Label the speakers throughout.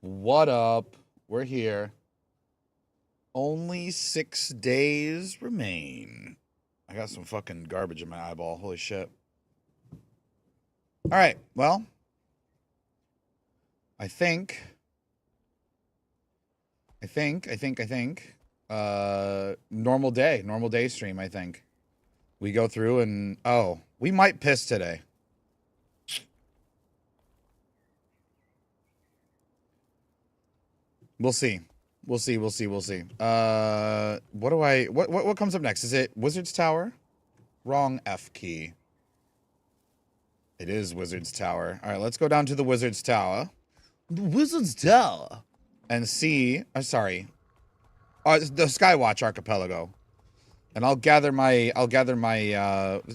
Speaker 1: What up? We're here. Only 6 days remain. I got some fucking garbage in my eyeball. Holy shit. All right. Well, I think. Normal day stream. I think we go through and we might piss today. We'll see. We'll see. What comes up next? Is it Wizard's Tower? Wrong F key. It is Wizard's Tower. All right, let's go down to the Wizard's Tower. The Wizard's Tower. And see, the Skywatch Archipelago. And I'll gather my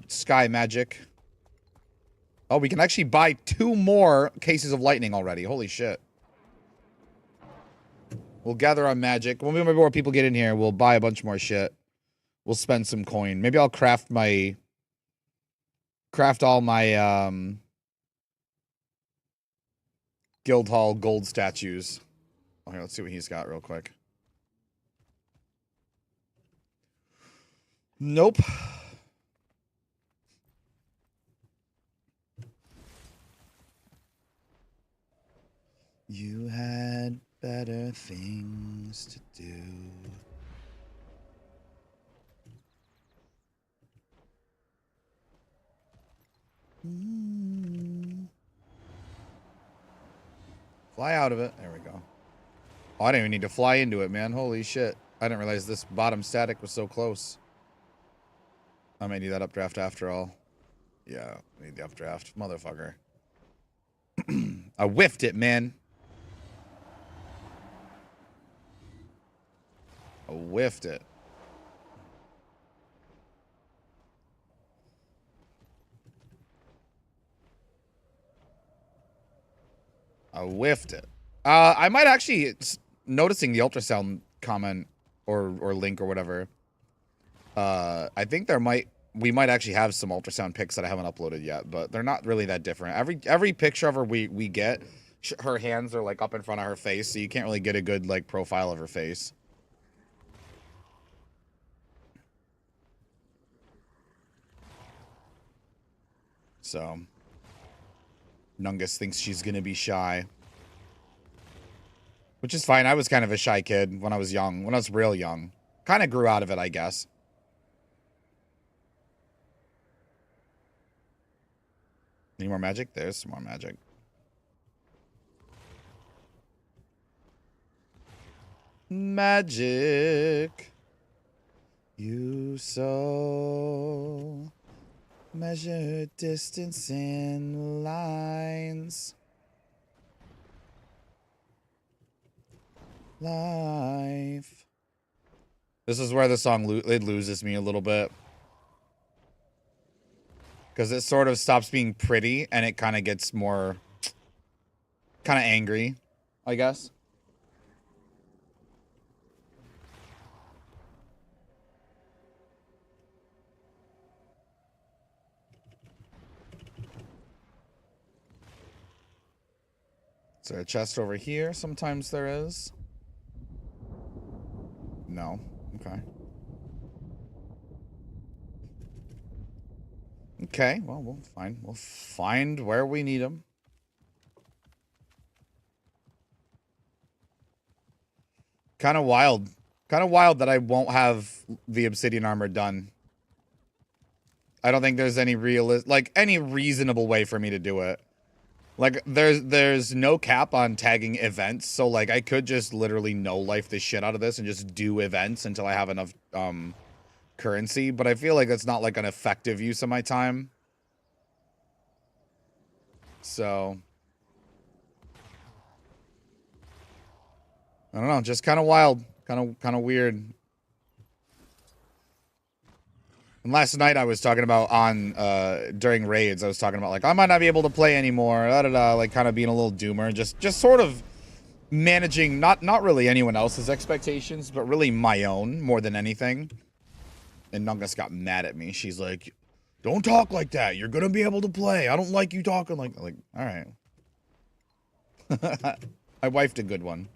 Speaker 1: sky magic. Oh, we can actually buy 2 more cases of lightning already. Holy shit. We'll gather our magic. When more people get in here, we'll buy a bunch more shit. We'll spend some coin. Maybe I'll craft all my Guildhall gold statues. Oh, here, let's see what he's got real quick. Nope. You had better things to do. Fly out of it. There we go. Oh, I didn't even need to fly into it, man. Holy shit. I didn't realize this bottom static was so close. I may need that updraft after all. Yeah, I need the updraft. Motherfucker. I whiffed it, man. I whiffed it. I whiffed it. I might actually noticing the ultrasound comment or link or whatever. I think we might actually have some ultrasound pics that I haven't uploaded yet, but they're not really that different. Every picture of her we get, her hands are like up in front of her face, so you can't really get a good like profile of her face. So Nungus thinks she's gonna be shy. Which is fine. I was kind of a shy kid when I was young. When I was real young. Kind of grew out of it, I guess. Any more magic? There's some more magic. Magic. You so measure distance in lines. Life. This is where the song it loses me a little bit. Because it sort of stops being pretty and it kind of gets more kind of angry, I guess. Is there a chest over here? Sometimes there is. No. Okay. Okay, well, we'll find where we need them. Kind of wild that I won't have the obsidian armor done. I don't think there's any any reasonable way for me to do it. Like, there's no cap on tagging events, so, like, I could just literally no-life the shit out of this and just do events until I have enough, currency, but I feel like that's not, like, an effective use of my time. So I don't know, just kind of wild, kind of weird. And last night I was talking about during raids, I was talking about like I might not be able to play anymore, like kind of being a little doomer, just sort of managing not really anyone else's expectations, but really my own more than anything. And Nungus got mad at me. She's like, "Don't talk like that. You're gonna be able to play. I don't like you talking like all right." I wifed a good one.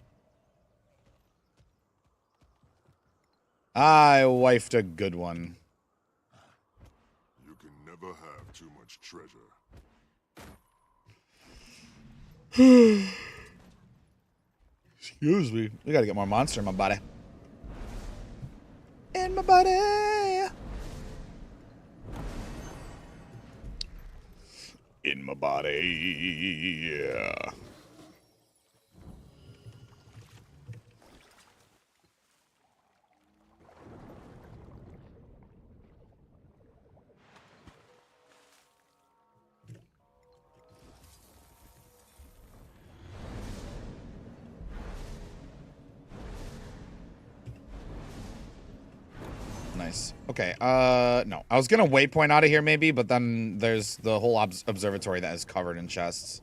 Speaker 1: I wifed a good one.
Speaker 2: You can never have too much treasure.
Speaker 1: Excuse me. We gotta get more monster in my body. In my body. In my body. Yeah. Nice. Okay, no. I was gonna waypoint out of here maybe, but then there's the whole observatory that is covered in chests.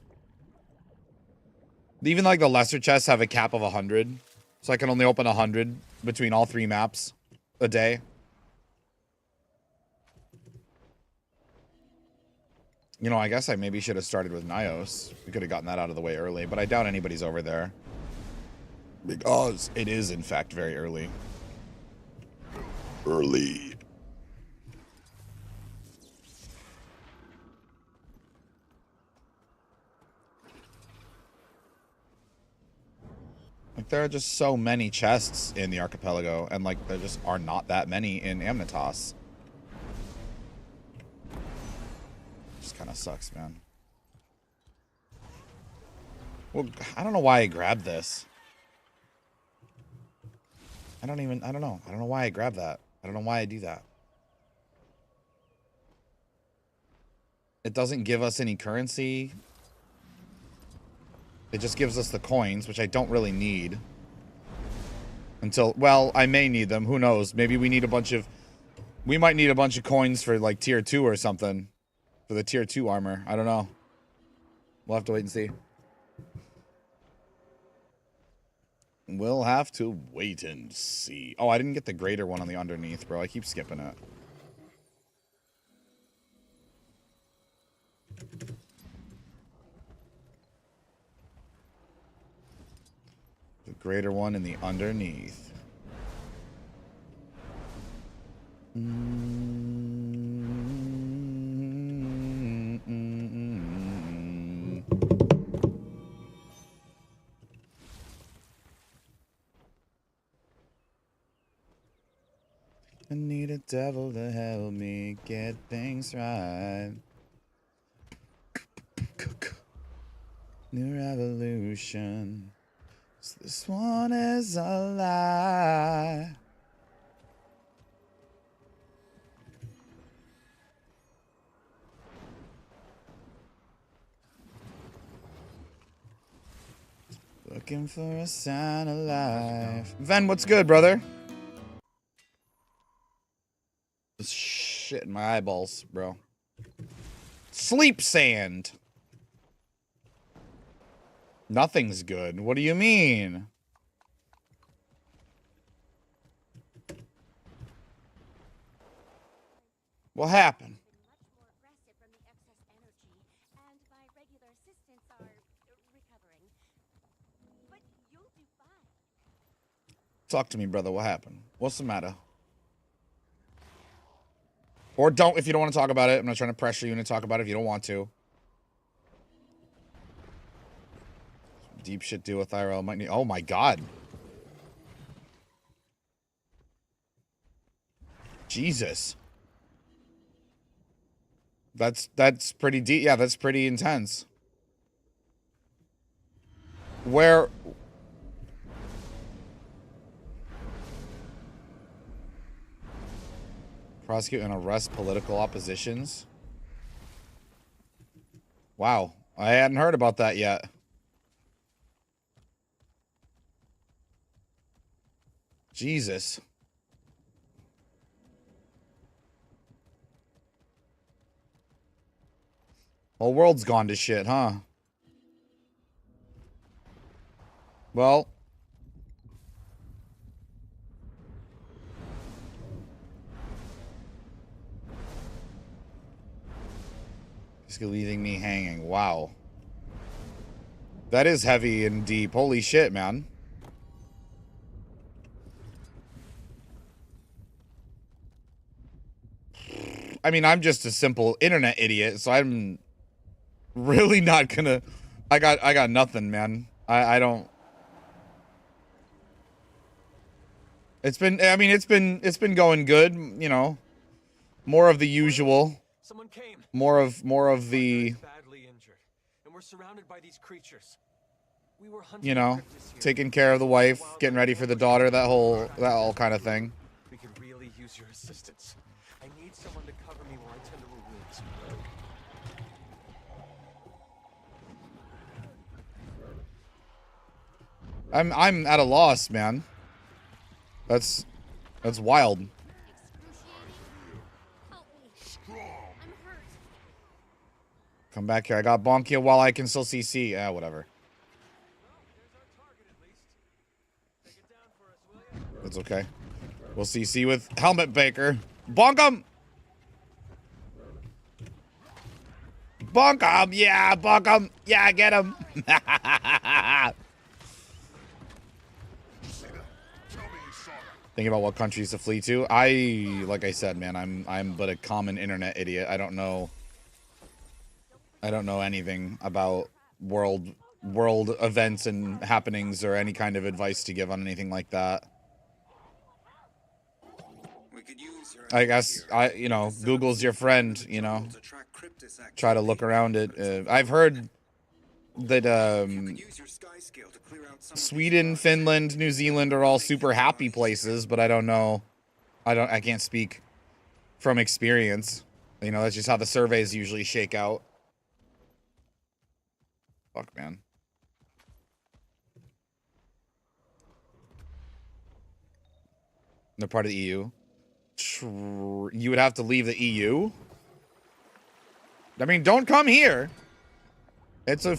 Speaker 1: Even like the lesser chests have a cap of 100. So I can only open 100 between all 3 maps a day. You know, I guess I maybe should have started with Nyos. We could have gotten that out of the way early, but I doubt anybody's over there. Because it is, in fact, very early. Early. Like, there are just so many chests in the archipelago, and, like, there just are not that many in Amnitas. Just kind of sucks, man. Well, I don't know why I grabbed this. I don't know. I don't know why I grabbed that. I don't know why I do that. It doesn't give us any currency. It just gives us the coins, which I don't really need. Until, well, I may need them. Who knows? Maybe we need a bunch of... We might need a bunch of coins for, like, tier 2 or something. For the tier 2 armor. I don't know. We'll have to wait and see. We'll have to wait and see. Oh, I didn't get the greater one on the underneath, bro. I keep skipping it. The greater one in the underneath. I need a devil to help me get things right. New revolution. This one is a lie. Looking for a sign of life. Ven, what's good, brother? This shit in my eyeballs, bro. Sleep sand. Nothing's good. What do you mean? What happened? Talk to me, brother. What happened? What's the matter? Or don't if you don't want to talk about it. I'm not trying to pressure you to talk about it if you don't want to. Deep shit deal with IRL might need. Oh my god. Jesus. That's pretty deep. Yeah, that's pretty intense. Where... Prosecute and arrest political oppositions. Wow. I hadn't heard about that yet. Jesus. Whole world's gone to shit, huh? Well... Just leaving me hanging. Wow. That is heavy and deep. Holy shit, man. I mean, I'm just a simple internet idiot, so I'm really not gonna... I got nothing, man. I don't... It's been... I mean, it's been going good, you know. More of the usual.
Speaker 3: Someone came.
Speaker 1: More of the...
Speaker 3: Badly injured, and we're surrounded by these creatures. We were hunting,
Speaker 1: you know, taking care of the wife, getting ready for the daughter, that whole kind of thing.
Speaker 3: We could really use your assistance. I need someone to cover me while I tend to her wounds.
Speaker 1: I'm at a loss, man. That's wild. Come back here. I got Bonkia while I can still CC. Yeah, whatever. That's okay. We'll CC with Helmet Baker. Bonk him! Bonk him! Yeah, bonk him! Yeah, get him! Think about what countries to flee to. Like I said, man, I'm but a common internet idiot. I don't know anything about world events and happenings or any kind of advice to give on anything like that. I guess you know, Google's your friend, you know. Try to look around it. I've heard that Sweden, Finland, New Zealand are all super happy places, but I don't know. I can't speak from experience. You know, that's just how the surveys usually shake out. Fuck, man. They're part of the EU. You would have to leave the EU? I mean, don't come here. It's a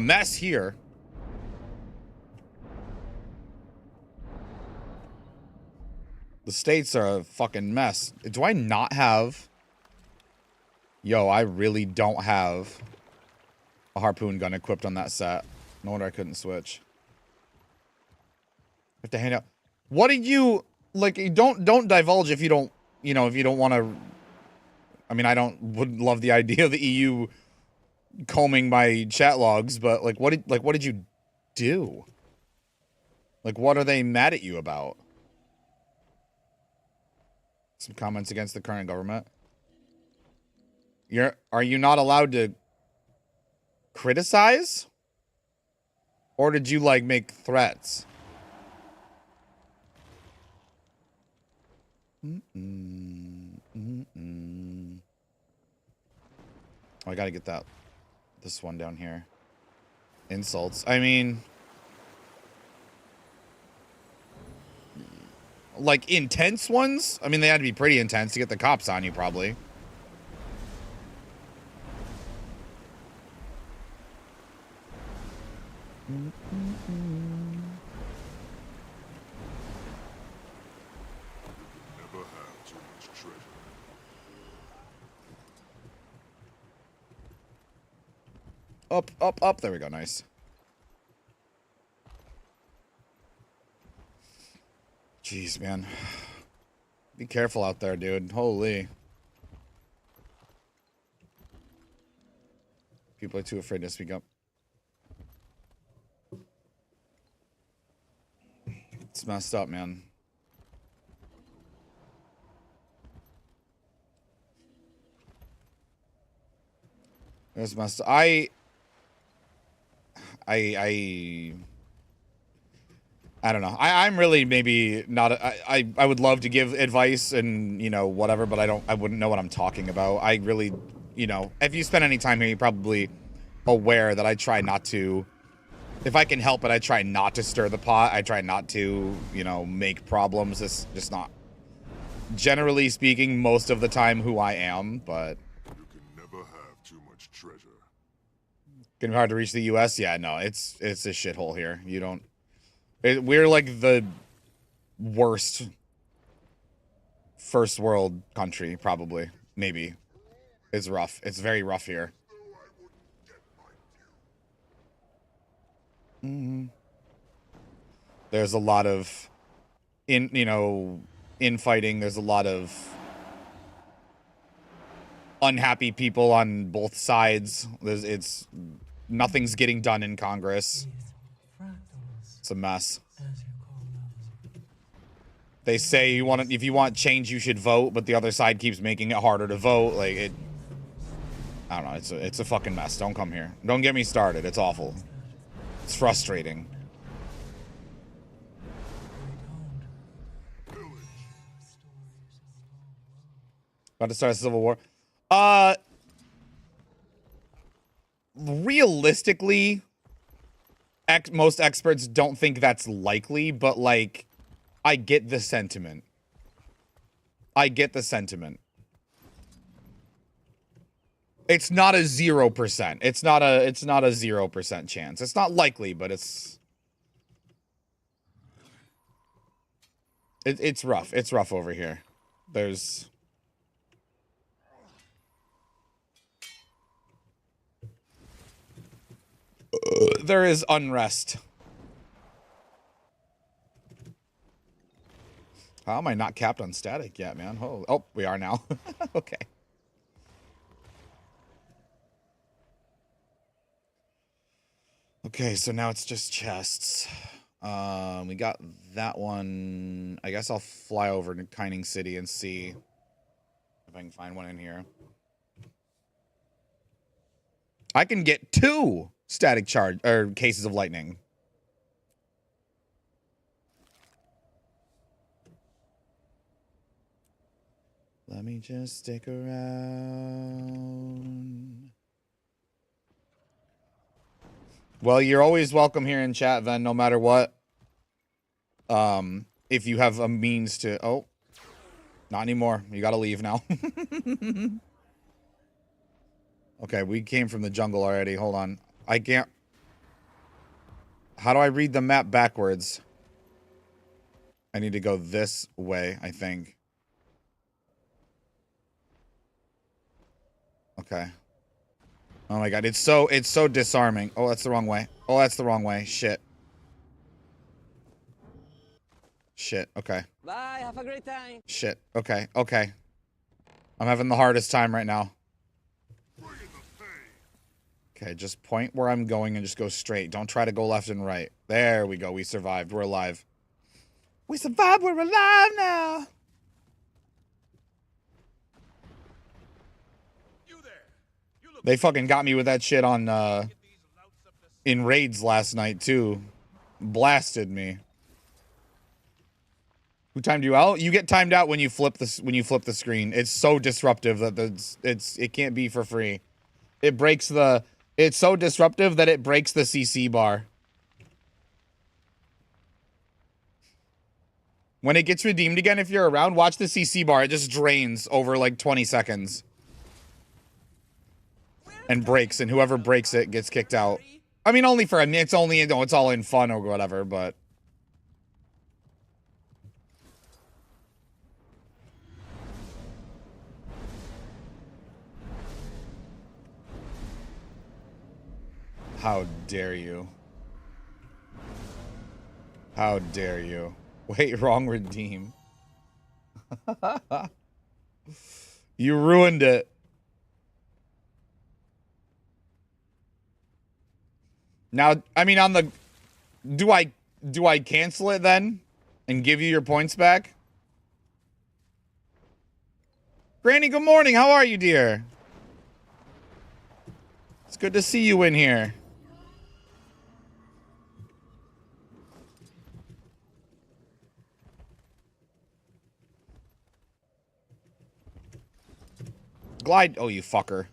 Speaker 1: mess here. The States are a fucking mess. Do I not have... Yo, I really don't have a harpoon gun equipped on that set. No wonder I couldn't switch. I have to hang out. What did you... Like, don't divulge if you don't... You know, if you don't want to... I mean, wouldn't love the idea of the EU combing my chat logs, but, like, what did you do? Like, what are they mad at you about? Some comments against the current government. Are you not allowed to criticize? Or did you, like, make threats? Oh, I gotta get this one down here. Insults. I mean... Like, intense ones? I mean, they had to be pretty intense to get the cops on you, probably.
Speaker 2: Never have too much treasure.
Speaker 1: Up, up, up. There we go. Nice. Jeez, man. Be careful out there, dude. Holy. People are too afraid to speak up. It's messed up, man. It's messed up. I don't know. I'm really maybe not. I would love to give advice and, you know, whatever, but I wouldn't know what I'm talking about. I really, you know, if you spend any time here, you're probably aware that I try not to. If I can help it, I try not to stir the pot. I try not to, you know, make problems. It's just not, generally speaking, most of the time who I am, but.
Speaker 2: You can never have too much treasure.
Speaker 1: Gonna be hard to reach the U.S.? Yeah, no, it's a shithole here. You don't. We're like the worst first world country, probably. Maybe. It's rough. It's very rough here. There's a lot of infighting. There's a lot of unhappy people on both sides. Nothing's getting done in Congress. It's a mess. They say if you want change, you should vote, but the other side keeps making it harder to vote. Like I don't know. It's a fucking mess. Don't come here. Don't get me started. It's awful. It's frustrating. About to start a civil war. Realistically, most experts don't think that's likely, but like, I get the sentiment. I get the sentiment. It's not a 0%. It's not a 0% chance. It's not likely, but it's rough. It's rough over here. There is unrest. How am I not capped on static yet, man? Oh, we are now. Okay. Okay, so now it's just chests. We got that one. I guess I'll fly over to Kining City and see if I can find one in here. I can get 2 static charge or cases of lightning. Let me just stick around. Well, you're always welcome here in chat, Ven, no matter what. If you have a means to... Oh, not anymore. You gotta leave now. Okay, we came from the jungle already. Hold on. I can't... How do I read the map backwards? I need to go this way, I think. Okay. Oh my god, it's so disarming. Oh, that's the wrong way. Oh, that's the wrong way. Shit. Shit, okay.
Speaker 4: Bye, have a great time.
Speaker 1: Shit, okay, okay. I'm having the hardest time right now. Okay, just point where I'm going and just go straight. Don't try to go left and right. There we go. We survived. We're alive. We survived. We're alive now. They fucking got me with that shit on, in raids last night, too. Blasted me. Who timed you out? You get timed out when you flip the screen. It's so disruptive that it can't be for free. It's so disruptive that it breaks the CC bar. When it gets redeemed again, if you're around, watch the CC bar. It just drains over like 20 seconds. And breaks, and whoever breaks it gets kicked out. I mean, only for it's only, it's all in fun or whatever, but... How dare you? How dare you? Wait, wrong redeem. You ruined it. Now, I mean, on the... Do I cancel it then? And give you your points back? Granny, good morning. How are you, dear? It's good to see you in here. Glide. Oh, you fucker.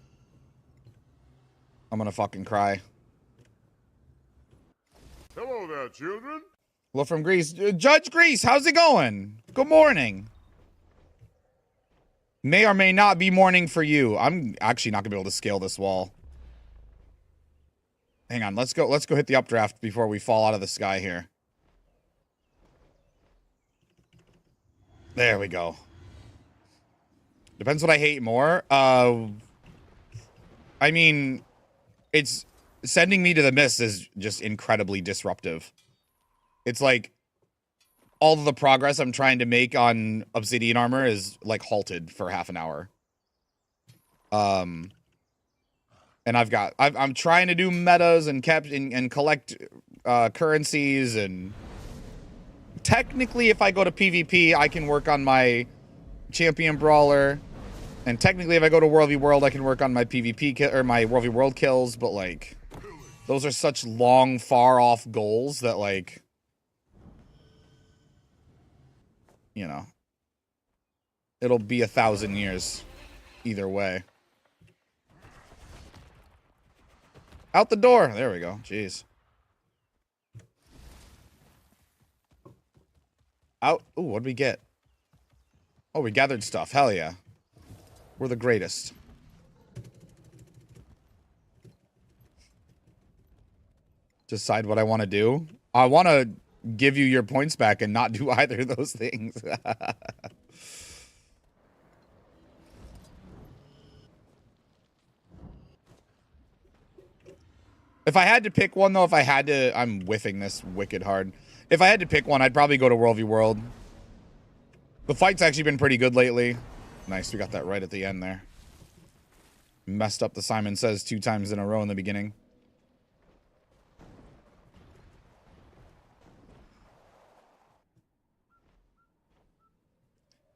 Speaker 1: I'm gonna fucking cry.
Speaker 2: Hello there, children.
Speaker 1: Hello from Greece. Judge Greece, how's it going? Good morning. May or may not be morning for you. I'm actually not gonna be able to scale this wall. Hang on, let's go hit the updraft before we fall out of the sky here. There we go. Depends what I hate more. I mean, it's sending me to the mist is just incredibly disruptive. It's like all of the progress I'm trying to make on obsidian armor is like halted for half an hour. And I'm trying to do metas and collect currencies, and technically if I go to PvP I can work on my champion brawler, and technically if I go to World v World I can work on my PvP or my World v World kills, but like those are such long far off goals that like, you know, it'll be 1,000 years either way. Out the door. There we go. Jeez. Out. Ooh, what did we get? Oh, we gathered stuff. Hell yeah. We're the greatest. Decide what I want to do. I want to give you your points back and not do either of those things. If I had to pick one, though, I'm whiffing this wicked hard. If I had to pick one, I'd probably go to World v World. The fight's actually been pretty good lately. Nice, we got that right at the end there. Messed up the Simon Says 2 times in a row in the beginning.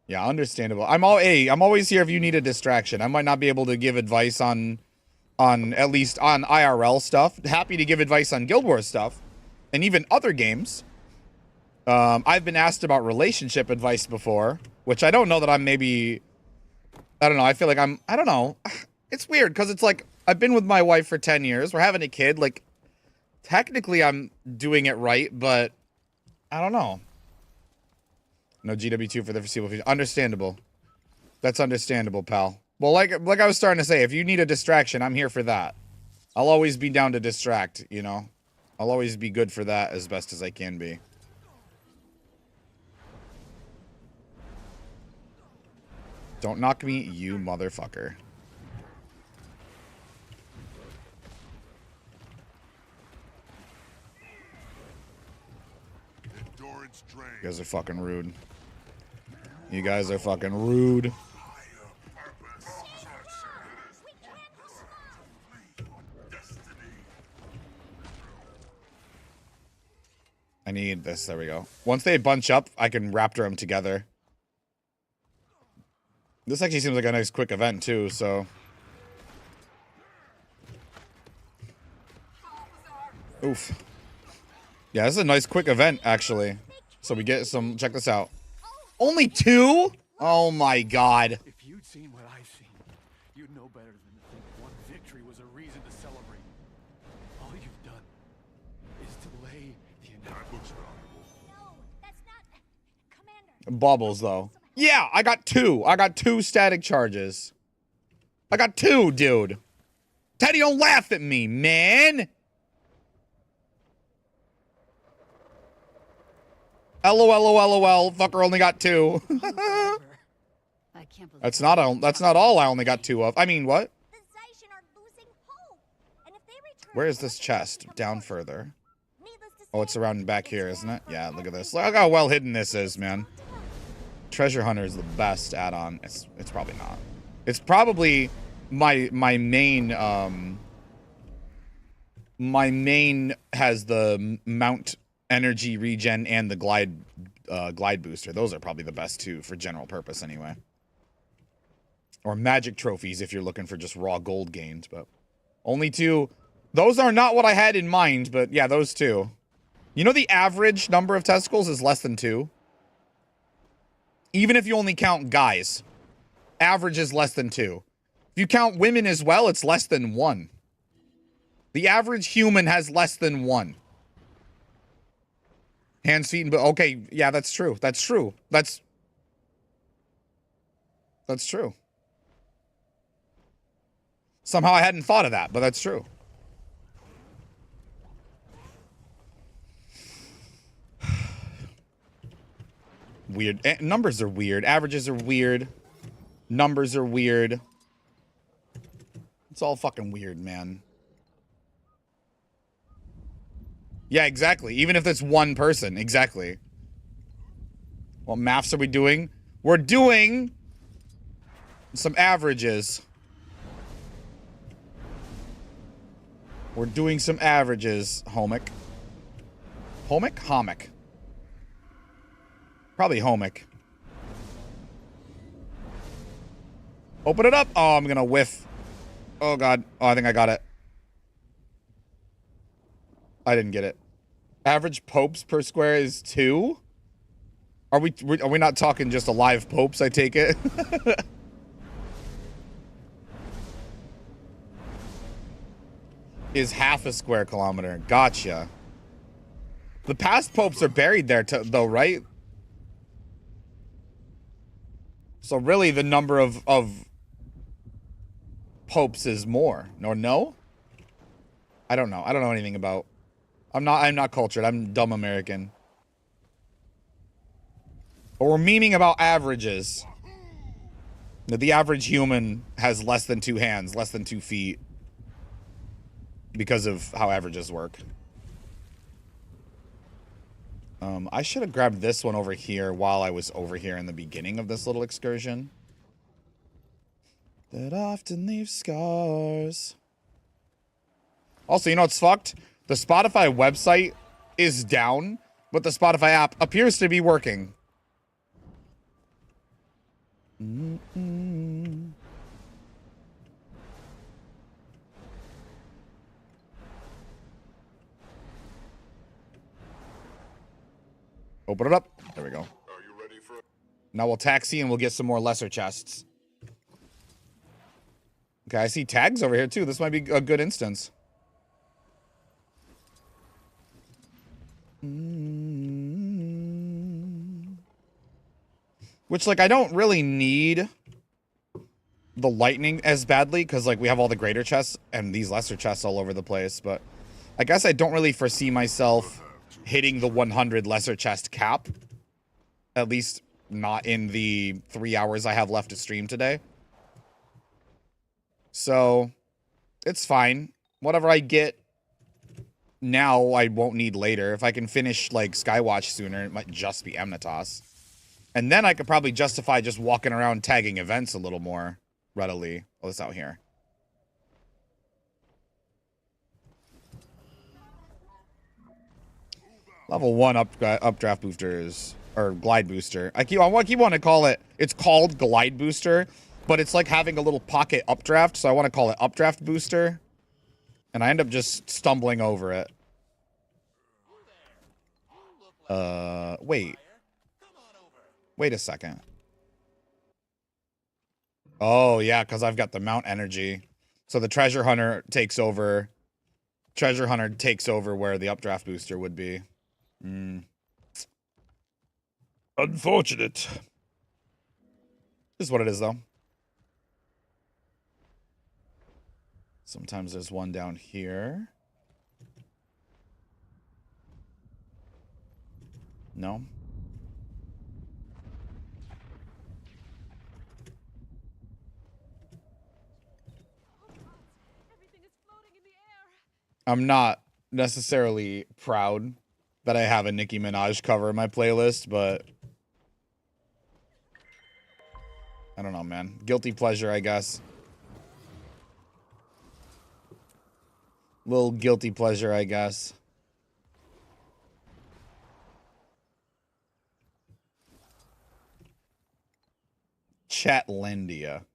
Speaker 1: Yeah, understandable. I'm always here if you need a distraction. I might not be able to give advice on at least on IRL stuff. Happy to give advice on Guild Wars stuff and even other games. I've been asked about relationship advice before, which I don't know that I'm maybe, I don't know. I feel like I don't know. It's weird because it's like I've been with my wife for 10 years. We're having a kid. Like technically I'm doing it right, but I don't know. No GW2 for the foreseeable future. Understandable. That's understandable, pal. Well, like I was starting to say, if you need a distraction, I'm here for that. I'll always be down to distract, you know? I'll always be good for that as best as I can be. Don't knock me, you motherfucker. You guys are fucking rude. You guys are fucking rude. I need this. There we go. Once they bunch up, I can raptor them together. This actually seems like a nice quick event too, so. Oof. Yeah, this is a nice quick event, actually. So we get some, check this out. Only 2? Oh my god.
Speaker 3: If you'd seen what I've seen, you'd know better than to think one victory was a reason to celebrate. All you've done is to lay the inevitable.
Speaker 4: No, that's not Commander.
Speaker 1: Baubles, though. Yeah, I got 2. I got 2 static charges. I got 2, dude. Teddy, don't laugh at me, man. LOL, fucker only got 2.
Speaker 4: I can't believe
Speaker 1: That's not all I only got 2 of. I mean, what?
Speaker 4: the Zaishin are losing hope. And if they return,
Speaker 1: Where is this chest? Down further.
Speaker 4: needless to
Speaker 1: Oh, it's
Speaker 4: say,
Speaker 1: around back here, isn't it? Yeah, look at this. Look how well hidden this is, man. Treasure Hunter is the best add-on. It's probably not. It's probably my main my main has the Mount Energy Regen and the glide booster. Those are probably the best 2 for general purpose anyway. Or magic trophies if you're looking for just raw gold gains, but only 2. Those are not what I had in mind, but yeah, those 2. You know the average number of testicles is less than 2? Even if you only count guys, average is less than 2. If you count women as well, it's less than 1. The average human has less than 1. Hands, feet, and... Okay, yeah, that's true. That's true. That's true. Somehow I hadn't thought of that, but that's true. Weird. Numbers are weird. Averages are weird. Numbers are weird. It's all fucking weird, man. Yeah, exactly. Even if it's one person. Exactly. What maths are we doing? We're doing some averages. We're doing some averages, Homic. Homic? Homic. Probably Homic. Open it up. Oh, I'm gonna whiff. Oh, God. Oh, I think I got it. I didn't get it. Average popes per square is 2? Are we not talking just alive popes, I take it? Is half a square kilometer. Gotcha. The past popes are buried there, though, right? So really, the number of popes is more. Or no? I don't know. I don't know anything about. I'm not cultured. I'm dumb American. But we're memeing about averages. The average human has less than 2 hands, less than 2 feet. Because of how averages work. I should have grabbed this one over here while I was over here in the beginning of this little excursion. That often leaves scars. Also, you know what's fucked? The Spotify website is down, but the Spotify app appears to be working. Open it up. There we go.
Speaker 2: Are you ready for?
Speaker 1: Now we'll taxi and we'll get some more lesser chests. Okay, I see tags over here too. This might be a good instance. Which, like, I don't really need the lightning as badly because, like, we have all the greater chests and these lesser chests all over the place. But I guess I don't really foresee myself hitting the 100 lesser chest cap. At least not in the 3 hours I have left to stream today. So it's fine. Whatever I get now, I won't need later. If I can finish, like, Skywatch sooner, it might just be Emnatos. And then I could probably justify just walking around tagging events a little more readily. Oh, it's out here. Level 1 updraft boosters, or glide booster. I keep wanting to call it, it's called glide booster, but it's like having a little pocket updraft, so I want to call it updraft booster. And I end up just stumbling over it. Wait. Wait a second. Oh, yeah, because I've got the mount energy. So the treasure hunter takes over. Treasure hunter takes over where the updraft booster would be. Unfortunate. This is what it is, though. Sometimes there's one down here. No. I'm not necessarily proud that I have a Nicki Minaj cover in my playlist, but I don't know, man. Guilty pleasure, I guess. Little guilty pleasure, I guess. Chatlandia.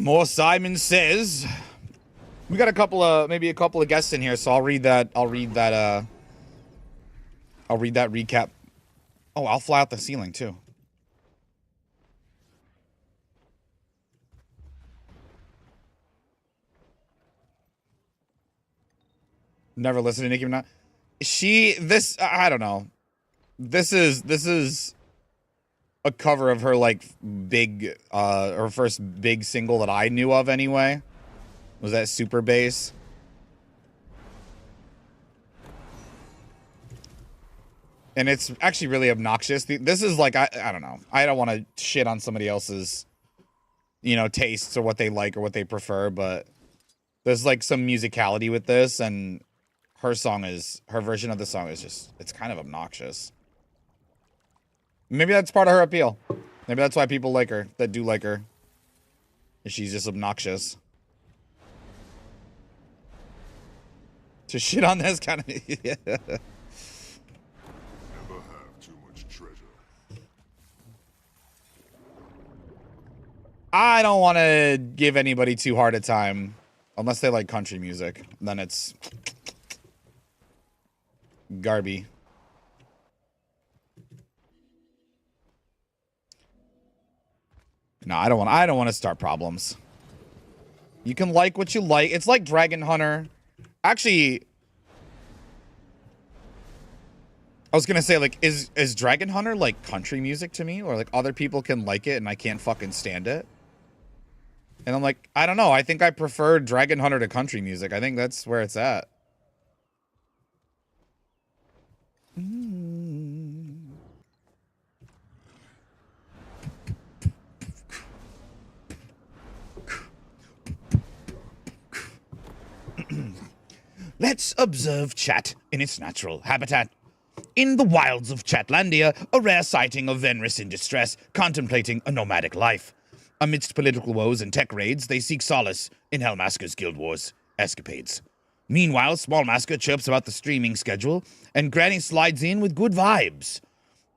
Speaker 1: More Simon Says. We got maybe a couple of guests in here, so I'll read that recap. Oh, I'll fly out the ceiling too. Never listened to Nicki Minaj. I don't know. This is a cover of her, like, big, her first big single that I knew of anyway. Was that Super Bass? And it's actually really obnoxious. This is like, I don't know. I don't want to shit on somebody else's, you know, tastes or what they like or what they prefer, but there's like some musicality with this, and her version of the song is just, it's kind of obnoxious. Maybe that's part of her appeal. Maybe that's why people like her, that do like her. She's just obnoxious. To shit on this kind of... Yeah.
Speaker 2: Never have too much treasure.
Speaker 1: I don't want to give anybody too hard a time. Unless they like country music. Then it's... Garby. No, I don't want to start problems. You can like what you like. It's like Dragon Hunter. Actually, I was gonna say, like, is Dragon Hunter like country music to me, or like other people can like it and I can't fucking stand it? And I'm like, I don't know. I think I prefer Dragon Hunter to country music. I think that's where it's at. Let's observe chat in its natural habitat. In the wilds of Chatlandia, a rare sighting of Venris in distress, contemplating a nomadic life. Amidst political woes and tech raids, they seek solace in Hellmasker's Guild Wars escapades. Meanwhile, Smallmasker chirps about the streaming schedule, and Granny slides in with good vibes.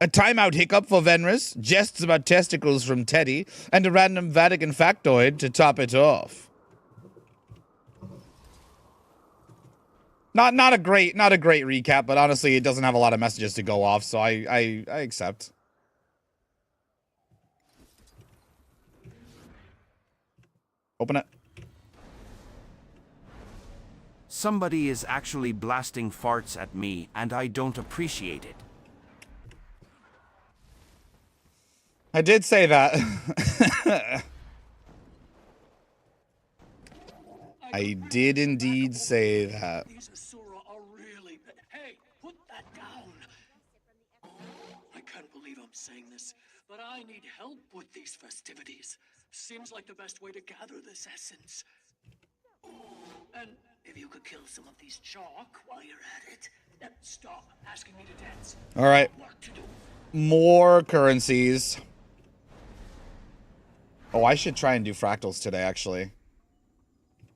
Speaker 1: A timeout hiccup for Venris, jests about testicles from Teddy, and a random Vatican factoid to top it off. Not a great recap, but honestly, it doesn't have a lot of messages to go off, so I accept. Open it.
Speaker 5: Somebody is actually blasting farts at me, and I don't appreciate it.
Speaker 1: I did say that. I did indeed say that.
Speaker 3: These Asura are really bad. Hey, put that down. I can't believe I'm saying this, but I need help with these festivities. Seems like the best way to gather this essence. And if you could kill some of these chalk while you're at it, stop asking me to dance.
Speaker 1: All right.
Speaker 3: Work to do.
Speaker 1: More currencies. Oh, I should try and do fractals today, actually.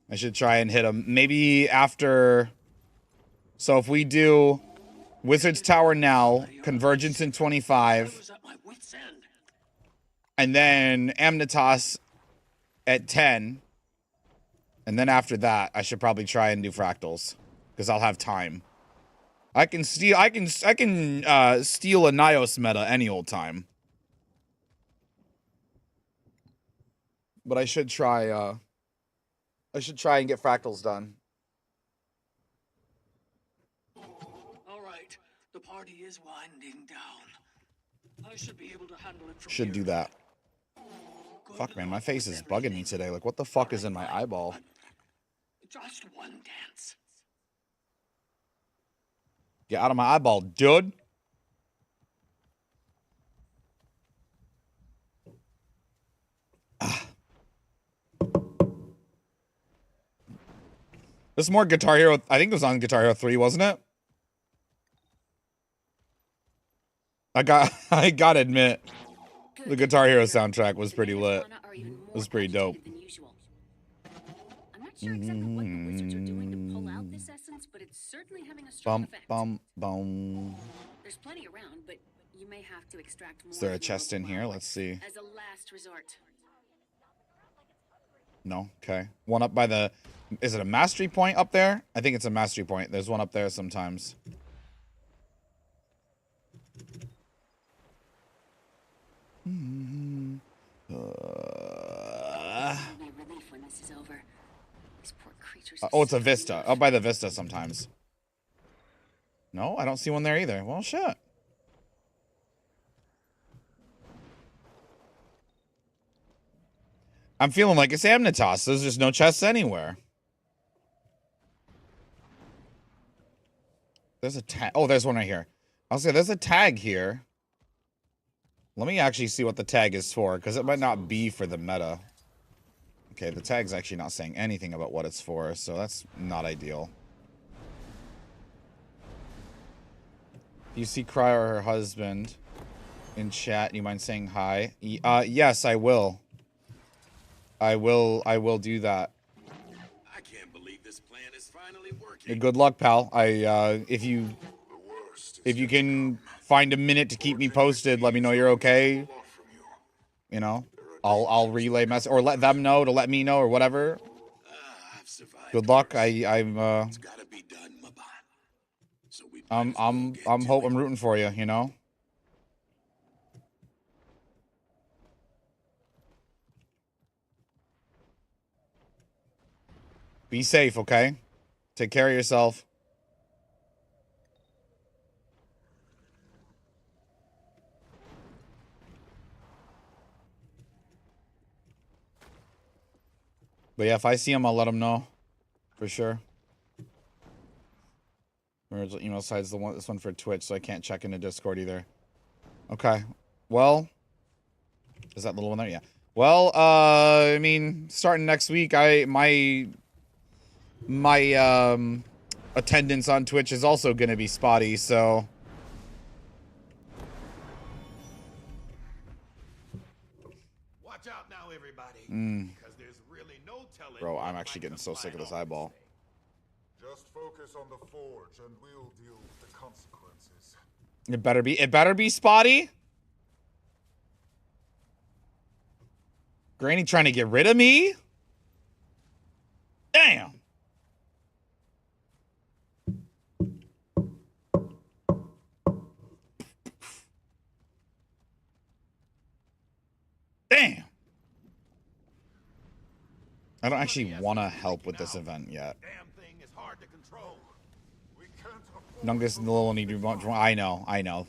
Speaker 1: I should try and hit them. Maybe after... So if we do Wizard's Tower now, Convergence in 25, and then Amnitas at 10, and then after that, I should probably try and do fractals, because I'll have time. I can steal a Nios meta any old time. But I should try and get fractals done.
Speaker 3: All right, the party is winding down. I should be able to handle it from
Speaker 1: Should do that. Fuck, man, my face is bugging me today. Like, what the fuck is in my eyeball?
Speaker 3: Just one dance.
Speaker 1: Get out of my eyeball, dude. This is more Guitar Hero. I think it was on Guitar Hero 3, wasn't it? I gotta admit, the Guitar Hero soundtrack was pretty lit. It was pretty dope.
Speaker 6: I'm not sure exactly what the wizards are doing to pull out this essence, but it's certainly having a strong effect. There's plenty around, but you may have to extract more.
Speaker 1: Is there a chest in here? Let's see.
Speaker 6: As a last resort.
Speaker 1: No? Okay. One up by the... Is it a mastery point up there? I think it's a mastery point. There's one up there sometimes. Oh, it's a Vista. Up by the Vista sometimes. No, I don't see one there either. Well, shit. I'm feeling like it's Amnitas. There's just no chests anywhere. There's a oh, there's one right here. I'll say there's a tag here. Let me actually see what the tag is for, because it might not be for the meta. Okay, the tag's actually not saying anything about what it's for, so that's not ideal. You see Cry or her husband in chat, you mind saying hi? Yes, I will. I will do that.
Speaker 2: I can't believe this plan is finally working.
Speaker 1: Good luck, pal. If you can find a minute to keep me posted, let me know you're okay. You know, I'll relay message or let them know to let me know or whatever.
Speaker 2: I've survived.
Speaker 1: Good luck.
Speaker 2: It's gotta be done, Maban. So we
Speaker 1: I'm rooting for you, you know? Be safe, okay? Take care of yourself. But yeah, if I see him, I'll let him know. For sure. Original email side's this one for Twitch, so I can't check into Discord either. Okay. Well, is that little one there? Yeah. Well, I mean, starting next week, my attendance on Twitch is also gonna be spotty, so
Speaker 2: watch out now, everybody. Because there's really no telling.
Speaker 1: Bro, I'm actually getting so sick of this eyeball.
Speaker 2: Just focus on the forge and we'll deal with the consequences.
Speaker 1: It better be spotty. Granny trying to get rid of me? Damn. Damn. I don't actually want to help with this event yet.
Speaker 2: Damn thing is hard to control. We can't afford
Speaker 1: Nungus and the little need to. I know.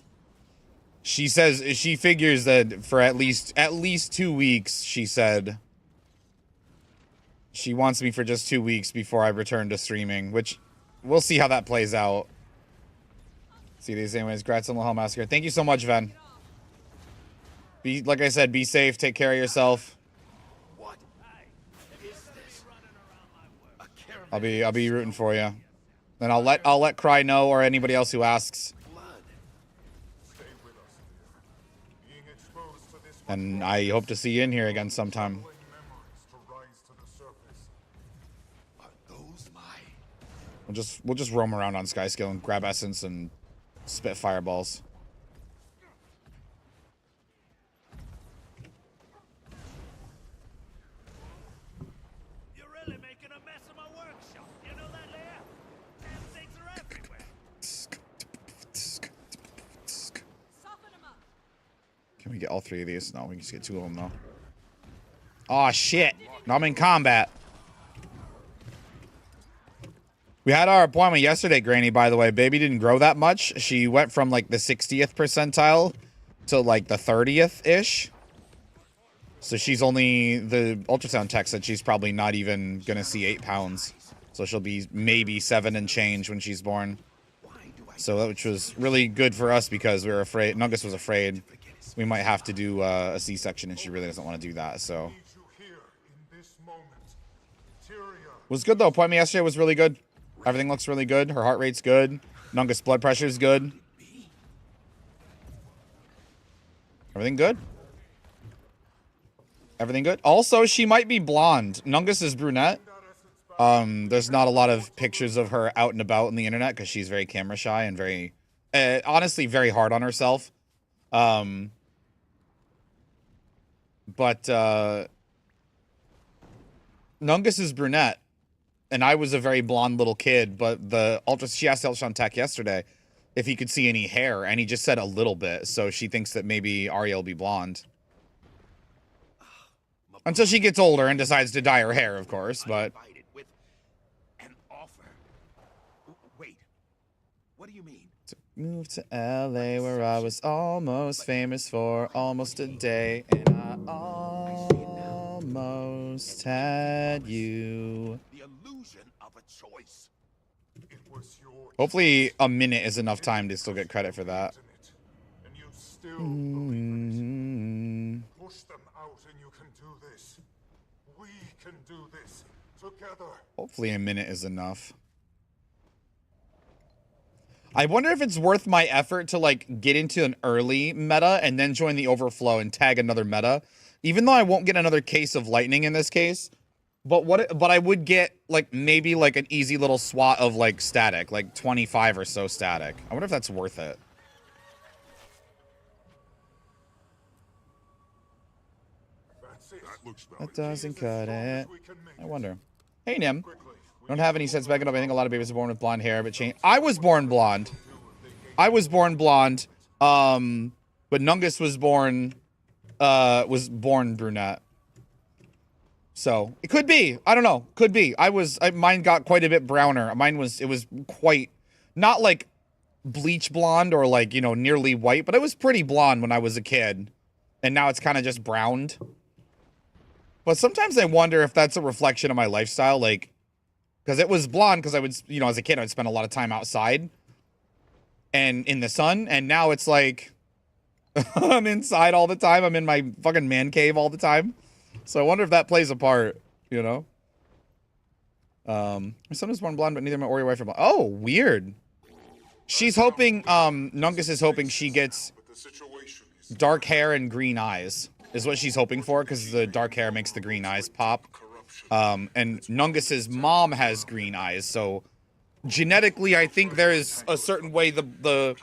Speaker 1: She says she figures that for at least 2 weeks. She said she wants me for just 2 weeks before I return to streaming, which we'll see how that plays out. See these anyways. Congrats on the Hell Massacre. Thank you so much, Ven. Like I said, be safe. Take care of yourself.
Speaker 2: what is this?
Speaker 1: I'll be rooting for you. And I'll let Cry know or anybody else who asks.
Speaker 2: Stay with us, dear. Being exposed to this
Speaker 1: And I hope to see you in here again sometime.
Speaker 2: memories to rise to the surface. Are those my
Speaker 1: We'll just roam around on Skyscale and grab essence and spit fireballs.
Speaker 7: You're really making a mess of my workshop. You know that, Leia? Damn things are everywhere.
Speaker 4: Soften him up.
Speaker 1: Can we get all 3 of these? No, we can just get 2 of them though. Aw, shit. No, I'm in combat. We had our appointment yesterday, Granny, by the way. Baby didn't grow that much. She went from like the 60th percentile to like the 30th-ish. So she's only, the ultrasound tech said she's probably not even gonna see 8 pounds. So she'll be maybe 7 and change when she's born. So which was really good for us because we were afraid, Nungus was afraid we might have to do a C-section and she really doesn't want to do that, so.
Speaker 2: need you here in this moment. Tyria,
Speaker 1: Was good though. Appointment yesterday was really good. Everything looks really good. Her heart rate's good. Nungus blood pressure's good. Everything good. Everything good. Also, she might be blonde. Nungus is brunette. There's not a lot of pictures of her out and about on the internet because she's very camera shy and very, honestly, very hard on herself. But Nungus is brunette. And I was a very blonde little kid, but she asked the ultrasound tech yesterday if he could see any hair, and he just said a little bit. So she thinks that maybe Arya will be blonde. Until she gets older and decides to dye her hair, of course, but...
Speaker 7: With an offer. Wait. What do you mean?
Speaker 1: Moved to LA where I was almost famous for almost a day, and I almost had you.
Speaker 7: The illusion of a choice.
Speaker 2: It was your
Speaker 1: Hopefully a minute is enough time to still get credit for that.
Speaker 2: choice, and you still believe in it. Push them out and you can do this. We can do this together.
Speaker 1: Hopefully a minute is enough. I wonder if it's worth my effort to like get into an early meta and then join the overflow and tag another meta. Even though I won't get another case of lightning in this case, but I would get like maybe like an easy little swat of like static, like 25 or so static. I wonder if that's worth it.
Speaker 2: That's it.
Speaker 1: That doesn't cut it. I wonder. Hey, Nim. Don't have any sense backing up. I think a lot of babies are born with blonde hair, but change. I was born blonde. I was born blonde. But Nungus was born brunette. So it could be. I don't know. Could be. Mine got quite a bit browner. It was quite, not like bleach blonde or like, you know, nearly white, but it was pretty blonde when I was a kid. And now it's kind of just browned. But sometimes I wonder if that's a reflection of my lifestyle. Like, because it was blonde because I would, you know, as a kid, I would spend a lot of time outside and in the sun. And now it's like, I'm inside all the time. I'm in my fucking man cave all the time. So I wonder if that plays a part, you know? My son was born blonde, but neither my or your wife are blonde. Oh, weird. She's hoping, Nungus is hoping she gets dark hair and green eyes. Is what she's hoping for, because the dark hair makes the green eyes pop. And Nungus's mom has green eyes, so genetically, I think there is a certain way the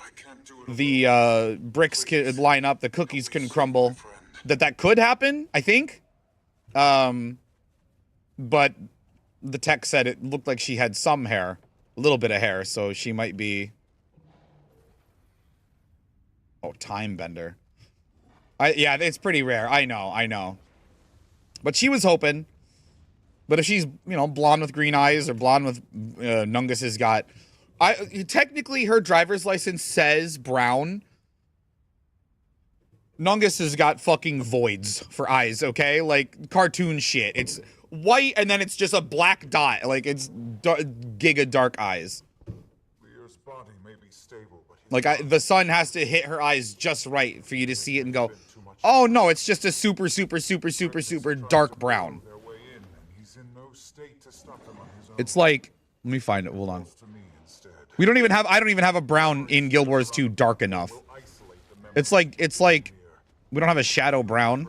Speaker 1: bricks can line up, the cookies can crumble. That could happen, I think. But the tech said it looked like she had some hair, a little bit of hair, so she might be. Oh, time bender. Yeah, it's pretty rare. I know. But she was hoping. But if she's, you know, blonde with green eyes or blonde with Nungus has got, technically her driver's license says brown. Nungus has got fucking voids for eyes, okay? Like cartoon shit. It's white and then it's just a black dot. Like it's giga dark eyes.
Speaker 2: Lear's body may be stable, but
Speaker 1: like the sun has to hit her eyes just right for you to see it and go, oh no, it's just a super dark brown. It's like, let me find it. Hold on. I don't even have a brown in Guild Wars 2 dark enough. It's like we don't have a shadow brown.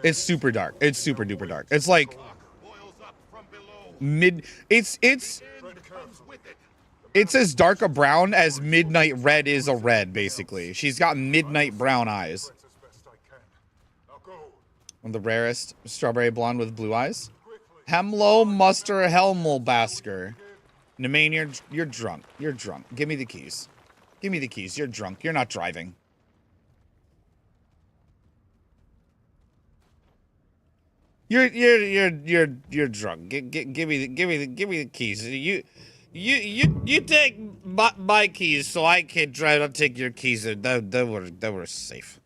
Speaker 1: It's super dark. It's super duper dark. It's like it's as dark a brown as midnight red is a red, basically. She's got midnight brown eyes. One of the rarest, strawberry blonde with blue eyes. Hemlo Muster Helmelbasker. Nemain, you're drunk. You're drunk. Give me the keys. Give me the keys. You're drunk. You're not driving. You're drunk. Give me the keys. You take my keys so I can drive. I'll take your keys. That were safe.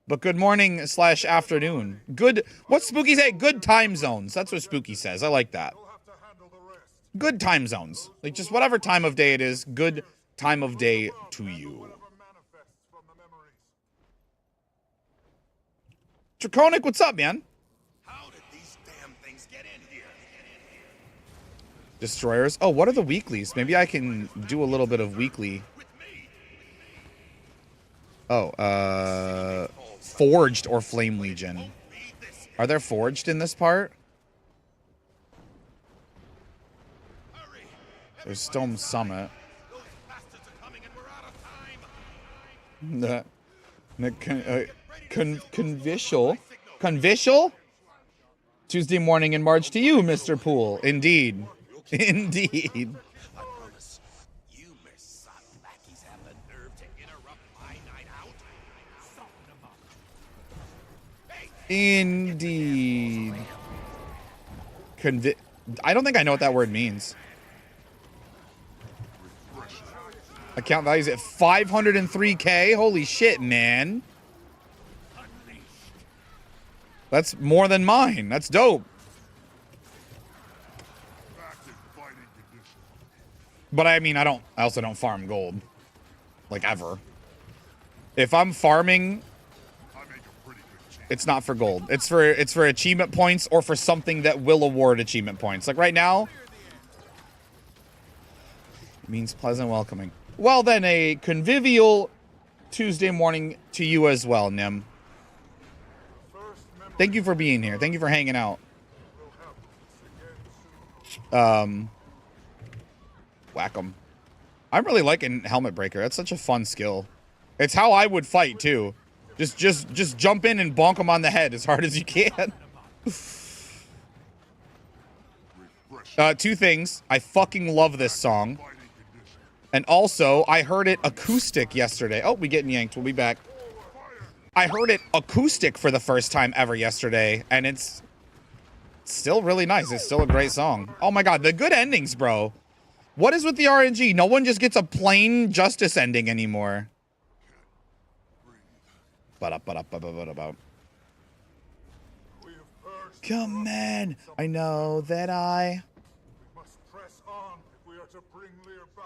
Speaker 1: But good morning / afternoon. Good. What's Spooky say? Good time zones. That's what Spooky says. I like that. Good time zones. Like just whatever time of day it is. Good time of day to you. Draconic, what's up, man?
Speaker 7: How did these damn things get in here?
Speaker 1: Destroyers. Oh, what are the weeklies? Maybe I can do a little bit of weekly. Oh, Forged or Flame Legion. Are there Forged in this part? There's Stone Summit. Convicial? Tuesday morning in March to you, Mr. Poole. Indeed. Indeed. Indeed. I don't think I know what that word means. Account values at 503K. Holy shit, man. That's more than mine. That's dope. But I mean, I also don't farm gold. Like, ever. If I'm farming, it's not for gold. It's for achievement points or for something that will award achievement points. Like right now, it means pleasant welcoming. Well then, a convivial Tuesday morning to you as well, Nim. Thank you for being here. Thank you for hanging out. Whack 'em. I'm really liking Helmet Breaker. That's such a fun skill. It's how I would fight too. Just jump in and bonk him on the head as hard as you can. Two things. I fucking love this song. And also, I heard it acoustic yesterday. Oh, we getting yanked. We'll be back. I heard it acoustic for the first time ever yesterday, and it's still really nice. It's still a great song. Oh my god, the good endings, bro. What is with the RNG? No one just gets a plain justice ending anymore. Come in. I know that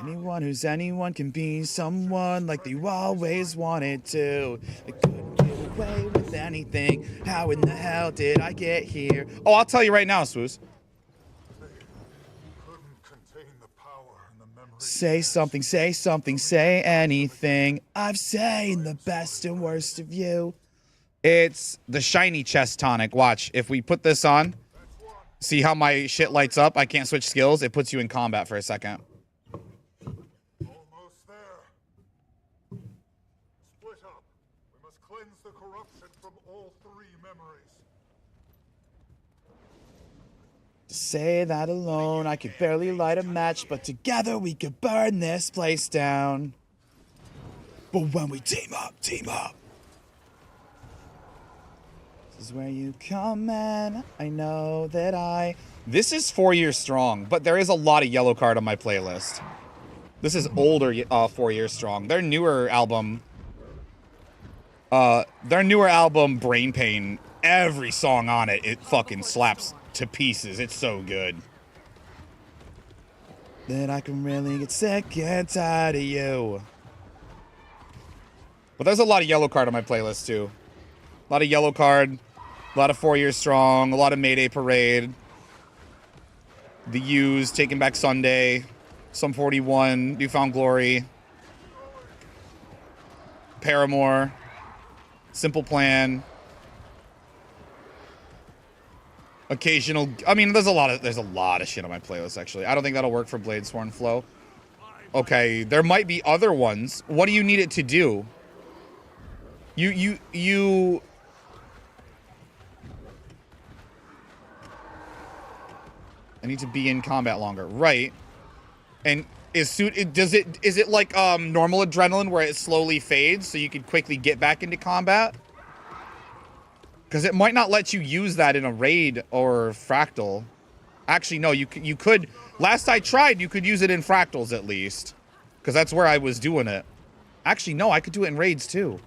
Speaker 1: anyone who's anyone can be someone like they always wanted to. They couldn't get away with anything. How in the hell did I get here? Oh, I'll tell you right now, Swoos. Say something, say anything. I've seen the best and worst of you. It's the shiny chest tonic. Watch, if we put this on, see how my shit lights up? I can't switch skills. It puts you in combat for a second.
Speaker 2: Almost there. Split up. We must cleanse the corruption from all three memories.
Speaker 1: To say that alone, I could barely light a match, but together we could burn this place down. But when we team up. This is where you come in. I know that This is 4 years strong, but there is a lot of yellow card on my playlist. This is older 4 years strong. Their newer album, Brain Pain, every song on it, it fucking slaps to pieces. It's so good. That I can really get sick and tired of you. But there's a lot of yellow card on my playlist too. A lot of yellow card, a lot of 4 years strong, a lot of Mayday Parade. The U's, Taking Back Sunday, Sum 41, Newfound Glory, Paramore, Simple Plan. Occasional, I mean, there's a lot of shit on my playlist actually. I don't think that'll work for Bladesworn Flow. Okay, there might be other ones. What do you need it to do? You I need to be in combat longer. Right. And is it like normal adrenaline where it slowly fades so you can quickly get back into combat? Because it might not let you use that in a raid or fractal. Actually, no, you could. Last I tried, you could use it in fractals at least. Because that's where I was doing it. Actually, no, I could do it in raids too.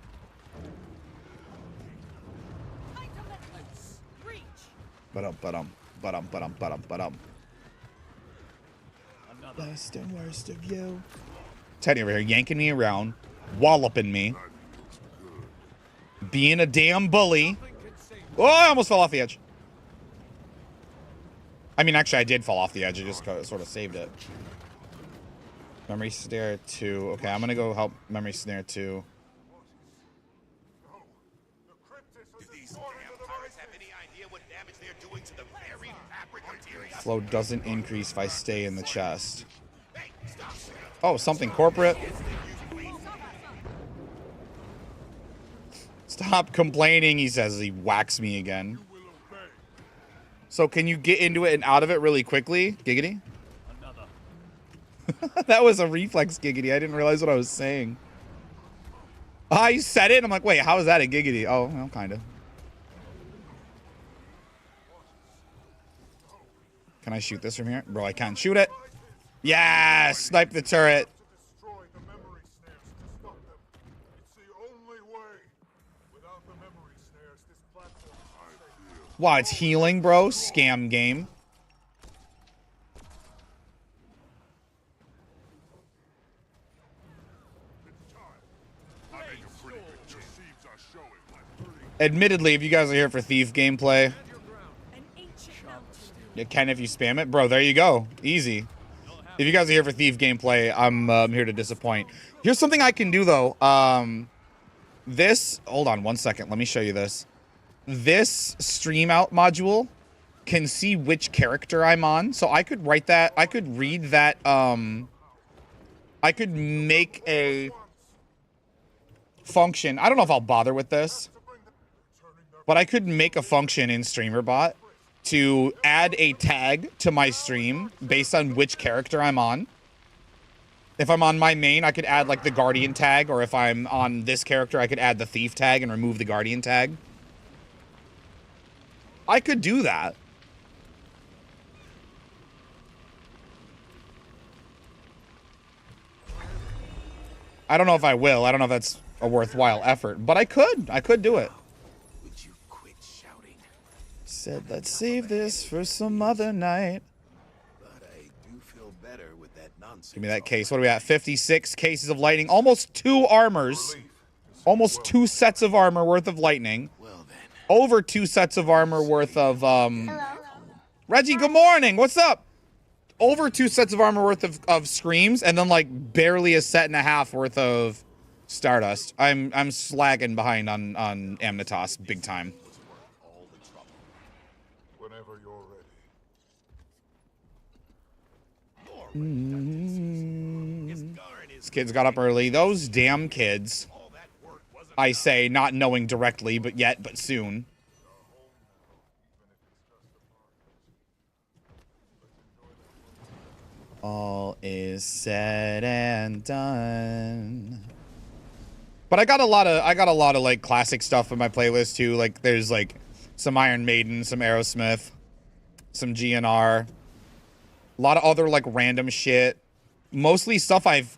Speaker 1: Ba-dum. Best and worst of you. Teddy over here yanking me around, walloping me, being a damn bully. Oh, I almost fell off the edge. I mean, actually, I did fall off the edge. I just sort of saved it. Memory Snare 2. Okay, I'm going to go help Memory Snare 2. Flow doesn't increase if I stay in the chest. Oh, something corporate. Stop complaining, he says as he whacks me again. So can you get into it and out of it really quickly? Giggity? That was a reflex giggity. I didn't realize what I was saying. I said it and I'm like, wait, how is that a giggity? Oh, well, kind of. Can I shoot this from here? Bro, I can't shoot it. Yeah, snipe the turret. Wow, it's healing, bro. Scam game. Admittedly, if you guys are here for Thief gameplay, you can if you spam it. Bro, there you go. Easy. If you guys are here for Thief gameplay, I'm here to disappoint. Here's something I can do, though. Hold on 1 second. Let me show you this. This stream out module can see which character I'm on. So I could write that. I could read that. I could make a function. I don't know if I'll bother with this, but I could make a function in StreamerBot to add a tag to my stream based on which character I'm on. If I'm on my main, I could add like the Guardian tag, or if I'm on this character, I could add the Thief tag and remove the Guardian tag. I could do that. I don't know if I will. I don't know if that's a worthwhile effort, but I could do it.
Speaker 7: Would you quit shouting?
Speaker 1: Said let's save this for some other night.
Speaker 7: But I do feel better with that nonsense.
Speaker 1: Give me that case. What are we at? 56 cases of lightning. Almost 2 armors. Almost 2 sets of armor worth of lightning.
Speaker 7: Well then.
Speaker 1: Over 2 sets of armor worth of Reggie, good morning. What's up? Over 2 sets of armor worth of screams, and then like barely a set and a half worth of Stardust. I'm slagging behind on Amnitas big time.
Speaker 2: Whenever you're ready.
Speaker 1: These kids got up early. Those damn kids. I say, not knowing directly, but soon. All is said and done. But I got a lot of like classic stuff in my playlist too. Like there's like some Iron Maiden, some Aerosmith, some GNR, a lot of other like random shit. Mostly stuff I've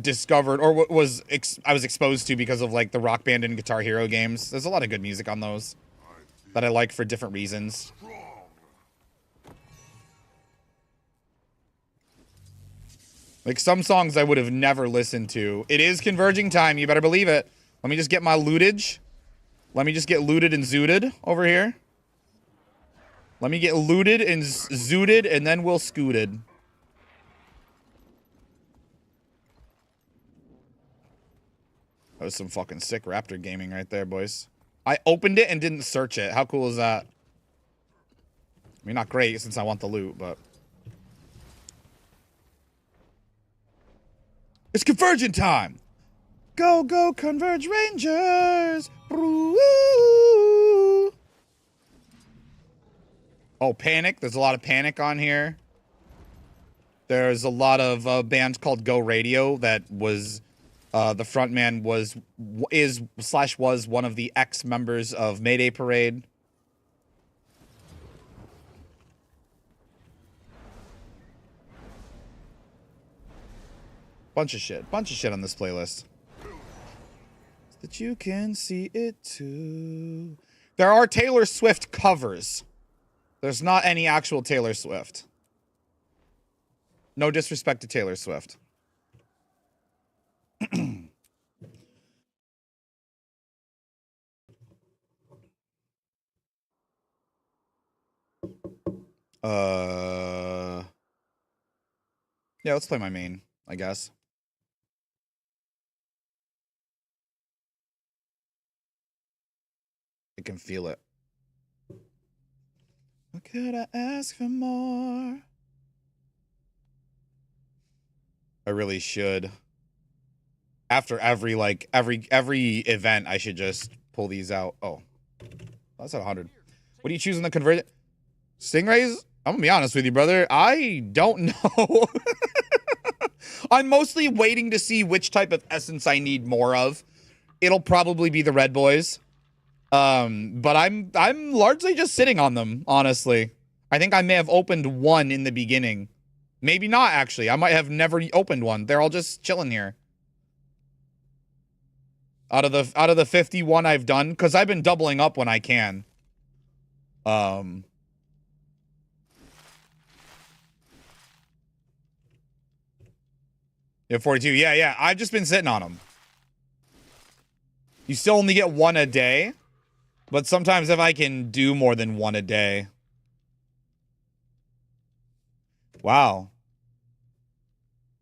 Speaker 1: discovered or I was exposed to because of like the Rock Band and Guitar Hero games. There's a lot of good music on those that I like for different reasons. Like some songs I would have never listened to. It is converging time. You better believe it. Let me just get my lootage. Let me just get looted and zooted over here. Let me get looted and zooted, and then we'll scooted. That was some fucking sick Raptor gaming right there, boys. I opened it and didn't search it. How cool is that? I mean, not great since I want the loot, but... It's convergent time! Go, go, Converge Rangers! Ooh. Oh, Panic. There's a lot of Panic on here. There's a lot of bands called Go Radio that was... the frontman was one of the ex-members of Mayday Parade. Bunch of shit on this playlist. That you can see it too. There are Taylor Swift covers. There's not any actual Taylor Swift. No disrespect to Taylor Swift. Yeah, let's play my main, I guess. I can feel it. What could I ask for more? I really should. After every event, I should just pull these out. Oh, that's at 100. What do you choose in the convert? Stingrays? I'm gonna be honest with you, brother. I don't know. I'm mostly waiting to see which type of essence I need more of. It'll probably be the Red Boys. But I'm largely just sitting on them, honestly. I think I may have opened one in the beginning. Maybe not, actually. I might have never opened one. They're all just chilling here. Out of the 51 I've done, because I've been doubling up when I can. Yeah, 42. Yeah. I've just been sitting on them. You still only get one a day, but sometimes if I can do more than one a day. Wow.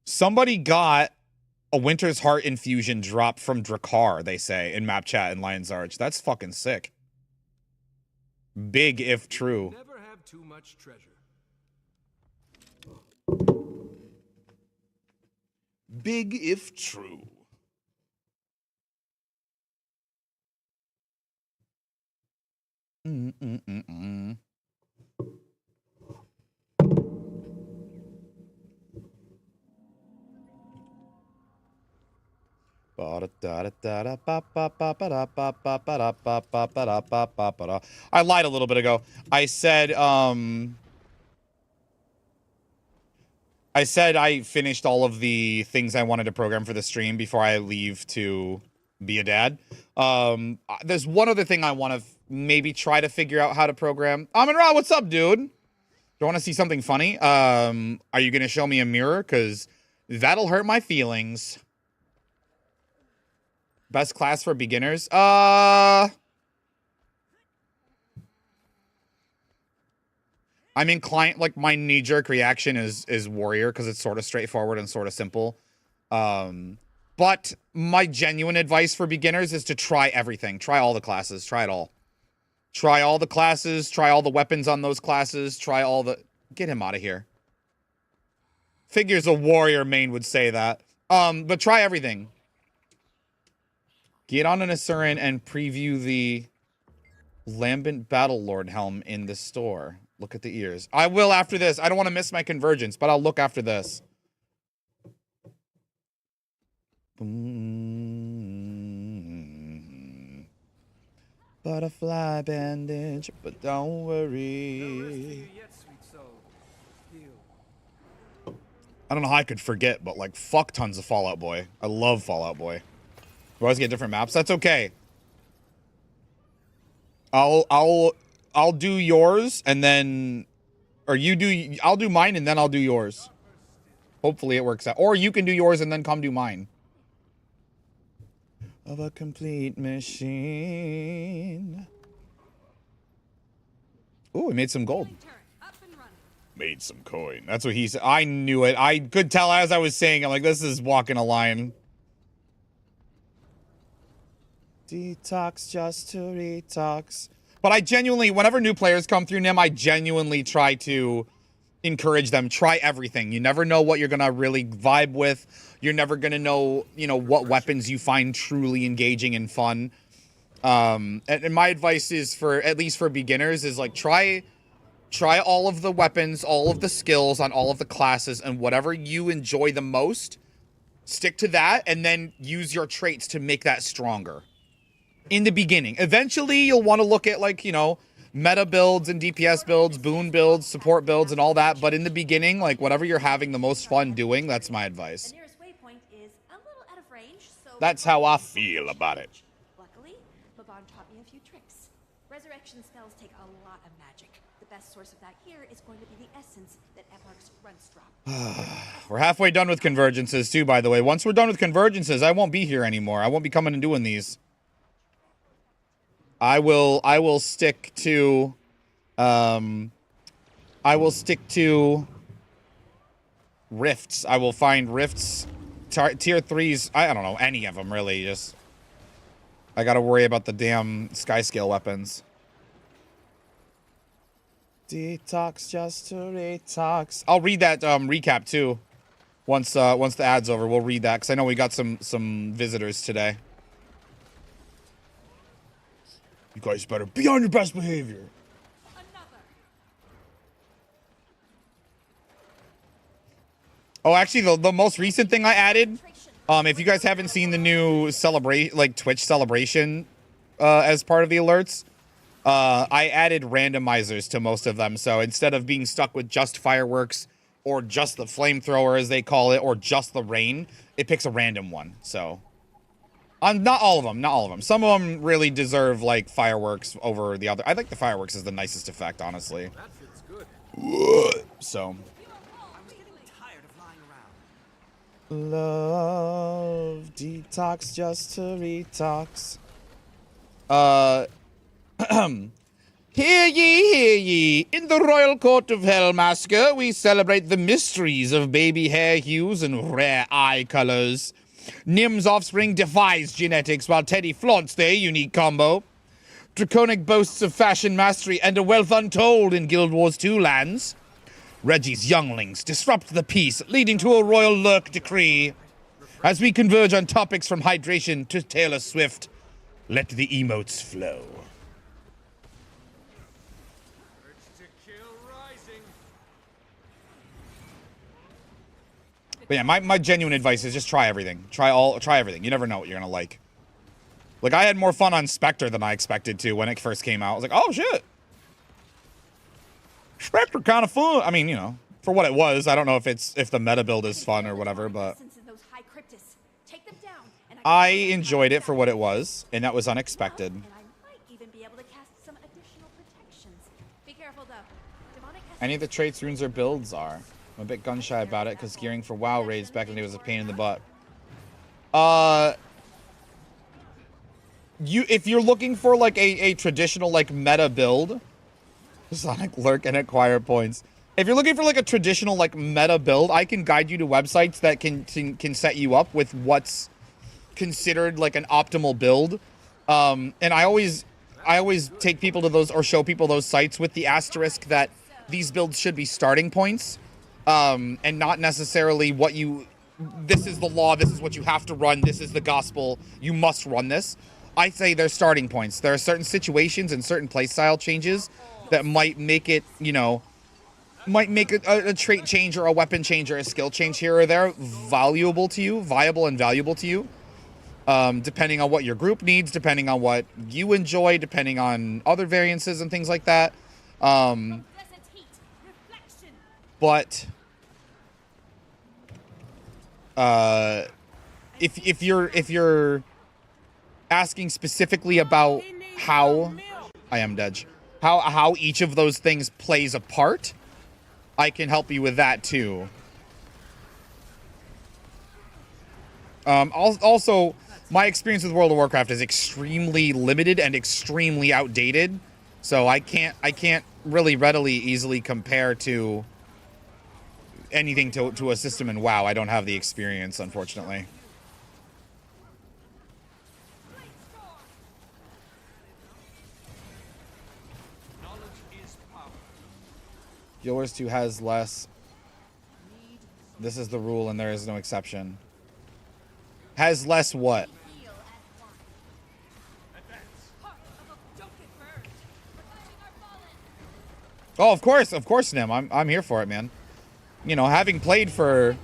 Speaker 1: Somebody got a Winter's Heart infusion drop from Drakkar, they say, in map chat in Lion's Arch. That's fucking sick. Big if true.
Speaker 8: Never have too much treasure.
Speaker 1: Big if true. Mm-mm-mm-mm. I lied a little bit ago. I said I finished all of the things I wanted to program for the stream before I leave to be a dad. There's one other thing I want to maybe try to figure out how to program. Amin Ra, what's up, dude? Do you want to see something funny? Are you going to show me a mirror? Because that'll hurt my feelings. Best class for beginners? I'm inclined, like, my knee-jerk reaction is warrior, because it's sort of straightforward and sort of simple. But my genuine advice for beginners is to try everything. Try all the classes. Try it all. Try all the classes. Try all the weapons on those classes. Try all the... Get him out of here. Figures a warrior main would say that. But try everything. Get on an Asuran and preview the Lambent Battlelord helm in the store. Look at the ears. I will after this. I don't want to miss my convergence, but I'll look after this. Butterfly bandage, but don't worry. I don't know how I could forget, but like, fuck tons of Fallout Boy. I love Fallout Boy. We always get different maps. That's okay. I'll do yours and then, or you do. I'll do mine and then I'll do yours. Hopefully it works out. Or you can do yours and then come do mine. Of a complete machine. Ooh, we made some gold. Made some coin. That's what he said. I knew it. I could tell as I was saying. I'm like, this is walking a line. Detox just to detox. But I genuinely, whenever new players come through NIM, I genuinely try to encourage them. Try everything. You never know what you're going to really vibe with. You're never going to know, you know, what weapons you find truly engaging and fun. And my advice is for, at least for beginners, is like try all of the weapons, all of the skills on all of the classes, and whatever you enjoy the most, stick to that and then use your traits to make that stronger. In the beginning. Eventually, you'll want to look at, like, you know, meta builds and DPS builds, boon builds, support builds, and all that. But in the beginning, like, whatever you're having the most fun doing, that's my advice.
Speaker 4: The nearest waypoint is a little out of range, so...
Speaker 1: That's how I feel about it.
Speaker 4: Luckily, Maban taught me a few tricks. Resurrection spells take a lot of magic. The best source of that here is going to be the essence that Eparch's runs drop.
Speaker 1: We're halfway done with convergences, too, by the way. Once we're done with convergences, I won't be here anymore. I won't be coming and doing these. I will stick to rifts. I will find rifts, tier 3s. I don't know, any of them really. Just I gotta worry about the damn sky scale weapons. Detox just to detox. I'll read that recap too. Once the ad's over, we'll read that because I know we got some visitors today. You guys better be on your best behavior. Oh, actually, the most recent thing I added, if you guys haven't seen the new Twitch celebration, as part of the alerts, I added randomizers to most of them. So instead of being stuck with just fireworks or just the flamethrower, as they call it, or just the rain, it picks a random one. So Not all of them, not all of them. Some of them really deserve like fireworks over the other. I think the fireworks is the nicest effect, honestly.
Speaker 7: That fits good.
Speaker 1: So.
Speaker 7: I was getting tired of lying around.
Speaker 1: Love detox just to retox. Hear ye, in the royal court of Hellmasker, we celebrate the mysteries of baby hair hues and rare eye colors. Nim's offspring defies genetics, while Teddy flaunts their unique combo. Draconic boasts of fashion mastery and a wealth untold in Guild Wars 2 lands. Reggie's younglings disrupt the peace, leading to a royal lurk decree. As we converge on topics from hydration to Taylor Swift, let the emotes flow. But yeah, my genuine advice is just try everything. Try everything. You never know what you're gonna like. Like, I had more fun on Spectre than I expected to when it first came out. I was like, oh shit. Spectre kind of fun. I mean, you know, for what it was. I don't know if the meta build is fun or whatever, but I enjoyed it for what it was, and that was unexpected. Any of the traits, runes, or builds are. I'm a bit gun-shy about it, because gearing for WoW raids back in the day was a pain in the butt. If you're looking for, like, a traditional, like, meta build... Sonic lurk and acquire points. If you're looking for, like, a traditional, like, meta build, I can guide you to websites that can set you up with what's considered, like, an optimal build. And I always take people to those, or show people those sites with the asterisk that these builds should be starting points. And not necessarily what you, this is the law, this is what you have to run, this is the gospel, you must run this. I say they're starting points. There are certain situations and certain playstyle changes that might make it, you know, might make a trait change or a weapon change or a skill change here or there viable and valuable to you. Depending on what your group needs, depending on what you enjoy, depending on other variances and things like that. But if you're asking specifically about how I am Dej, how each of those things plays a part, I can help you with that too. Also, my experience with World of Warcraft is extremely limited and extremely outdated, so I can't really readily easily compare to anything to a system in WoW. I don't have the experience, unfortunately. Guild Wars 2 has less. This is the rule and there is no exception. Has less what? Oh, of course, Nim. I'm here for it, man. You know, having played for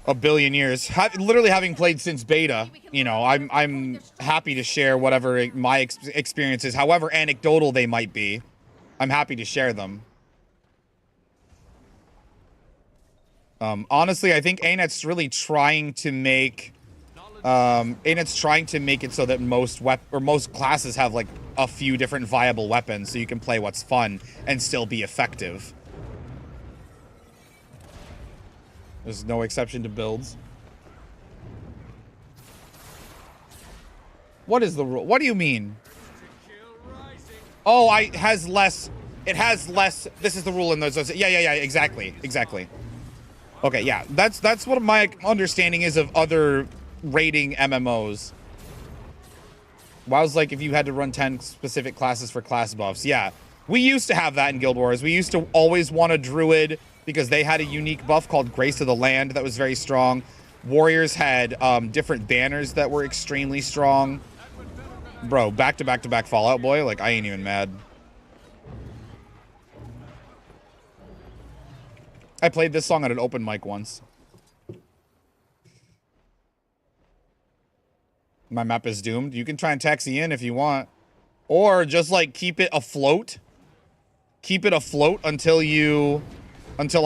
Speaker 1: a billion years, literally having played since beta, you know, I'm happy to share whatever my experiences, however anecdotal they might be. I'm happy to share them. Honestly, I think ANET's really trying to make ANET's trying to make it so that most classes have like a few different viable weapons, so you can play what's fun and still be effective. There's no exception to builds. What is the rule? What do you mean? Oh, it has less. This is the rule in those. Yeah, exactly. Okay, yeah, that's what my understanding is of other rating MMOs. WoW's like if you had to run 10 specific classes for class buffs. Yeah, we used to have that in Guild Wars. We used to always want a druid because they had a unique buff called Grace of the Land that was very strong. Warriors had different banners that were extremely strong. Bro, back to back Fallout boy, like I ain't even mad. I played this song at an open mic once. My map is doomed. You can try and taxi in if you want. Or just like keep it afloat. Keep it afloat until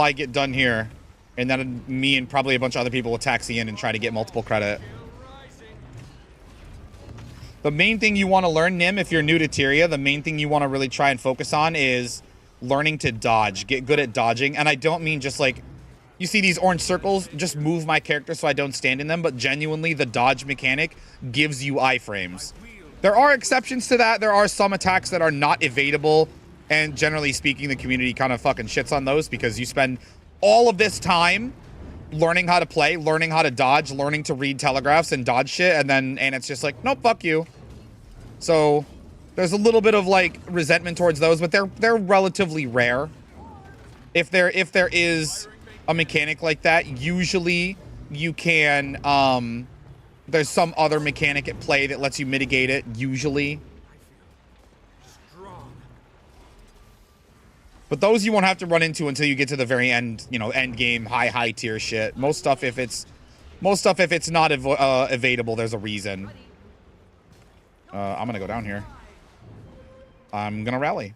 Speaker 1: I get done here. And then me and probably a bunch of other people will taxi in and try to get multiple credit. The main thing you want to learn, Nim, if you're new to Tyria, the main thing you want to really try and focus on is learning to dodge. Get good at dodging. And I don't mean just like, you see these orange circles, just move my character so I don't stand in them, but genuinely the dodge mechanic gives you iframes. There are exceptions to that. There are some attacks that are not evadable, and generally speaking, the community kind of fucking shits on those because you spend all of this time learning how to play, learning how to dodge, learning to read telegraphs and dodge shit, and it's just like, nope, fuck you. So there's a little bit of like resentment towards those, but they're relatively rare. If there is a mechanic like that, usually you can there's some other mechanic at play that lets you mitigate it, usually. But those you won't have to run into until you get to the very end, you know, end game, high tier shit. Most stuff, if it's not evadable, there's a reason. I'm gonna go down here. I'm gonna rally.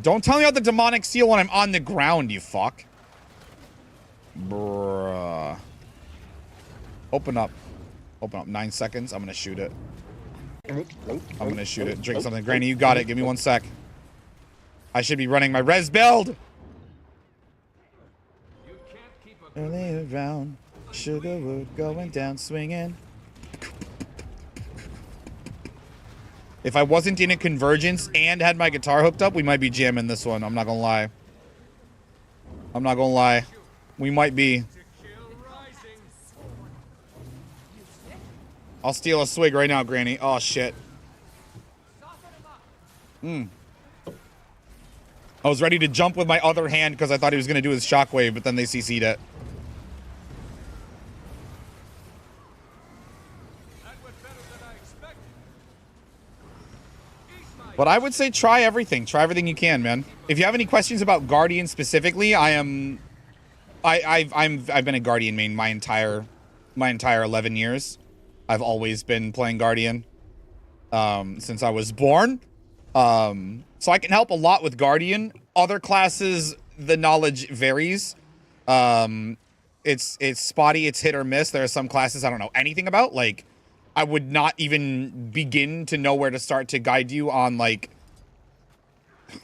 Speaker 1: Don't tell me about the demonic seal when I'm on the ground, you fuck. Bruh. Open up. Open up. 9 seconds. I'm gonna shoot it. I'm gonna shoot it. Drink something. Granny, you got it. Give me 1 sec. I should be running my res build. Early around. Sugarwood going down swinging. If I wasn't in a convergence and had my guitar hooked up, we might be jamming this one. I'm not gonna lie. I'm not gonna lie. We might be. I'll steal a swig right now, Granny. Oh, shit. I was ready to jump with my other hand because I thought he was going to do his shockwave, but then they CC'd it. But I would say try everything. Try everything you can, man. If you have any questions about Guardian specifically, I've been a Guardian main my entire 11 years. I've always been playing Guardian since I was born. So I can help a lot with Guardian. Other classes, the knowledge varies. It's spotty, it's hit or miss. There are some classes I don't know anything about. Like, I would not even begin to know where to start to guide you on, like,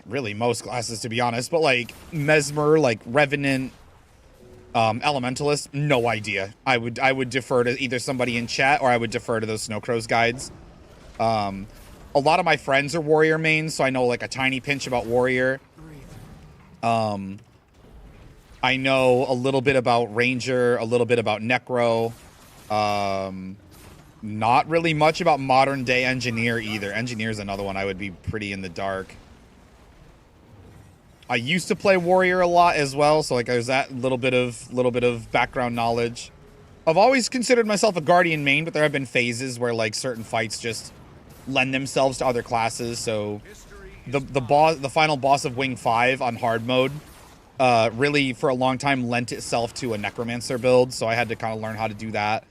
Speaker 1: really most classes, to be honest. But, like, Mesmer, like, Revenant, Elementalist, no idea. I would defer to either somebody in chat or I would defer to those Snow Crows guides. A lot of my friends are Warrior mains, so I know, like, a tiny pinch about Warrior. I know a little bit about Ranger, a little bit about Necro. Not really much about modern day Engineer either. Engineer is another one I would be pretty in the dark. I used to play Warrior a lot as well, so like there's that little bit of background knowledge. I've always considered myself a Guardian main, but there have been phases where like certain fights just lend themselves to other classes. So the final boss of Wing 5 on hard mode really for a long time lent itself to a Necromancer build, so I had to kind of learn how to do that.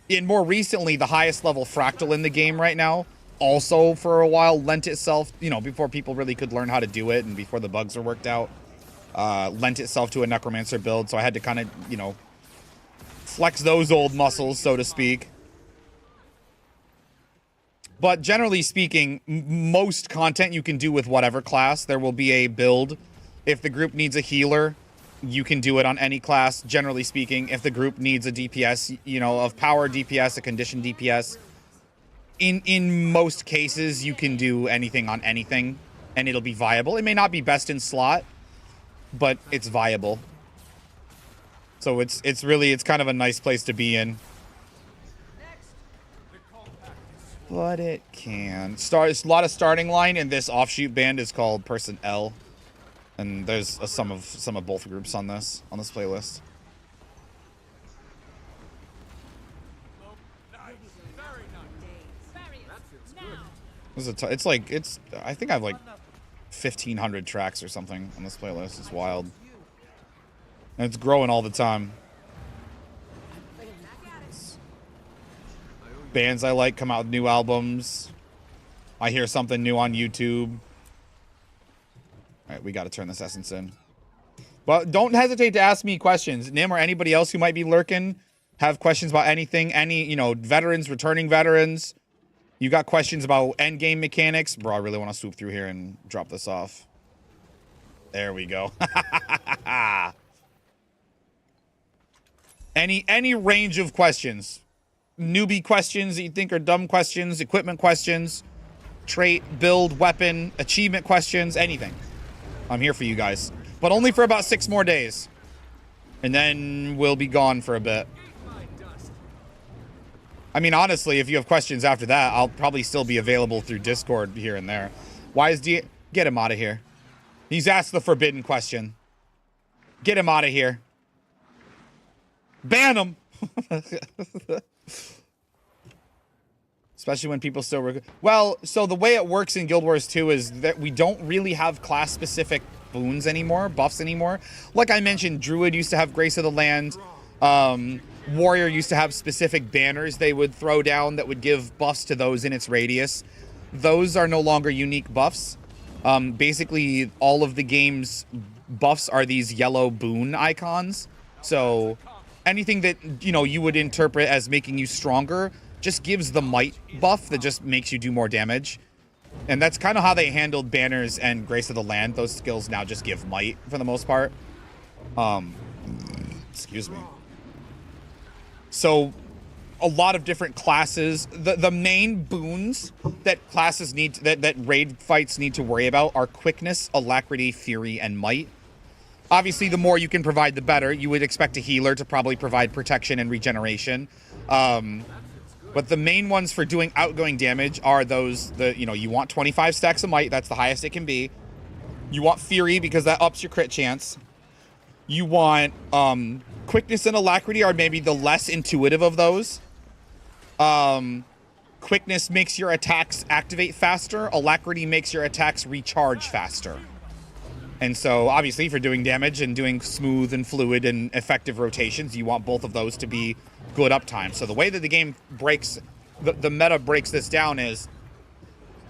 Speaker 1: And more recently, the highest level Fractal in the game right now also for a while lent itself, you know, before people really could learn how to do it and before the bugs were worked out, lent itself to a Necromancer build, so I had to kind of, you know, flex those old muscles, so to speak. But generally speaking, most content you can do with whatever class. There will be a build. If the group needs a healer, you can do it on any class, generally speaking. If the group needs a DPS, you know, of power DPS, a condition DPS, in most cases, you can do anything on anything, and it'll be viable. It may not be best in slot, but it's viable. So it's kind of a nice place to be in. But it can. There's a lot of starting line, and this offshoot band is called Person L. And there's some of both groups on this playlist. I think I have like 1,500 tracks or something on this playlist. It's wild. And it's growing all the time. Bands I like come out with new albums. I hear something new on YouTube. All right, we got to turn this essence in. But don't hesitate to ask me questions. Nim or anybody else who might be lurking, have questions about anything, any, you know, veterans, returning veterans. You got questions about endgame mechanics? Bro, I really want to swoop through here and drop this off. There we go. Any range of questions. Newbie questions that you think are dumb questions, equipment questions, trait, build, weapon, achievement questions, anything. I'm here for you guys. But only for about 6 more days. And then we'll be gone for a bit. I mean, honestly, if you have questions after that, I'll probably still be available through Discord here and there. Why is D... Get him out of here. He's asked the forbidden question. Get him out of here. Ban him. Especially when people still... Well, so the way it works in Guild Wars 2 is that we don't really have class-specific boons anymore, buffs anymore. Like I mentioned, Druid used to have Grace of the Land. Warrior used to have specific banners they would throw down that would give buffs to those in its radius. Those are no longer unique buffs. Basically, all of the game's buffs are these yellow boon icons. So anything that, you know, you would interpret as making you stronger just gives the might buff that just makes you do more damage. And that's kind of how they handled banners and Grace of the Land. Those skills now just give might for the most part. Excuse me. So a lot of different classes. The main boons that classes need, that raid fights need to worry about are quickness, alacrity, fury, and might. Obviously, the more you can provide, the better. You would expect a healer to probably provide protection and regeneration. But the main ones for doing outgoing damage are those, you know, you want 25 stacks of might. That's the highest it can be. You want fury because that ups your crit chance. You want quickness and alacrity are maybe the less intuitive of those. Quickness makes your attacks activate faster. Alacrity makes your attacks recharge faster. And so, obviously, for doing damage and doing smooth and fluid and effective rotations, you want both of those to be good uptime. So the way that the game breaks, the meta breaks this down is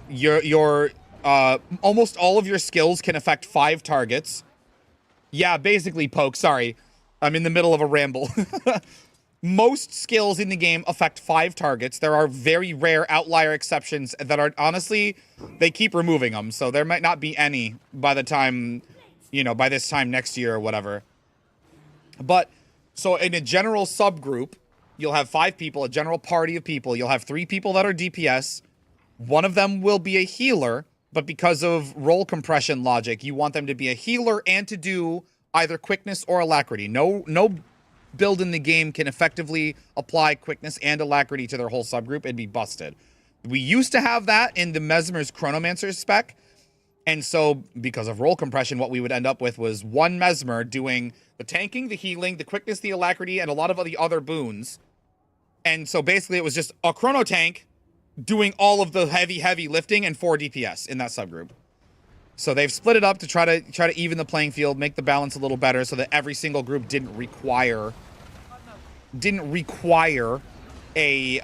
Speaker 1: your almost all of your skills can affect 5 targets. Yeah, basically, Poke, sorry. I'm in the middle of a ramble. Most skills in the game affect 5 targets. There are very rare outlier exceptions that are, honestly, they keep removing them. So there might not be any by the time, you know, by this time next year or whatever. But, so in a general subgroup, you'll have 5 people, a general party of people. You'll have 3 people that are DPS. One of them will be a healer, but because of role compression logic, you want them to be a healer and to do either quickness or alacrity. No build in the game can effectively apply quickness and alacrity to their whole subgroup and be busted. We used to have that in the Mesmer's Chronomancer spec, and so because of role compression, what we would end up with was one Mesmer doing the tanking, the healing, the quickness, the alacrity, and a lot of the other boons. And so basically it was just a chrono tank doing all of the heavy lifting and 4 DPS in that subgroup. So they've split it up to try to even the playing field, make the balance a little better so that every single group didn't require a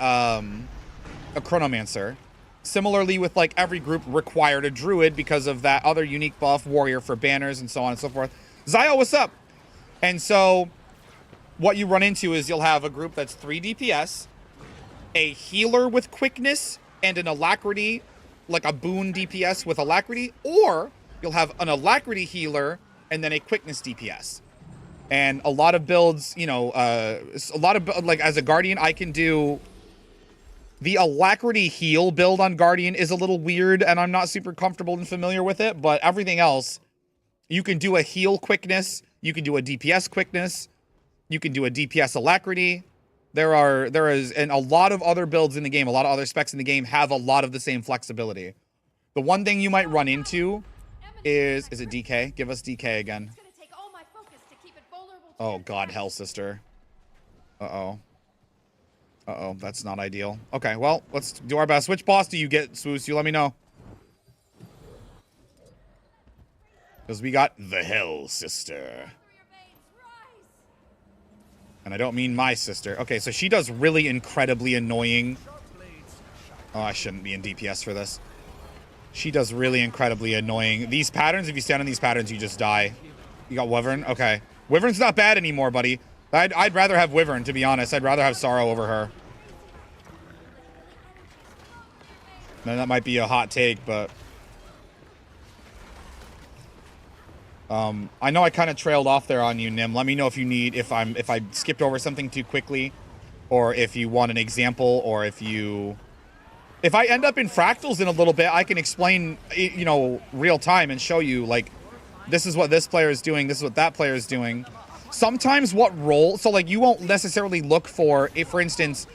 Speaker 1: Chronomancer. Similarly with like every group required a Druid because of that other unique buff, Warrior for banners and so on and so forth. Zio, what's up? And so what you run into is you'll have a group that's 3 DPS, a healer with quickness and an alacrity, like a boon DPS with alacrity, or you'll have an alacrity healer and then a quickness DPS. And a lot of builds, you know, like as a Guardian, I can do the alacrity heal build on Guardian is a little weird and I'm not super comfortable and familiar with it, but everything else, you can do a heal quickness, you can do a DPS quickness, you can do a DPS alacrity. There is, and a lot of other builds in the game, a lot of other specs in the game have a lot of the same flexibility. The one thing you might run into is it DK? Give us DK again. Oh God, hell sister. Uh-oh. Uh-oh, that's not ideal. Okay, well, let's do our best. Which boss do you get, Swoos? You let me know. Because we got the hell sister. And I don't mean my sister. Okay, so she does really incredibly annoying... Oh, I shouldn't be in DPS for this. She does really incredibly annoying... These patterns, if you stand on these patterns, you just die. You got Wyvern? Okay. Wyvern's not bad anymore, buddy. I'd rather have Wyvern, to be honest. I'd rather have Sorrow over her. Then that might be a hot take, but... I know I kind of trailed off there on you, Nim. Let me know if you need, if I skipped over something too quickly, or if you want an example, or if I end up in fractals in a little bit, I can explain, you know, real time and show you, like, this is what this player is doing, this is what that player is doing. Sometimes what role, so like you won't necessarily look for, if for instance,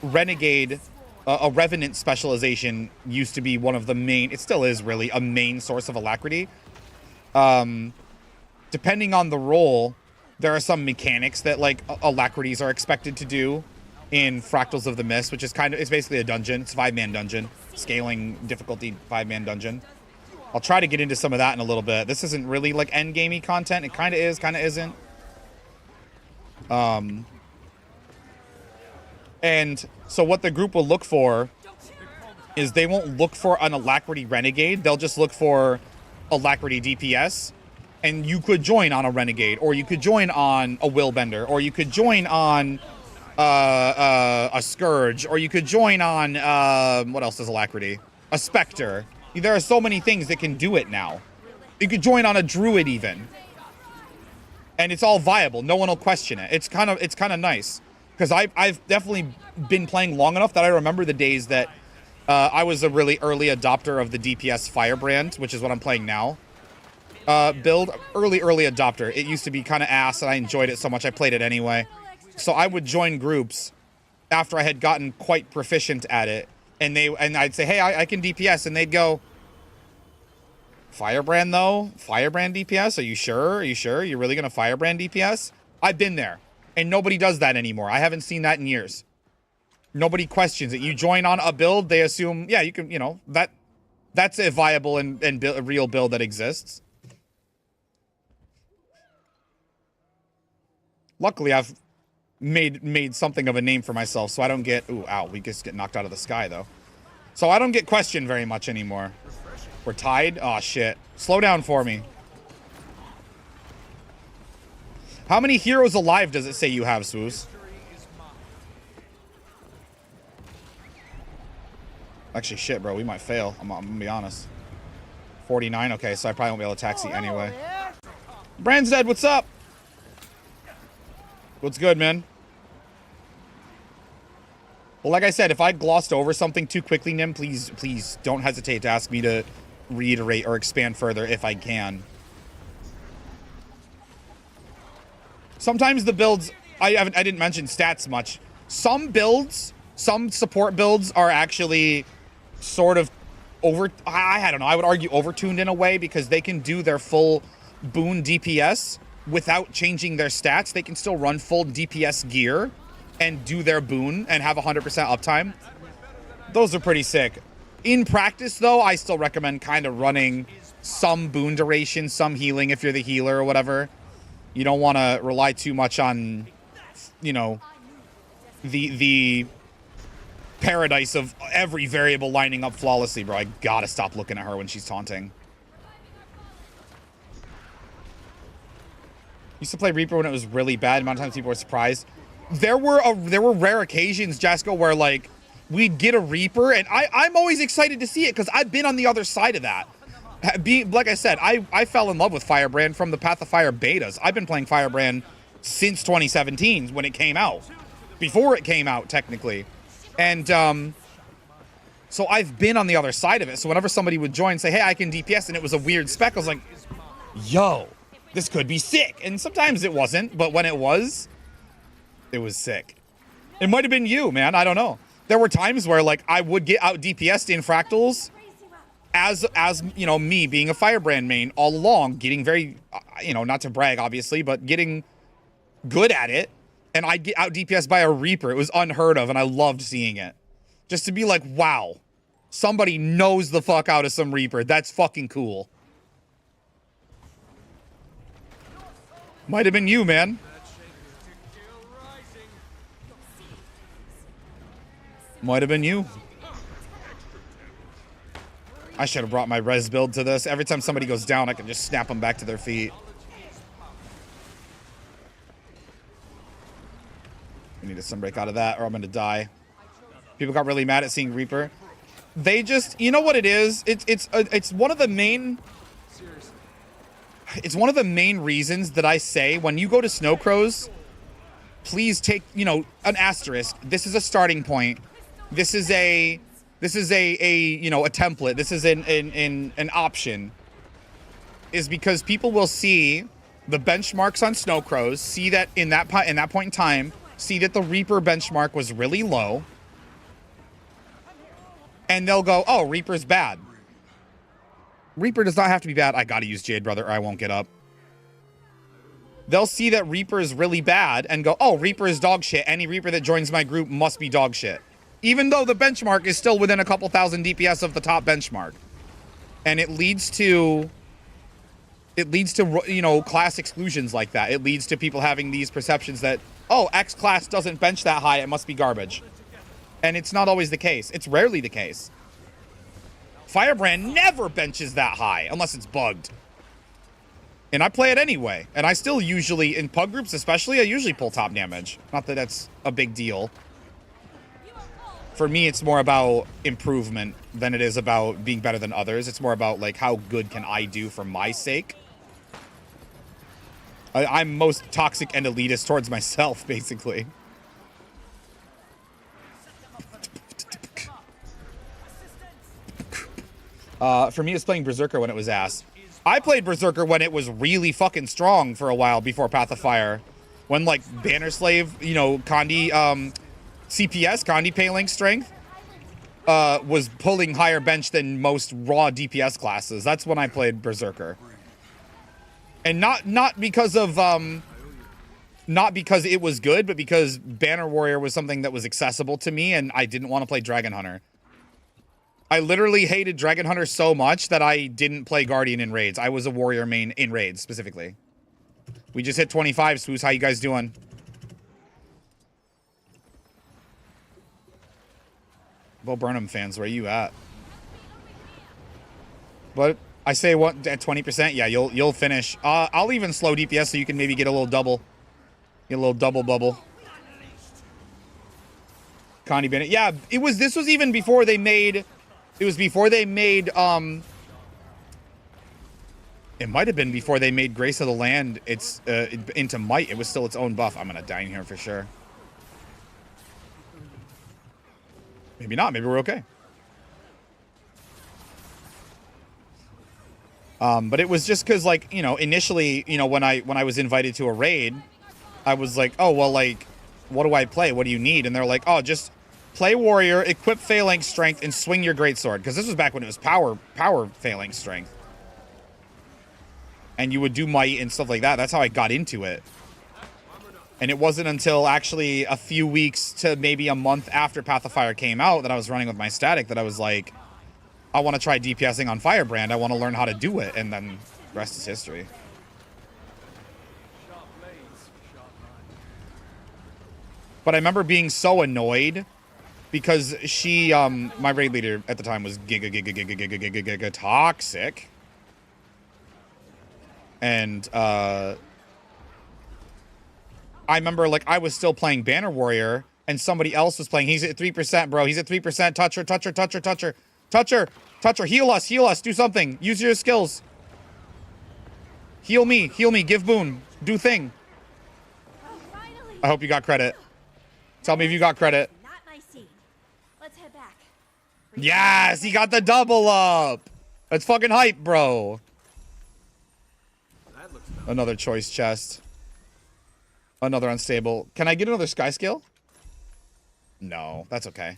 Speaker 1: Renegade, a Revenant specialization used to be one of the main, it still is really a main source of alacrity. Depending on the role, there are some mechanics that like alacrities are expected to do in Fractals of the Mist, which is it's basically a dungeon. It's a 5-man dungeon, scaling difficulty 5-man dungeon. I'll try to get into some of that in a little bit. This isn't really like endgamey content. It kind of is, kind of isn't. And so what the group will look for is they won't look for an alacrity renegade. They'll just look for alacrity DPS. And you could join on a renegade, or you could join on a willbender, or you could join on a scourge, or you could join on what else is alacrity? A specter. There are so many things that can do it now. You could join on a druid even, and it's all viable. No one will question it. It's kind of nice because I've definitely been playing long enough that I remember the days that I was a really early adopter of the DPS Firebrand, which is what I'm playing now. Build early adopter. It used to be kind of ass, and I enjoyed it so much I played it anyway. So I would join groups after I had gotten quite proficient at it, and I'd say, hey, I can DPS, and they'd go, Firebrand though? Firebrand DPS? Are you sure? Are you sure? You're really gonna Firebrand DPS? I've been there, and nobody does that anymore. I haven't seen that in years. Nobody questions it. You join on a build, they assume, yeah, you can, you know, that's a viable and a real build that exists. Luckily, I've made something of a name for myself, so I don't get... Ooh, ow, we just get knocked out of the sky, though. So I don't get questioned very much anymore. We're tied? Oh, shit. Slow down for me. How many heroes alive does it say you have, Swoos? Actually, shit, bro. We might fail. I'm gonna be honest. 49? Okay, so I probably won't be able to taxi anyway. Brand's dead. What's up? What's good, man? Well, like I said, if I glossed over something too quickly, Nim, please don't hesitate to ask me to reiterate or expand further if I can. Sometimes the builds, I didn't mention stats much. Some builds, some support builds are actually sort of I don't know, I would argue overtuned in a way, because they can do their full boon DPS without changing their stats. They can still run full DPS gear and do their boon and have 100% uptime. Those are pretty sick. In practice, though, I still recommend kind of running some boon duration, some healing if you're the healer or whatever. You don't want to rely too much on, you know, the paradise of every variable lining up flawlessly, bro. I gotta stop looking at her when she's taunting. Used to play Reaper when it was really bad. The amount of times people were surprised. There were rare occasions, Jasko, where like we'd get a Reaper, and I'm always excited to see it because I've been on the other side of that. Like I said, I fell in love with Firebrand from the Path of Fire betas. I've been playing Firebrand since 2017 when it came out. Before it came out, technically. And so I've been on the other side of it. So whenever somebody would join and say, hey, I can DPS, and it was a weird spec, I was like, yo, this could be sick. And sometimes it wasn't, but when it was sick. It might have been you, man. I don't know. There were times where like I would get out DPS'd in Fractals as you know, me being a Firebrand main all along, getting very, you know, not to brag, obviously, but getting good at it. And I'd get out DPS by a Reaper. It was unheard of, and I loved seeing it. Just to be like, wow, somebody knows the fuck out of some Reaper. That's fucking cool. Might have been you, man. Might have been you. I should have brought my res build to this. Every time somebody goes down, I can just snap them back to their feet. I need to sunbreak out of that or I'm going to die. People got really mad at seeing Reaper. They just, you know what it is? It's one of the main... It's one of the main reasons that I say when you go to Snow Crows, please take, you know, an asterisk. This is a starting point. This is a you know, a template. This is an option. Is because people will see the benchmarks on Snow Crows, see that in that point in time, see that the Reaper benchmark was really low, and they'll go, "Oh, Reaper's bad." Reaper does not have to be bad. I gotta use Jade, brother, or I won't get up. They'll see that Reaper is really bad and go, "Oh, Reaper is dog shit. Any Reaper that joins my group must be dog shit." Even though the benchmark is still within a couple thousand DPS of the top benchmark. And it leads to, you know, class exclusions like that. It leads to people having these perceptions that, oh, X class doesn't bench that high, it must be garbage. And it's not always the case. It's rarely the case. Firebrand never benches that high unless it's bugged. And I play it anyway. And I still usually, in pug groups especially, I usually pull top damage. Not that that's a big deal. For me, it's more about improvement than it is about being better than others. It's more about, like, how good can I do for my sake? I'm most toxic and elitist towards myself, basically. For me, it's playing Berserker when it was ass. I played Berserker when it was really fucking strong for a while before Path of Fire. When, like, Banner Slave, you know, Condi, CPS, Condi Paling Strength, was pulling higher bench than most raw DPS classes. That's when I played Berserker. And not because of, not because it was good, but because Banner Warrior was something that was accessible to me and I didn't want to play Dragon Hunter. I literally hated Dragon Hunter so much that I didn't play Guardian in raids. I was a Warrior main in raids, specifically. We just hit 25, Swoos. How you guys doing? Bo Burnham fans, where you at? But I say what at 20%? Yeah, you'll finish. I'll even slow DPS so you can maybe get a little double. Get a little double bubble. Connie Bennett. Yeah, this was even before they made... It was before they made, it might have been before they made Grace of the Land into Might. It was still its own buff. I'm gonna die in here for sure. Maybe not. Maybe we're okay. But it was just because, like, you know, initially, you know, when I was invited to a raid, I was like, oh, well, like, what do I play? What do you need? And they're like, oh, just play Warrior, equip Phalanx Strength, and swing your Greatsword. Because this was back when it was power Phalanx Strength. And you would do Might and stuff like that. That's how I got into it. And it wasn't until actually a few weeks to maybe a month after Path of Fire came out that I was running with my static that I was like, I want to try DPSing on Firebrand. I want to learn how to do it. And then the rest is history. But I remember being so annoyed because she, my raid leader at the time was giga toxic. And, I remember, like, I was still playing Banner Warrior, and somebody else was playing. He's at 3%, bro. He's at 3%. Toucher. Heal us. Do something. Use your skills. Heal me. Give boon. Do thing. I hope you got credit. Tell me if you got credit.
Speaker 4: Not my scene. Let's head back.
Speaker 1: Yes, he got the double up. That's fucking hype, bro. Another choice chest. Another unstable. Can I get another sky scale? No, that's okay.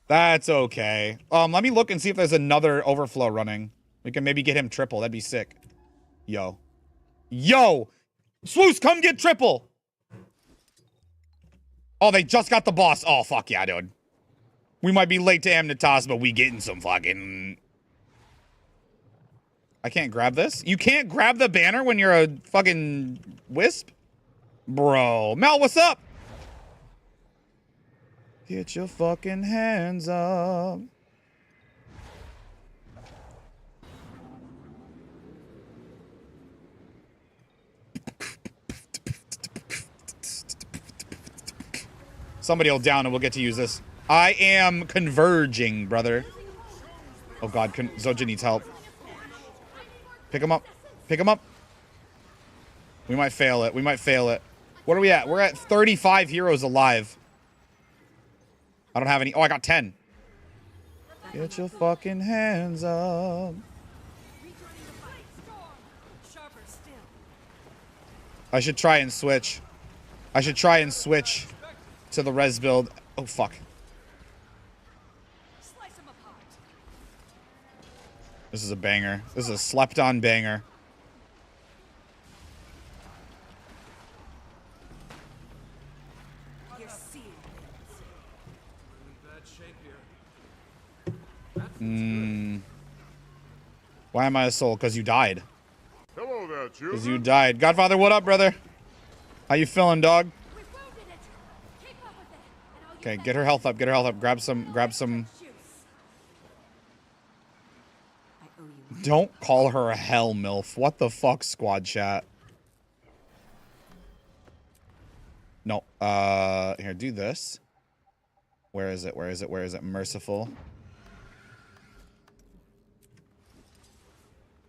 Speaker 1: That's okay. Let me look and see if there's another overflow running. We can maybe get him triple. That'd be sick. Yo. Swoos, come get triple. Oh, they just got the boss. Oh, fuck yeah, dude. We might be late to Amnitas, but we getting some fucking... I can't grab this? You can't grab the banner when you're a fucking wisp? Bro. Mel, what's up? Get your fucking hands up. Somebody will down and we'll get to use this. I am converging, brother. Oh god, Zoja needs help. Pick him up. Pick him up. We might fail it. We might fail it. What are we at? We're at 35 heroes alive. I don't have any. Oh, I got 10. Get your fucking hands up. I should try and switch. I should try and switch to the res build. Oh, fuck. This is a banger. This is a slept-on banger. Why am I a soul? Because you died.
Speaker 2: Hello there, children.
Speaker 1: Because you died. Godfather, what up, brother? How you feeling, dog? Okay, get her health up. Get her health up. Grab some. Don't call her a hell MILF. What the fuck, squad chat? No. Here, do this. Where is it? Where is it? Where is it? Merciful.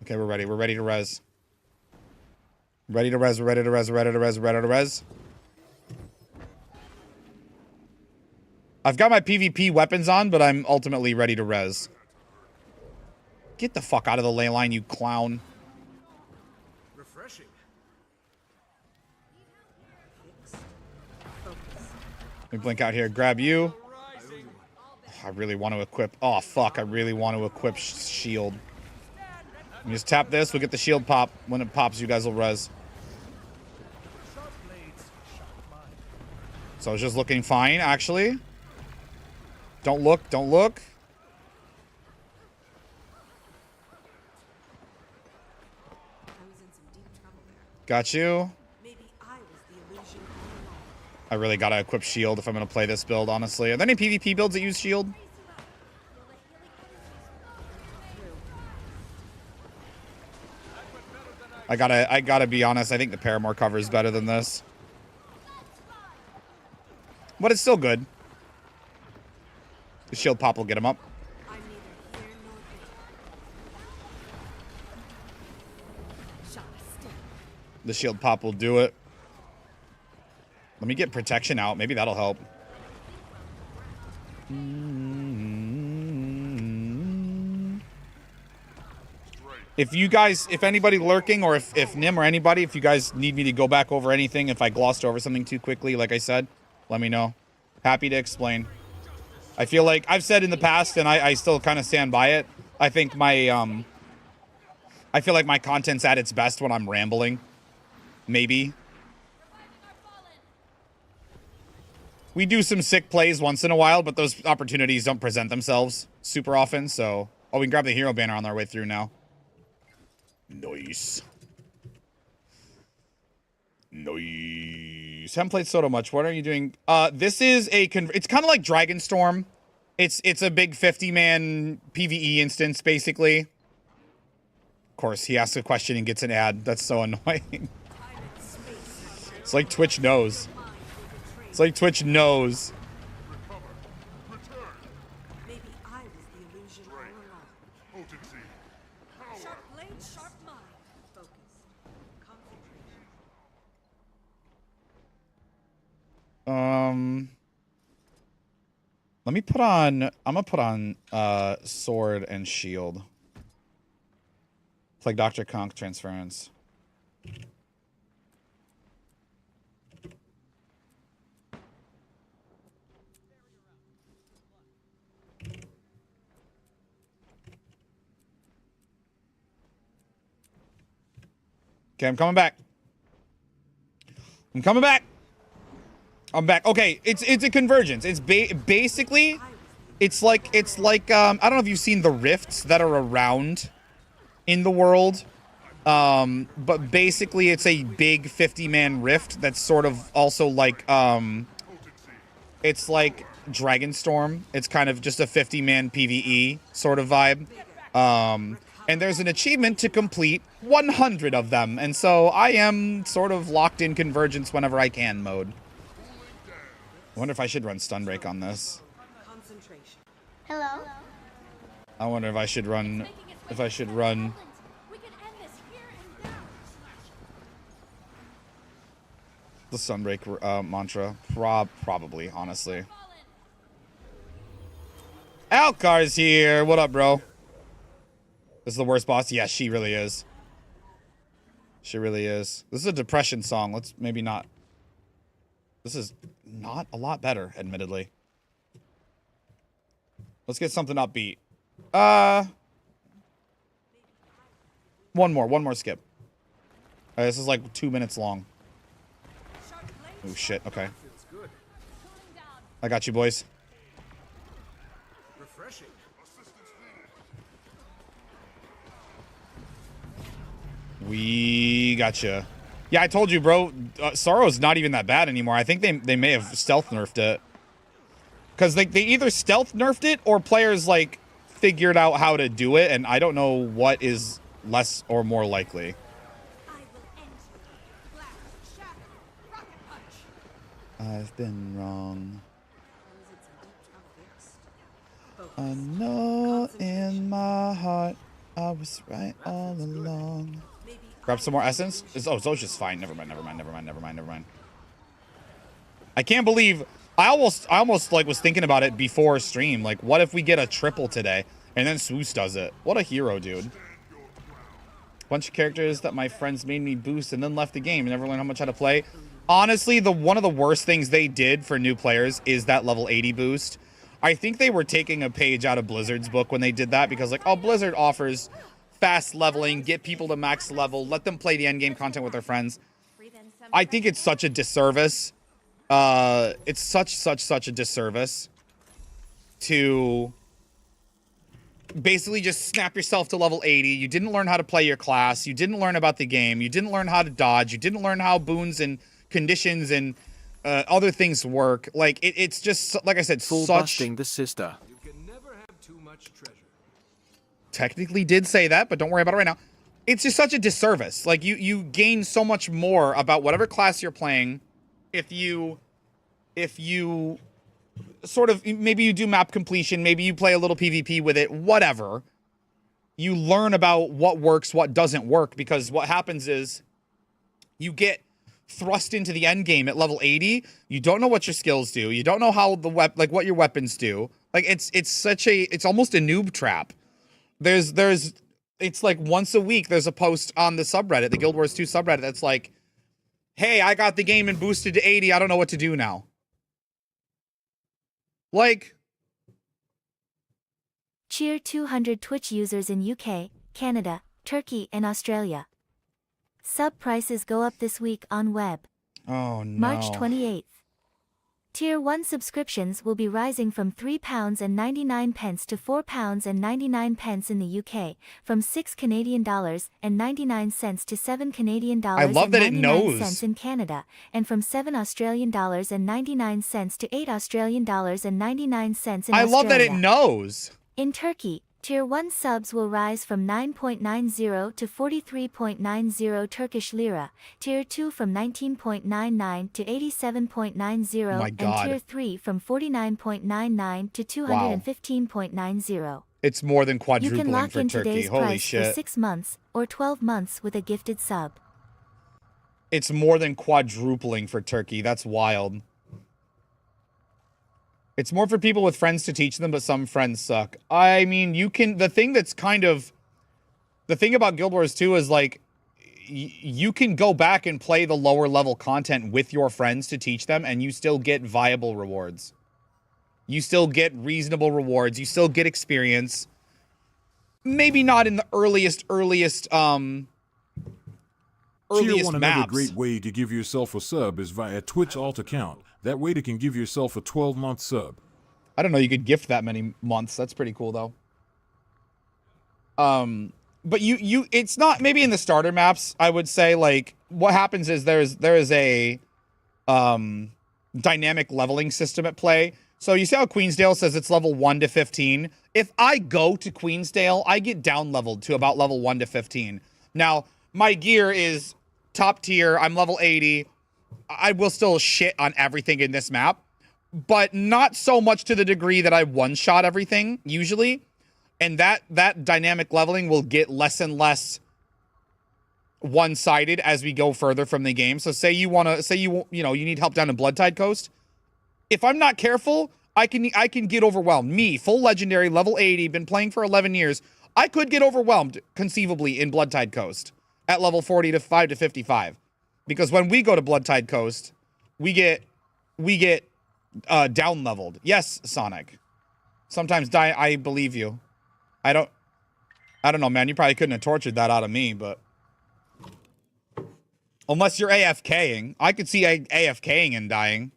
Speaker 1: Okay, we're ready. We're ready to res. Ready to res. We're ready to res. We're ready to res. We're ready to res. I've got my PvP weapons on, but I'm ultimately ready to res. Get the fuck out of the ley line, you clown.
Speaker 7: Refreshing.
Speaker 1: Let me blink out here. Grab you. I really want to equip. Oh, fuck. I really want to equip shield. Let me just tap this. We'll get the shield pop. When it pops, you guys will res. So I was just looking fine, actually. Don't look. Don't look. Got you. I really gotta equip shield if I'm gonna play this build, honestly. Are there any PvP builds that use shield? I gotta be honest, I think the Paramore cover is better than this. But it's still good. The shield pop will get him up. The shield pop will do it. Let me get protection out. Maybe that'll help. If you guys, if anybody lurking, or if Nim or anybody, if you guys need me to go back over anything, if I glossed over something too quickly, like I said, let me know. Happy to explain. I feel like I've said in the past, and I still kind of stand by it. I think my, I feel like my content's at its best when I'm rambling. Maybe. We do some sick plays once in a while, but those opportunities don't present themselves super often, so... Oh, we can grab the hero banner on our way through now. Nice. Nice. Haven't played Soto much. What are you doing? This is a... It's kind of like Dragonstorm. It's a big 50-man PvE instance, basically. Of course, he asks a question and gets an ad. That's so annoying. It's like Twitch knows. It's like Twitch knows.
Speaker 4: Maybe I was the illusion all along.
Speaker 2: Potency. Power.
Speaker 4: Sharp blade, sharp mind. Focused. Concentration.
Speaker 1: Let me put on... I'm gonna put on, sword and shield. It's like Dr. Conk transference. Okay, I'm coming back. I'm coming back. I'm back. Okay, it's a convergence. It's basically, it's like I don't know if you've seen the rifts that are around in the world, but basically it's a big 50-man rift that's sort of also like it's like Dragonstorm. It's kind of just a 50-man PvE sort of vibe. And there's an achievement to complete 100 of them. And so I am sort of locked in convergence whenever I can mode. I wonder if I should run stun break on this.
Speaker 8: Concentration.
Speaker 4: Hello?
Speaker 1: I wonder if I should run. If I should run.
Speaker 4: We can end this here and now.
Speaker 1: The stun break mantra. Probably, honestly. Alcar's here. What up, bro? This is the worst boss. Yeah, she really is. She really is. This is a depression song. Let's maybe not. This is not a lot better, admittedly. Let's get something upbeat. One more skip. This is like 2 minutes long. Oh shit, okay. I got you, boys.
Speaker 2: Refreshing.
Speaker 1: We gotcha. Yeah, I told you, bro. Sorrow's not even that bad anymore. I think they may have stealth nerfed it. Because they either stealth nerfed it or players, like, figured out how to do it, and I don't know what is less or more likely.
Speaker 4: I will end you. Blast, shatter, rocket punch.
Speaker 1: I've been wrong. I know in my heart I was right all along. Grab some more essence? It's just fine. Never mind. I can't believe I almost like was thinking about it before stream. Like, what if we get a triple today and then Swoos does it? What a hero, dude. Bunch of characters that my friends made me boost and then left the game and never learned how much how to play. Honestly, one of the worst things they did for new players is that level 80 boost. I think they were taking a page out of Blizzard's book when they did that, because like, oh, Blizzard offers fast leveling, get people to max level, let them play the endgame content with their friends. I think it's such a disservice. It's such a disservice to basically just snap yourself to level 80. You didn't learn how to play your class. You didn't learn about the game. You didn't learn how to dodge. You didn't learn how boons and conditions and other things work. Like, it's just, like I said,
Speaker 5: Full
Speaker 1: such...
Speaker 5: busting the sister.
Speaker 7: You can never have too much treasure.
Speaker 1: Technically did say that, but don't worry about it right now. It's just such a disservice. Like, you gain so much more about whatever class you're playing if you sort of, maybe you do map completion, maybe you play a little PvP with it, whatever. You learn about what works, what doesn't work, because what happens is you get thrust into the end game at level 80. You don't know what your skills do. You don't know how what your weapons do. Like, it's almost a noob trap. It's like once a week there's a post on the subreddit, the Guild Wars 2 subreddit, that's like, hey, I got the game and boosted to 80. I don't know what to do now. Like,
Speaker 9: Cheer 200 Twitch users in UK, Canada, Turkey, and Australia. Sub prices go up this week on web.
Speaker 1: oh no.
Speaker 9: March 28th. Tier 1 subscriptions will be rising from £3.99 to £4.99 in the UK, from $6 to $7
Speaker 1: I love that it knows.
Speaker 9: in Canada, and from $7.99 to $8.99 in
Speaker 1: I
Speaker 9: Australia.
Speaker 1: love that it knows.
Speaker 9: In Turkey, Tier 1 subs will rise from 9.90 to 43.90 Turkish lira, Tier 2 from 19.99 to 87.90,
Speaker 1: My
Speaker 9: and
Speaker 1: God.
Speaker 9: Tier 3 from 49.99 to 215.90.
Speaker 1: It's more than
Speaker 9: You
Speaker 1: quadrupling
Speaker 9: can lock
Speaker 1: for
Speaker 9: in
Speaker 1: Turkey.
Speaker 9: today's
Speaker 1: Holy
Speaker 9: price for
Speaker 1: shit.
Speaker 9: 6 months or 12 months with a gifted sub.
Speaker 1: It's more than quadrupling for Turkey. That's wild. It's more for people with friends to teach them, but some friends suck. I mean, the thing about Guild Wars 2 is, like, you can go back and play the lower level content with your friends to teach them, and you still get viable rewards. You still get reasonable rewards. You still get experience. Maybe not in the earliest
Speaker 10: Tier 1, another
Speaker 1: maps.
Speaker 10: great way to give yourself a sub is via Twitch alt account. That way to can give yourself a 12-month sub.
Speaker 1: I don't know, you could gift that many months. That's pretty cool, though. But it's not, maybe in the starter maps, I would say, like, what happens is there is a dynamic leveling system at play. So you see how Queensdale says it's level 1 to 15? If I go to Queensdale, I get down leveled to about level 1 to 15. Now, my gear is top tier. I'm level 80. I will still shit on everything in this map. but not so much to the degree that I one-shot everything, usually. And that dynamic leveling will get less and less one-sided as we go further from the game. So say you need help down in Bloodtide Coast. If I'm not careful, I can get overwhelmed. Me, full legendary, level 80, been playing for 11 years. I could get overwhelmed conceivably in Bloodtide Coast at level 45 to 55. Because when we go to Bloodtide Coast, we get down leveled. Yes, Sonic. Sometimes I believe you. I don't know, man. You probably couldn't have tortured that out of me, but unless you're AFKing, I could see AFKing and dying.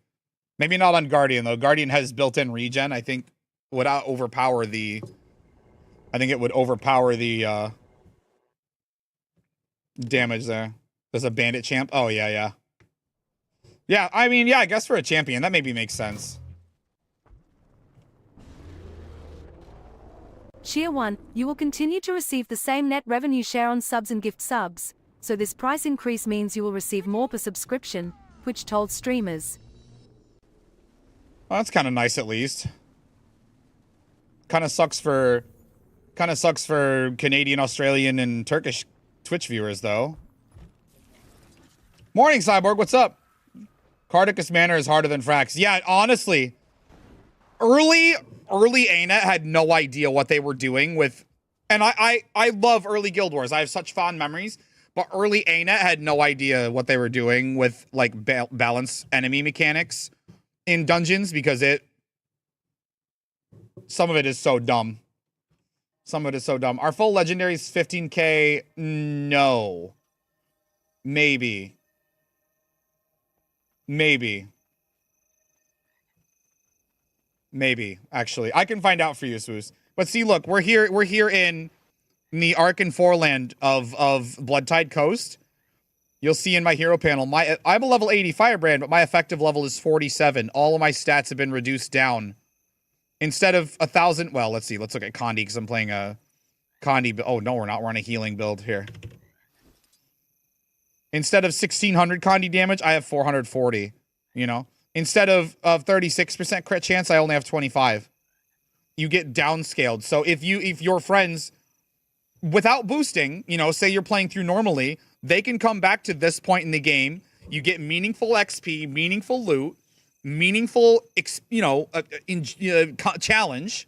Speaker 1: Maybe not on Guardian though. Guardian has built-in regen. I think would overpower the. I think it would overpower the damage there. There's a bandit champ. Oh yeah. Yeah, I mean, yeah, I guess for a champion that maybe makes sense.
Speaker 8: Tier 1, you will continue to receive the same net revenue share on subs and gift subs, so this price increase means you will receive more per subscription, Twitch told streamers.
Speaker 1: Well, that's kind of nice at least. Kind of sucks for Canadian, Australian, and Turkish Twitch viewers though. Morning, Cyborg, what's up? Cardicus Manor is harder than Frax. Yeah, honestly, early ANET had no idea what they were doing with, and I love early Guild Wars. I have such fond memories, but early ANET had no idea what they were doing with like balance enemy mechanics in dungeons because some of it is so dumb. Some of it is so dumb. Our full legendary is 15k. No. Maybe. Actually. I can find out for you, Swoos. But see, look, we're here in the Arkan Foreland of Bloodtide Coast. You'll see in my hero panel, I'm a level 80 Firebrand, but my effective level is 47. All of my stats have been reduced down. Instead of 1,000, well, let's see. Let's look at Condi because I'm playing a Condi. Oh, no, we're not. We're on a healing build here. Instead of 1,600 Condi damage, I have 440, you know? Instead of 36% crit chance, I only have 25. You get downscaled. So if your friends, without boosting, you know, say you're playing through normally, they can come back to this point in the game. You get meaningful XP, meaningful loot, meaningful, challenge,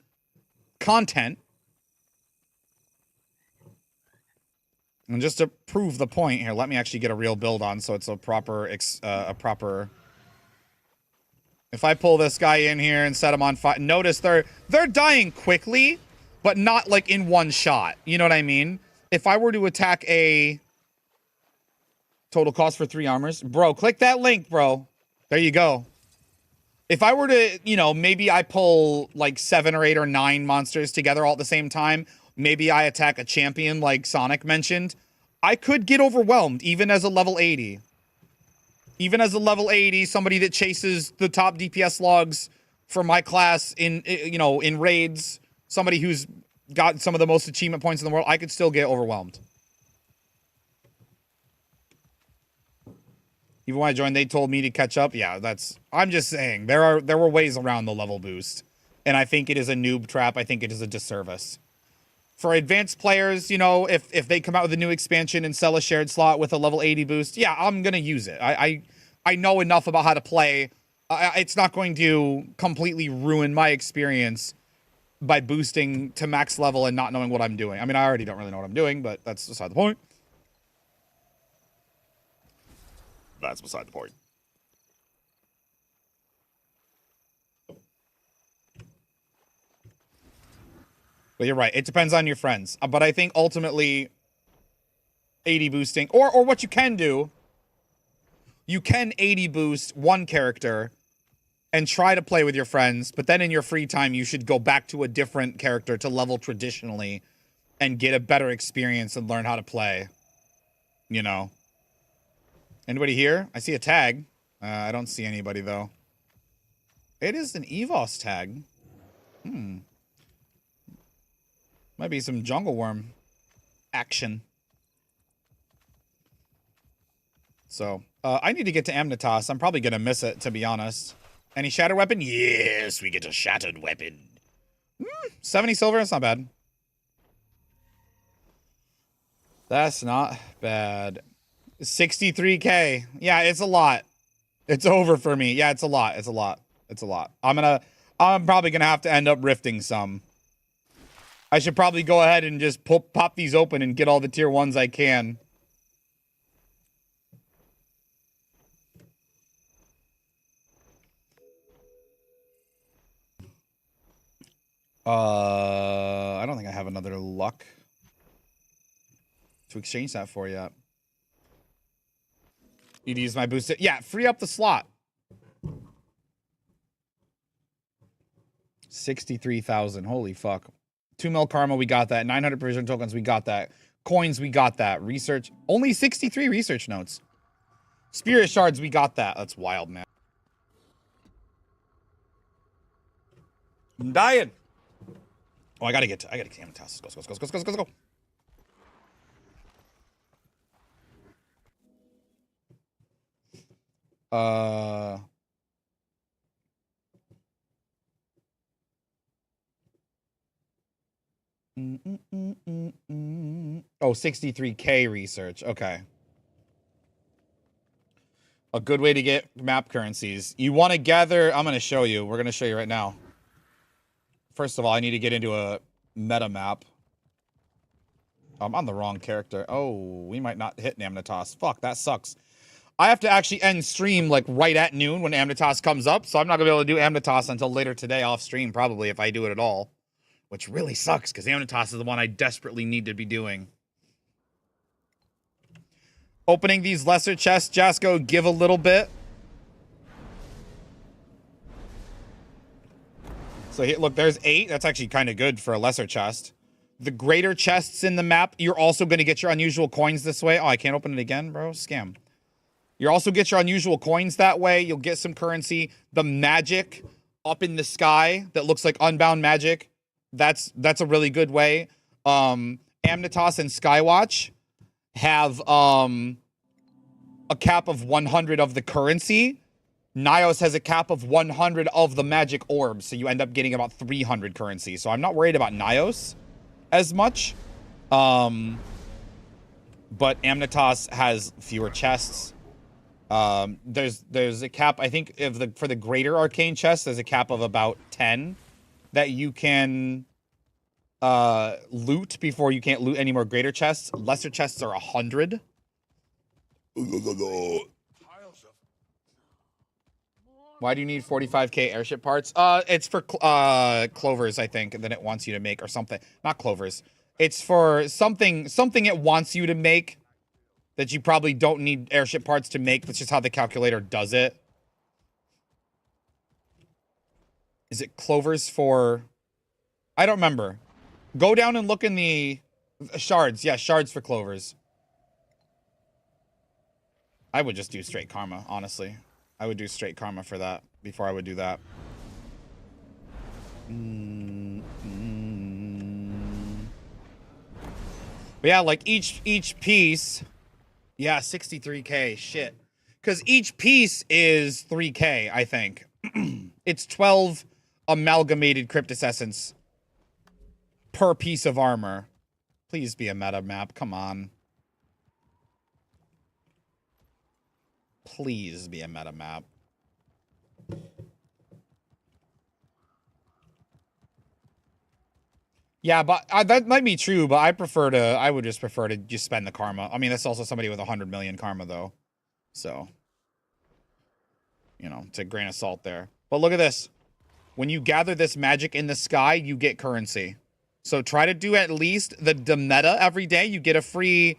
Speaker 1: content. And just to prove the point here, let me actually get a real build on so it's a proper, If I pull this guy in here and set him on fire, notice they're dying quickly, but not like in one shot. You know what I mean? If I were to attack a total cost for 3 armors, bro, click that link, bro. There you go. If I were to, you know, maybe I pull like 7 or 8 or 9 monsters together all at the same time. Maybe I attack a champion like Sonic mentioned. I could get overwhelmed even as a level 80. Even as a level 80, somebody that chases the top DPS logs for my class in, you know, in raids, somebody who's got some of the most achievement points in the world, I could still get overwhelmed. Even when I joined, they told me to catch up. Yeah, I'm just saying, there were ways around the level boost. And I think it is a noob trap. I think it is a disservice. For advanced players, you know, if they come out with a new expansion and sell a shared slot with a level 80 boost, yeah, I'm going to use it. I know enough about how to play. It's not going to completely ruin my experience by boosting to max level and not knowing what I'm doing. I mean, I already don't really know what I'm doing, but that's beside the point. That's beside the point. But you're right. It depends on your friends. But I think ultimately 80 boosting or what you can do, you can 80 boost one character and try to play with your friends, but then in your free time you should go back to a different character to level traditionally and get a better experience and learn how to play. You know. Anybody here? I see a tag. I don't see anybody though. It is an EVOS tag. Might be some jungle worm action. So, I need to get to Amnitas. I'm probably going to miss it, to be honest. Any shattered weapon? Yes, we get a shattered weapon. 70 silver, that's not bad. That's not bad. 63k. Yeah, it's a lot. It's over for me. Yeah, it's a lot. It's a lot. It's a lot. I'm probably gonna have to end up rifting some. I should probably go ahead and just pop these open and get all the tier 1s I can. I don't think I have another luck to exchange that for yet. You'd use my boost. Yeah, free up the slot. 63,000. Holy fuck. 2 mil karma, we got that. 900 provision tokens, we got that. Coins, we got that. Research, only 63 research notes. Spirit shards, we got that. That's wild, man. I'm dying. Oh, I gotta get Amnitas. Let's go. Oh, 63k research. Okay. A good way to get map currencies. You want to gather... I'm going to show you. We're going to show you right now. First of all, I need to get into a meta map. I'm on the wrong character. Oh, we might not hit Amnitas. Fuck, that sucks. I have to actually end stream like right at noon when Amnitas comes up, so I'm not going to be able to do Amnitas until later today off stream, probably, if I do it at all. Which really sucks, because Amnitas is the one I desperately need to be doing. Opening these lesser chests, Jasco, give a little bit. So here, look, there's 8. That's actually kind of good for a lesser chest. The greater chests in the map, you're also going to get your unusual coins this way. Oh, I can't open it again, bro. Scam. You also get your unusual coins that way. You'll get some currency. The magic up in the sky that looks like unbound magic. That's a really good way. Amnitas and Skywatch have a cap of 100 of the currency. Nios has a cap of 100 of the magic orbs, so you end up getting about 300 currency. So I'm not worried about Nios as much. But Amnitas has fewer chests. There's a cap, I think, for the greater arcane chests, there's a cap of about 10 that you can loot before you can't loot any more greater chests. Lesser chests are 100. Why do you need 45k airship parts? It's for clovers, I think, and then it wants you to make, or something. Not clovers. It's for something it wants you to make that you probably don't need airship parts to make. That's just how the calculator does it. Is it clovers for... I don't remember. Go down and look in the shards. Yeah, shards for clovers. I would just do straight karma, honestly. I would do straight karma for that before I would do that. But yeah, like each piece... Yeah, 63k. Shit. Because each piece is 3k, I think. It's 12 amalgamated Cryptus Essence per piece of armor. Please be a meta map. Come on. Please be a meta map. Yeah, but that might be true, but I would just prefer to just spend the karma. I mean, that's also somebody with 100 million karma, though. So, you know, it's a grain of salt there. But look at this. When you gather this magic in the sky, you get currency. So try to do at least the meta every day. You get a free,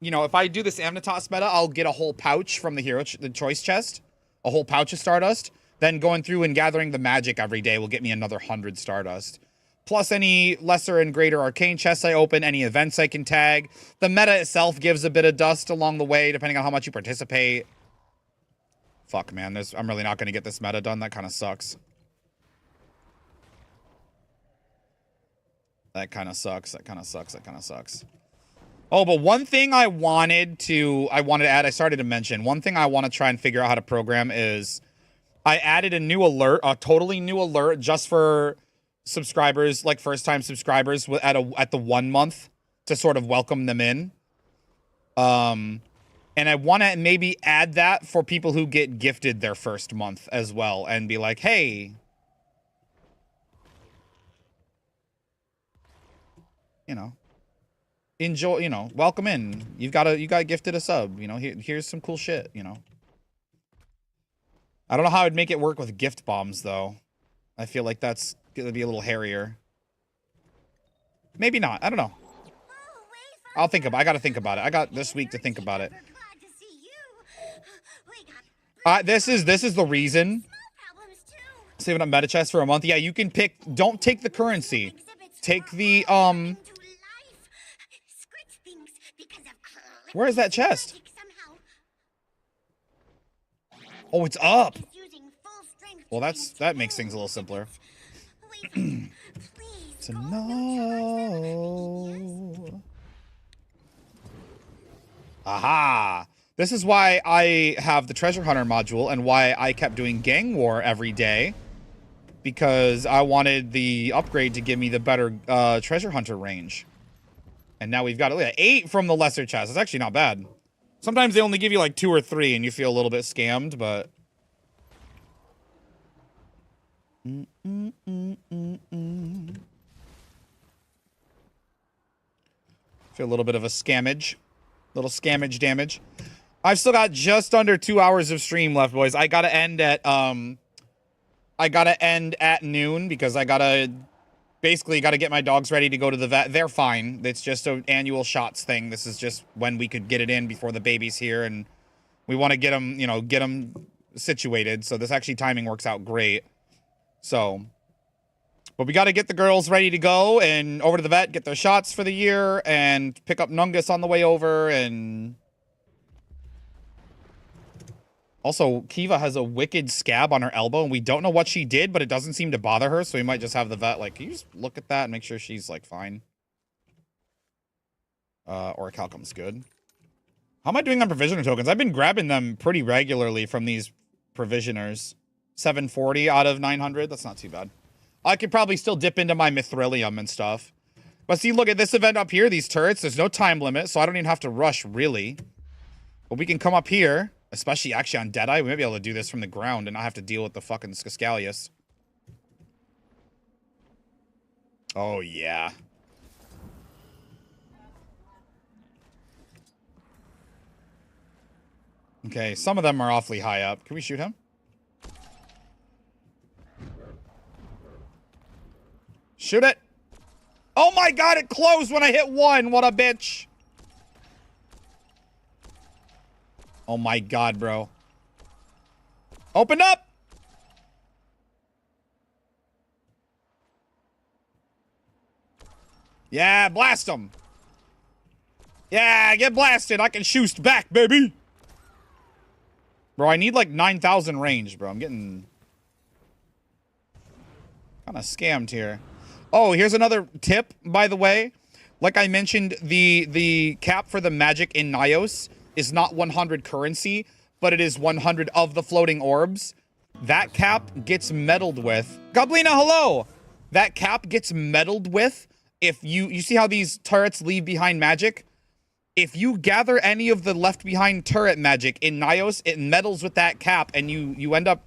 Speaker 1: you know, if I do this Amnitas meta, I'll get a whole pouch from the choice chest. A whole pouch of Stardust. Then going through and gathering the magic every day will get me another 100 Stardust. Plus any lesser and greater arcane chests I open, any events I can tag. The meta itself gives a bit of dust along the way, depending on how much you participate. Fuck, man. I'm really not going to get this meta done. That kind of sucks. That kind of sucks. Oh, but one thing I wanted to add, I started to mention, one thing I want to try and figure out how to program is I added a new alert, a totally new alert just for subscribers, like first-time subscribers at the 1 month to sort of welcome them in. And I want to maybe add that for people who get gifted their first month as well and be like, hey, you know, enjoy, you know, welcome in. You got gifted a sub, you know, here's some cool shit, you know. I don't know how I'd make it work with gift bombs though. I feel like that's going to be a little hairier. Maybe not. I don't know. I'll think about it. I got to think about it. I got this week to think about it. This is the reason. Saving up meta chest for a month. Yeah, you can pick. Don't take the currency. Take the Where is that chest? Oh, it's up. Well, that makes things a little simpler. So no. Aha. This is why I have the treasure hunter module and why I kept doing gang war every day. Because I wanted the upgrade to give me the better treasure hunter range. And now we've got look at 8 from the lesser chest. It's actually not bad. Sometimes they only give you like 2 or 3 and you feel a little bit scammed, but... Feel a little bit of a scammage. Little scammage damage. I've still got just under 2 hours of stream left, boys. I gotta end at noon because I gotta basically get my dogs ready to go to the vet. They're fine. It's just an annual shots thing. This is just when we could get it in before the baby's here, and we want to get them, you know, get them situated. So this actually timing works out great. So, but we got to get the girls ready to go and over to the vet, get their shots for the year, and pick up Nungus on the way over. And also, Kiva has a wicked scab on her elbow, and we don't know what she did, but it doesn't seem to bother her, so we might just have the vet, like, can you just look at that and make sure she's, like, fine? Orichalcum's good. How am I doing on provisioner tokens? I've been grabbing them pretty regularly from these provisioners. 740 out of 900, that's not too bad. I could probably still dip into my Mithrilium and stuff. But see, look at this event up here, these turrets, there's no time limit, so I don't even have to rush, really. But we can come up here. Especially actually on Deadeye, we might be able to do this from the ground and not have to deal with the fucking Scaskalius. Oh, yeah. Okay, some of them are awfully high up. Can we shoot him? Shoot it! Oh my god, it closed when I hit 1! What a bitch! Oh my god, bro. Open up! Yeah, blast them. Yeah, get blasted. I can shoot back, baby. Bro, I need like 9,000 range, bro. I'm getting kind of scammed here. Oh, here's another tip, by the way. Like I mentioned, the cap for the magic in Nyos is not 100 currency, but it is 100 of the floating orbs. That cap gets meddled with. Goblina, hello! That cap gets meddled with if you see how these turrets leave behind magic? If you gather any of the left behind turret magic in Nyos, it meddles with that cap and you end up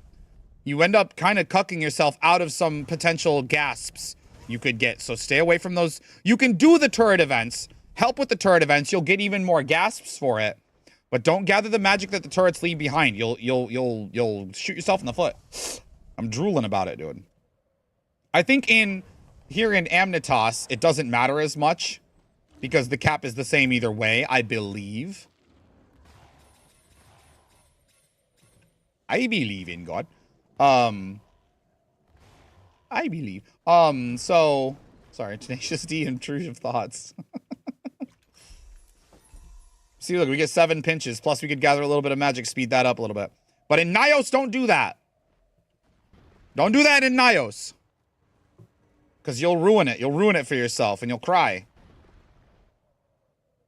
Speaker 1: kind of cucking yourself out of some potential gasps you could get. So stay away from those. You can do the turret events, help with the turret events, you'll get even more gasps for it. But don't gather the magic that the turrets leave behind. You'll shoot yourself in the foot. I'm drooling about it, dude. I think here in Amnitas, it doesn't matter as much because the cap is the same either way, I believe. I believe in God. I believe. So sorry, Tenacious D, intrusive thoughts. See, look, we get 7 pinches. Plus, we could gather a little bit of magic, speed that up a little bit. But in Nyos, don't do that. Don't do that in Nyos. Because you'll ruin it. You'll ruin it for yourself, and you'll cry.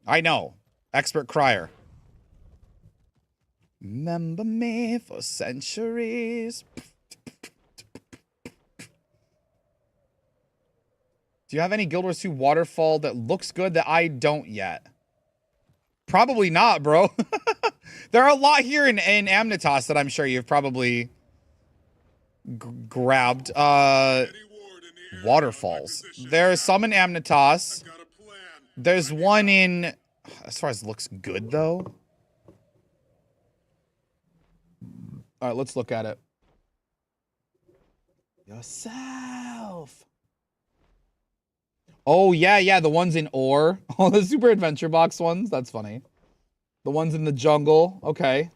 Speaker 1: I know. Expert crier. Remember me for centuries. Do you have any Guild Wars 2 waterfall that looks good that I don't yet? Probably not, bro. There are a lot here in Amnitas that I'm sure you've probably grabbed. Waterfalls. There's some in Amnitas. There's one in... As far as looks good, though. All right, let's look at it. Yourself. Oh, yeah, the ones in Ore. Oh, the Super Adventure Box ones. That's funny. The ones in the jungle. Okay.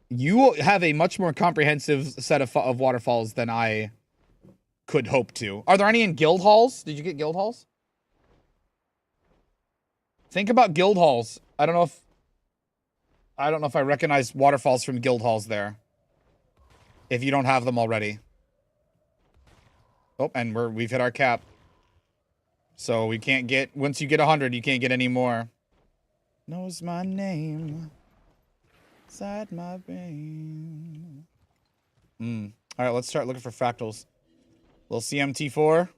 Speaker 1: You have a much more comprehensive set of waterfalls than I could hope to. Are there any in guild halls? Did you get guild halls? Think about guild halls. I don't know if I recognize waterfalls from guild halls there. If you don't have them already. Oh, and we've hit our cap. So we can't get, once you get 100, you can't get any more. Knows my name inside my brain. All right, let's start looking for fractals. Little CMT4.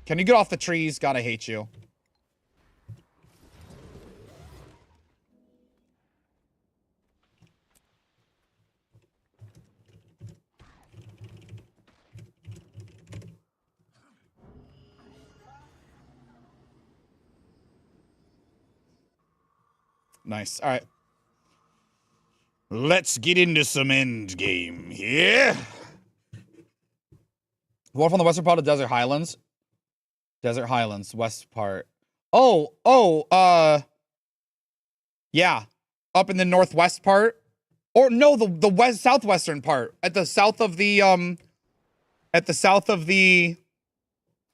Speaker 1: Can you get off the trees? God, I hate you. Nice. All right. Let's get into some endgame here. What from the western part of Desert Highlands? Desert Highlands, west part. Yeah. Up in the northwest part. Or no, the southwestern part. At the south of the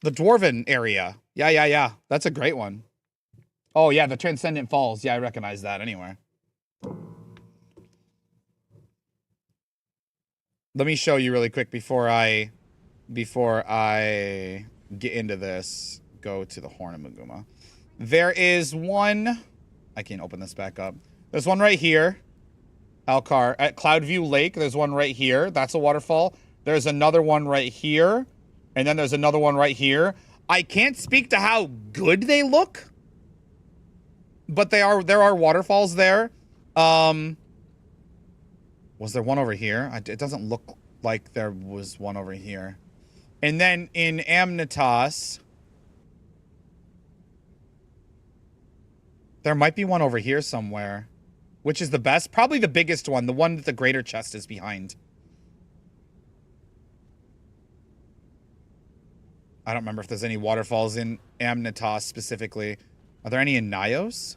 Speaker 1: Dwarven area. Yeah. That's a great one. Oh yeah, the Transcendent Falls. Yeah, I recognize that anyway. Let me show you really quick before I get into this. Go to the Horn of Maguma. There is one. I can't open this back up. There's one right here. Alcar at Cloudview Lake. There's one right here. That's a waterfall. There's another one right here. And then there's another one right here. I can't speak to how good they look. But there are waterfalls there. Was there one over here? It doesn't look like there was one over here. And then in Amnitas, there might be one over here somewhere. Which is the best? Probably the biggest one. The one that the greater chest is behind. I don't remember if there's any waterfalls in Amnitas specifically. Are there any in Nyos?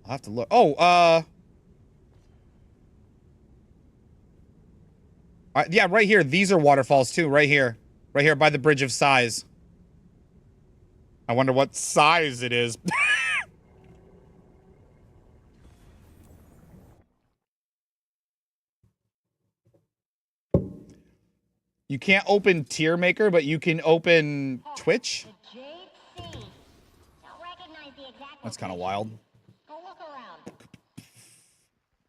Speaker 1: I'll have to look. Oh, yeah, right here. These are waterfalls too. Right here. Right here by the Bridge of Sighs. I wonder what size it is. You can't open Tier Maker, but you can open Twitch? That's kind of wild.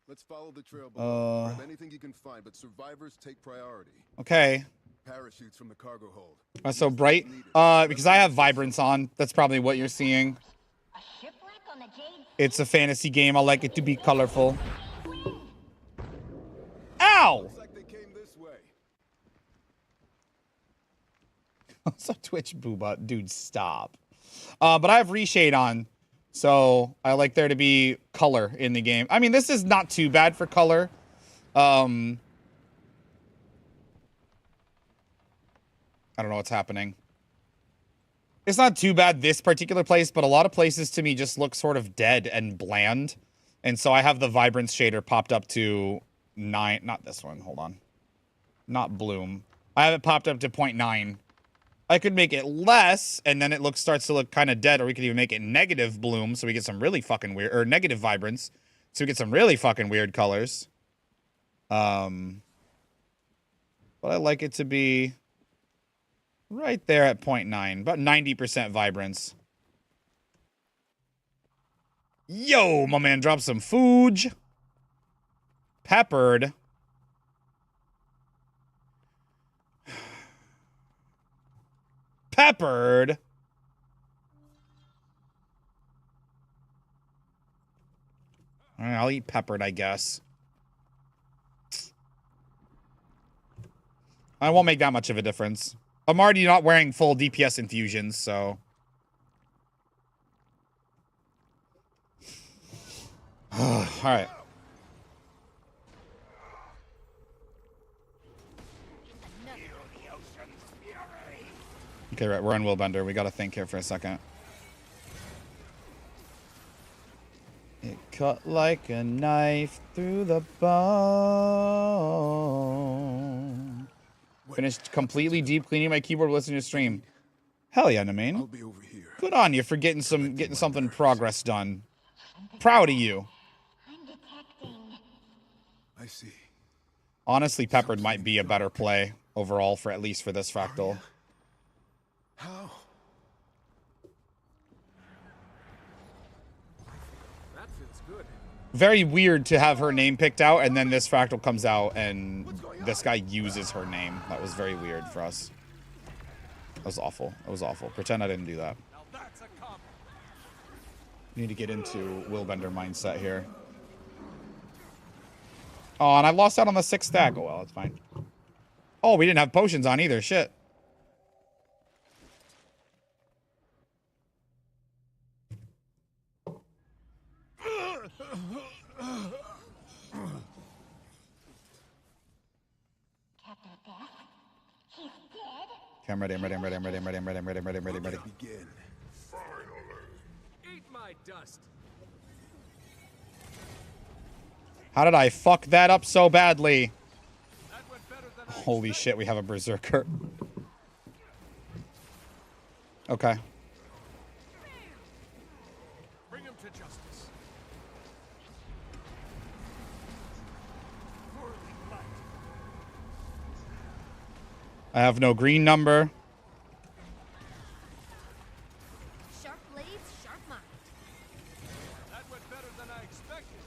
Speaker 11: Let's follow the trail below. Grab anything you can find, but survivors take priority.
Speaker 1: Okay.
Speaker 11: Parachutes from the cargo hold.
Speaker 1: So bright. Because I have Vibrance on. That's probably what you're seeing. It's a fantasy game. I like it to be colorful. Ow!
Speaker 11: Looks like they came this way.
Speaker 1: So Twitch booba. Dude, stop. But I have Reshade on. So I like there to be color in the game. I mean, this is not too bad for color. I don't know what's happening. It's not too bad this particular place, but a lot of places to me just look sort of dead and bland. And so I have the Vibrance shader popped up to 9. Not this one. Hold on. Not Bloom. I have it popped up to 0.9. I could make it less, and then it starts to look kind of dead, or we could even make it negative Bloom, so we get some really fucking weird, or negative Vibrance, so we get some really fucking weird colors. But I like it to be right there at 0.9. About 90% vibrance. Yo, my man dropped some food. Peppered. Peppered. All right, I'll eat peppered, I guess. I won't make that much of a difference. I'm already not wearing full DPS infusions, so. All right. Okay, right, we're on Willbender. We gotta think here for a second. It cut like a knife through the bone. Finished completely deep cleaning my keyboard listening to stream. Hell yeah, Namain.
Speaker 11: I'll be over here.
Speaker 1: Good on you for getting something progress done. Proud of you.
Speaker 11: I see.
Speaker 1: Honestly, peppered might be a better play overall for at least for this fractal.
Speaker 11: How? That feels good.
Speaker 1: Very weird to have her name picked out and then this fractal comes out and this guy uses her name. That was very weird for us. That was awful. That was awful. Pretend I didn't do that. Need to get into Willbender mindset here. Oh, and I lost out on the 6th stack. Oh, well, that's fine. Oh, we didn't have potions on either. Shit. Okay, I'm ready, I'm ready, I'm ready, I'm ready, I'm ready, I'm ready, I'm ready, I'm ready, I'm ready, I'm ready.
Speaker 11: Begin.
Speaker 7: Eat my dust.
Speaker 1: How did I fuck that up so badly?
Speaker 7: That went better than
Speaker 1: Holy shit, we have a berserker. Okay.
Speaker 7: Bring him to justice.
Speaker 1: I have no green number.
Speaker 4: Sharp blades, sharp mind.
Speaker 7: That went better than I expected.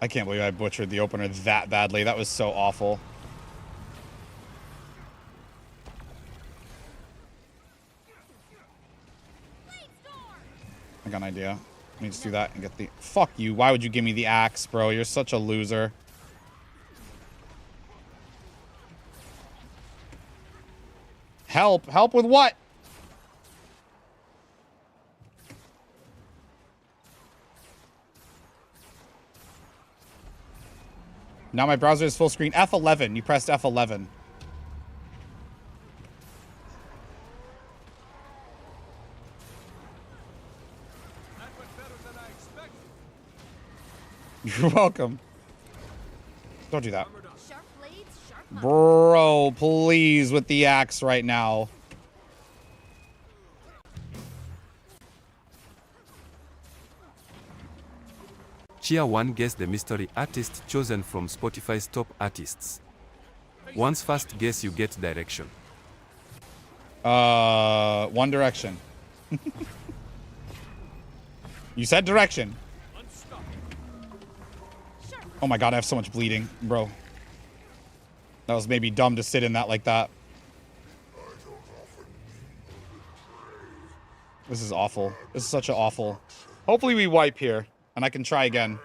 Speaker 1: I can't believe I butchered the opener that badly. That was so awful. I got an idea. Let me just do that and get the... Fuck you. Why would you give me the axe, bro? You're such a loser. Help. Help with what? Now my browser is full screen. F11. You pressed F11.
Speaker 7: That went better than I expected.
Speaker 1: You're welcome. Don't do that.
Speaker 4: Sharp blades, sharp mind.
Speaker 1: Bro, please with the axe right now.
Speaker 12: Chia 1 guess the mystery artist chosen from Spotify's top artists. Once fast guess you get direction.
Speaker 1: One Direction. You said direction. Oh my god, I have so much bleeding, bro. That was maybe dumb to sit in that like that. This is awful. This is such an awful. Hopefully we wipe here, and I can try again.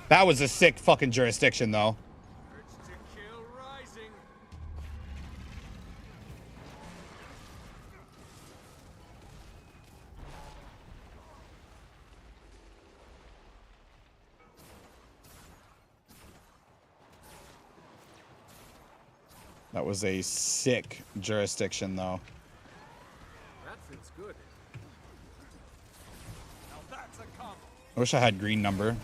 Speaker 1: That was a sick fucking jurisdiction, though.
Speaker 7: Urge to kill rising.
Speaker 1: That was a sick jurisdiction, though.
Speaker 7: That feels good. Now that's a combo.
Speaker 1: I wish I had green number.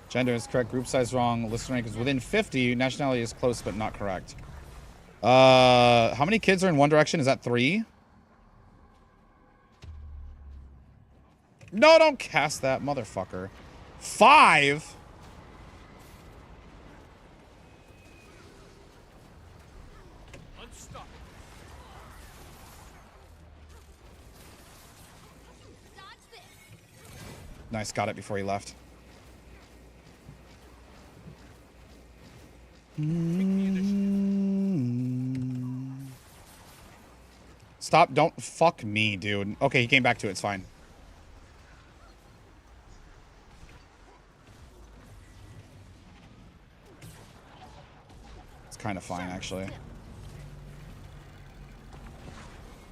Speaker 1: Gender is correct. Group size wrong. Listener rank is within 50. Nationality is close but not correct. How many kids are in One Direction? Is that 3? No, don't cast that, motherfucker. 5?
Speaker 7: Unstoppable.
Speaker 1: Nice, got it before he left. Stop, don't fuck me, dude. Okay, he came back to it, it's fine. It's kind of fine, actually.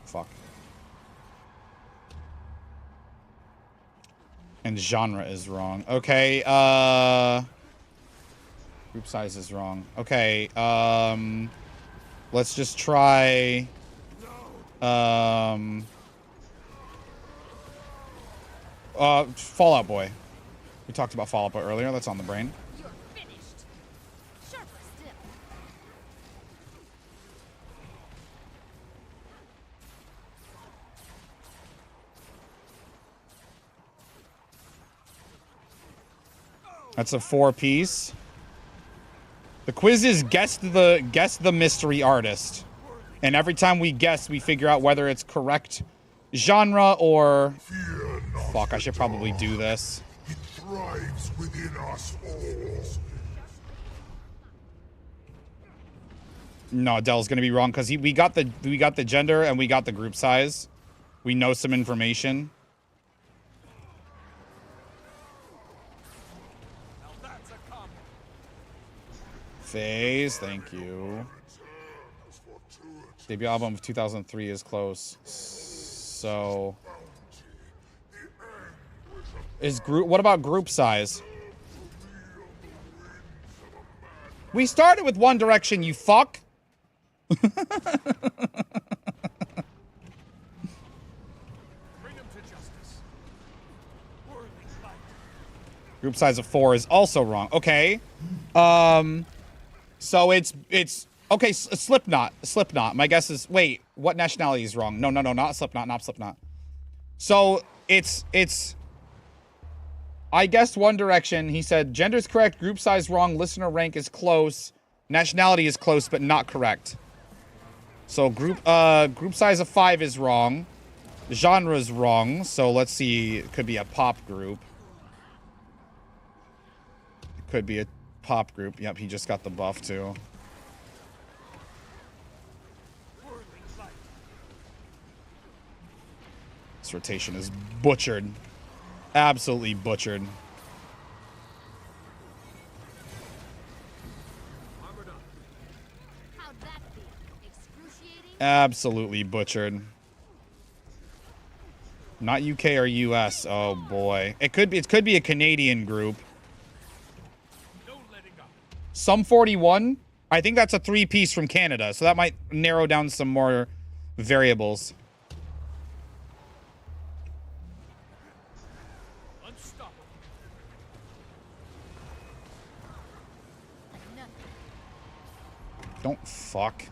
Speaker 1: Fuck. And genre is wrong. Okay, group size is wrong. Okay, let's just try... Fallout Boy. We talked about Fallout Boy earlier. That's on the brain.
Speaker 4: You're finished. Sharper still.
Speaker 1: That's a 4-piece. The quiz is guess the mystery artist. And every time we guess, we figure out whether it's correct genre or... Fuck, I should probably do this.
Speaker 2: It thrives within us all.
Speaker 1: No, Dell's gonna be wrong because we got the gender and we got the group size. We know some information. Phase, thank you. Debut album of 2003 is close. So is group, what about group size? We started with One Direction, you fuck. Group size of 4 is also wrong. Okay. So it's okay, Slipknot. My guess is, wait, what nationality is wrong? No, not Slipknot. So it's I guessed One Direction. He said gender's correct, group size wrong, listener rank is close, nationality is close but not correct. So group size of 5 is wrong. Genre is wrong. So let's see, it could be a pop group. It could be a pop group. Yep, he just got the buff too. This rotation is butchered. Absolutely butchered.
Speaker 4: How'd that feel? Excruciating?
Speaker 1: Absolutely butchered. Not UK or US. Oh boy. It could be a Canadian group. Sum 41. I think that's a 3-piece from Canada, so that might narrow down some more variables. Don't fuck.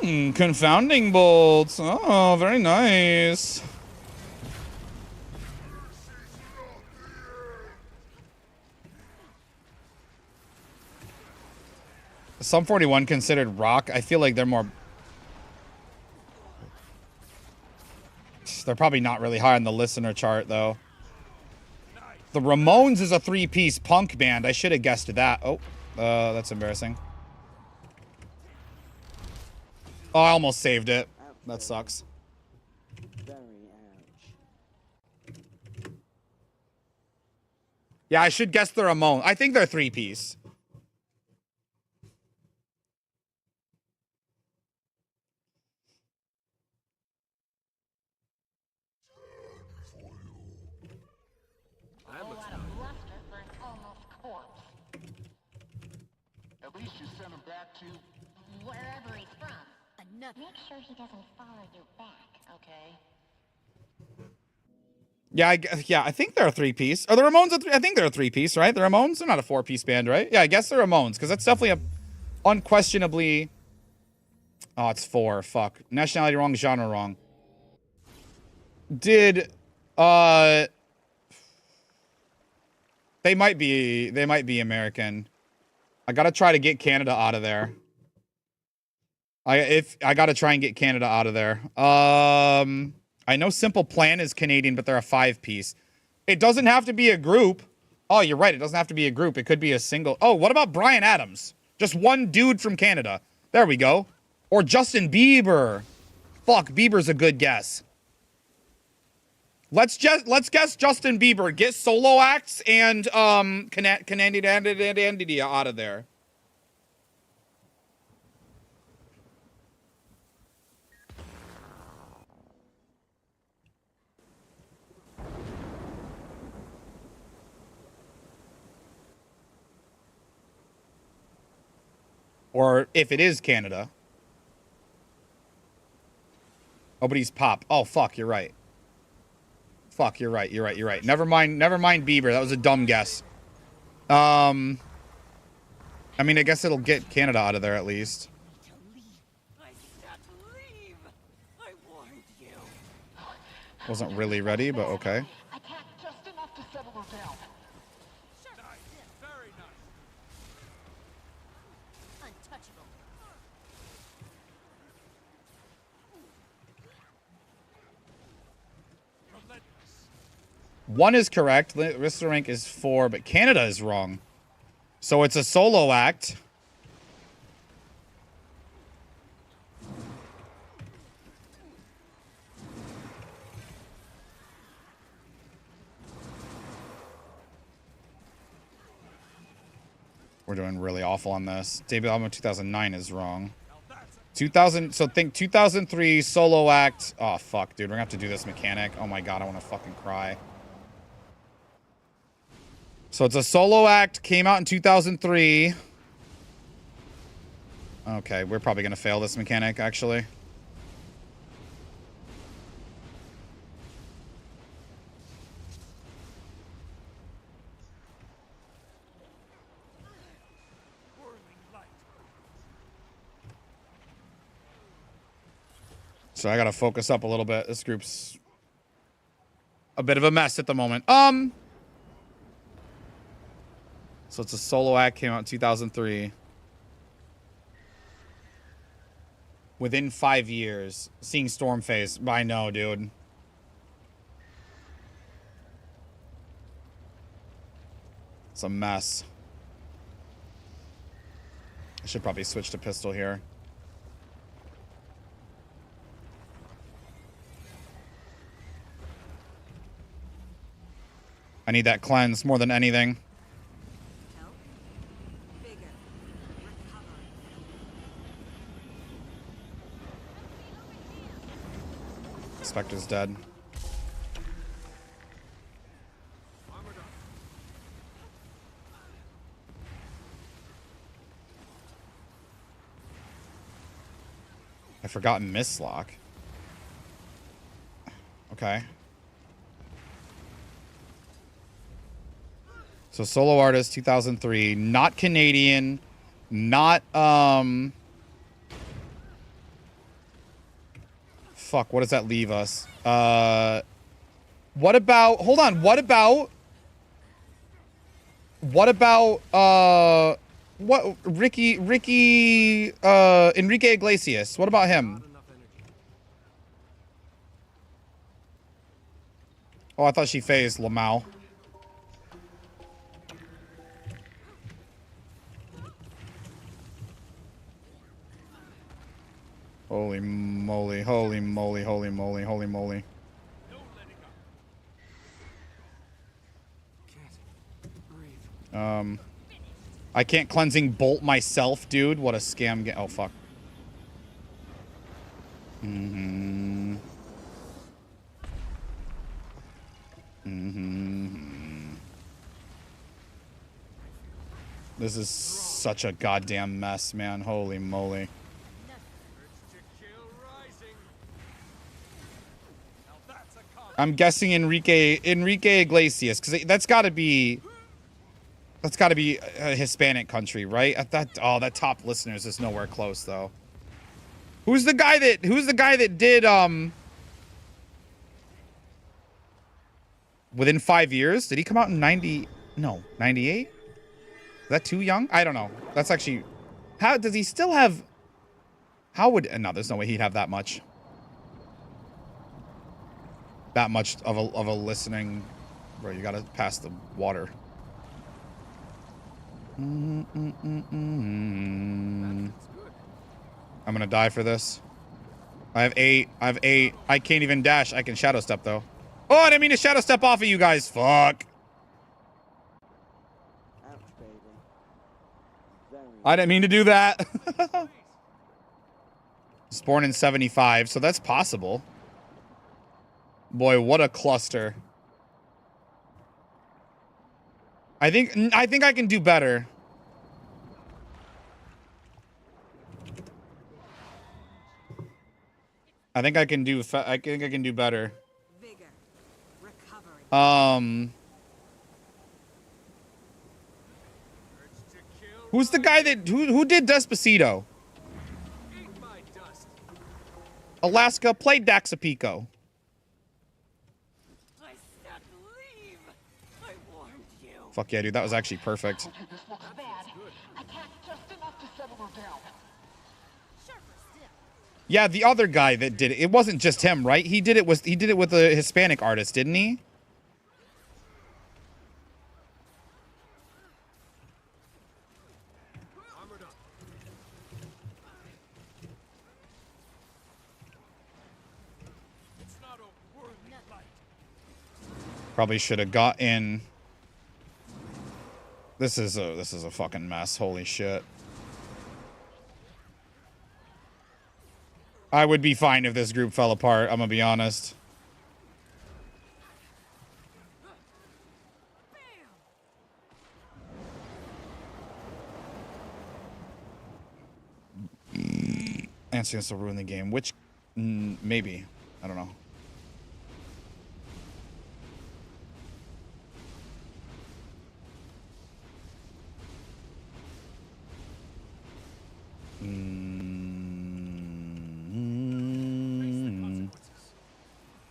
Speaker 1: Confounding bolts. Oh, very nice. Sum 41 considered rock. I feel like they're more... They're probably not really high on the listener chart, though. The Ramones is a 3-piece punk band. I should have guessed that. Oh, that's embarrassing. Oh, I almost saved it. That sucks. Yeah, I should guess the Ramones. I think they're three-piece.
Speaker 2: At least you sent him back to
Speaker 13: wherever he's from. Make sure he doesn't follow you back, okay?
Speaker 1: Yeah, I think they're a three-piece. Are the Ramones I think they're a three-piece, right? The Ramones? They're not a four-piece band, right? Yeah, I guess they're Ramones, because that's definitely a unquestionably... Oh, it's four. Fuck. Nationality wrong, genre wrong. Did... They might be American. I gotta try to get Canada out of there. I gotta try and get Canada out of there. I know Simple Plan is Canadian, but they're a five-piece. It doesn't have to be a group. Oh, you're right. It doesn't have to be a group. It could be a single. Oh, what about Bryan Adams? Just one dude from Canada. There we go. Or Justin Bieber. Fuck, Bieber's a good guess. Let's guess Justin Bieber. Get solo acts and Canadian out of there. Or if it is Canada. Oh, but he's pop. Oh, fuck, you're right. Fuck, you're right. Never mind Bieber. That was a dumb guess. I mean, I guess it'll get Canada out of there at least. Wasn't really ready, but okay. One is correct. Rista rank is 4, but Canada is wrong. So it's a solo act. We're doing really awful on this. Debut album 2009 is wrong. 2000, so think 2003 solo act. Oh, fuck, dude. We're gonna have to do this mechanic. Oh my god, I want to fucking cry. So it's a solo act, came out in 2003. Okay, we're probably going to fail this mechanic, actually. So I got to focus up a little bit. This group's a bit of a mess at the moment. So it's a solo act, came out in 2003. Within 5 years, seeing Stormface. I know, dude. It's a mess. I should probably switch to pistol here. I need that cleanse more than anything. Spectre's dead. I forgot Mistlock. Okay. So solo artist 2003, not Canadian, not fuck, what does that leave us? What about, hold on, what about Enrique Iglesias? What about him? Oh, I thought she phased Lamau. Holy moly, holy moly, holy moly, holy moly. I can't cleansing bolt myself, dude. What a scam. Oh, fuck. This is such a goddamn mess, man. Holy moly. I'm guessing Enrique Iglesias, because that's got to be a Hispanic country, right? At that that top listeners is nowhere close though. Who's the guy that did within 5 years? Did he come out in 98? Is that too young? I don't know. That's actually, how does he still have, no, there's no way he'd have that much of a listening. Bro, you gotta pass the water. I'm gonna die for this. I have 8. I can't even dash. I can shadow step though. Oh, I didn't mean to shadow step off of you guys. Fuck. I didn't mean to do that. Was born in 75, so that's possible. Boy, what a cluster. I think I can do better. I think I can do better. Who's the guy that who did Despacito? Alaska played Daxapico. Fuck yeah, dude, that was actually perfect. Yeah, the other guy that did it. It wasn't just him, right? He did it with a Hispanic artist, didn't he? Probably should have got in. This is a fucking mess. Holy shit. I would be fine if this group fell apart, I'm gonna be honest. Answering this will ruin the game. Which, maybe. I don't know.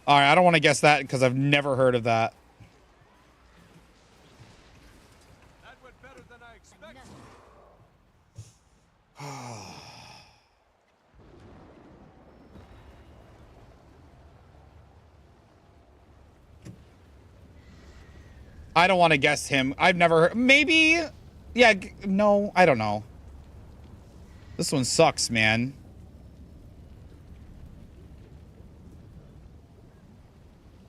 Speaker 1: All right, I don't want to guess that because I've never heard of that.
Speaker 7: That went better than I expected.
Speaker 1: I don't want to guess him. I've never heard. Maybe. Yeah. No, I don't know. This one sucks, man.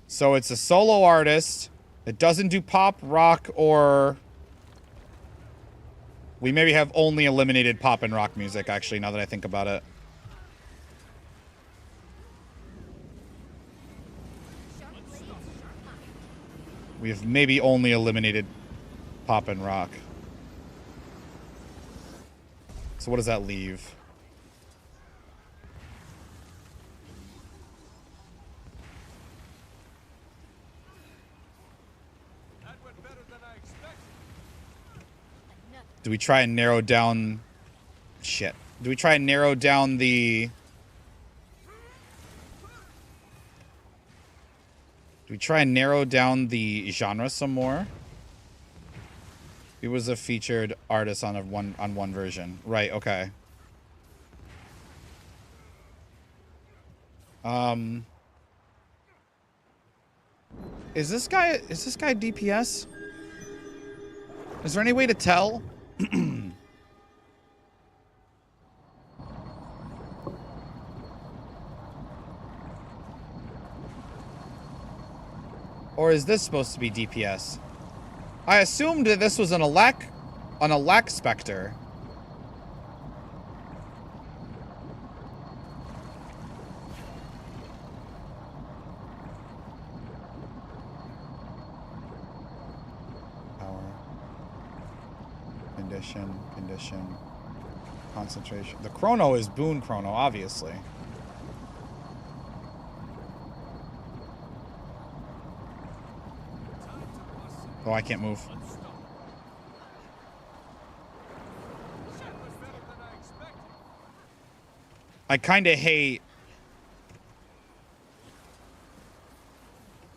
Speaker 1: So it's a solo artist. It doesn't do pop, rock, or... We maybe have only eliminated pop and rock music, actually, now that I think about it. We have maybe only eliminated pop and rock. So what does that leave? Do we try and narrow down... Shit. Do we try and narrow down the... Do we try and narrow down the genre some more? He was a featured artist on one version. Right, okay. Is this guy DPS? Is there any way to tell? Or is this supposed to be DPS? I assumed that this was an Alack Spectre. Power. Condition. Concentration. The chrono is boon chrono, obviously. Oh, I can't move. I kind of hate.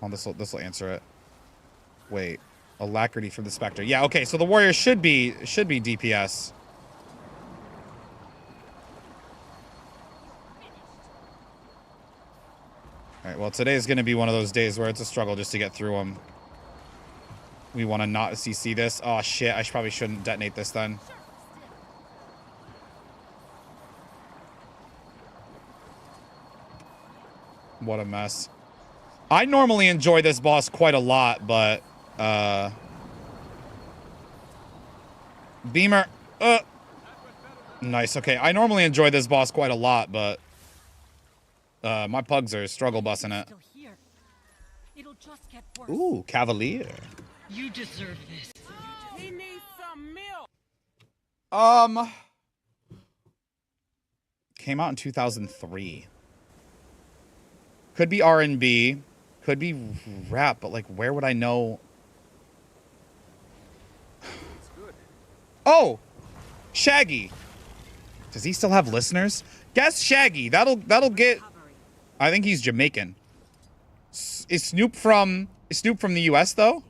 Speaker 1: Oh, this will answer it. Wait, alacrity for the Spectre. Yeah, okay. So the warrior should be DPS. All right. Well, today is going to be one of those days where it's a struggle just to get through them. We want to not CC this. Oh shit! I probably shouldn't detonate this then. What a mess. I normally enjoy this boss quite a lot, but Beamer. Nice. Okay, I normally enjoy this boss quite a lot, but my pugs are struggle bussing it.
Speaker 3: It'll just get worse.
Speaker 1: Ooh, Cavalier.
Speaker 3: You deserve this. He needs some milk.
Speaker 1: Came out in 2003. Could be R&B, could be rap, but like, where would I know? Oh, Shaggy. Does he still have listeners? Guess Shaggy. That'll get. I think he's Jamaican. Is Snoop from the US though?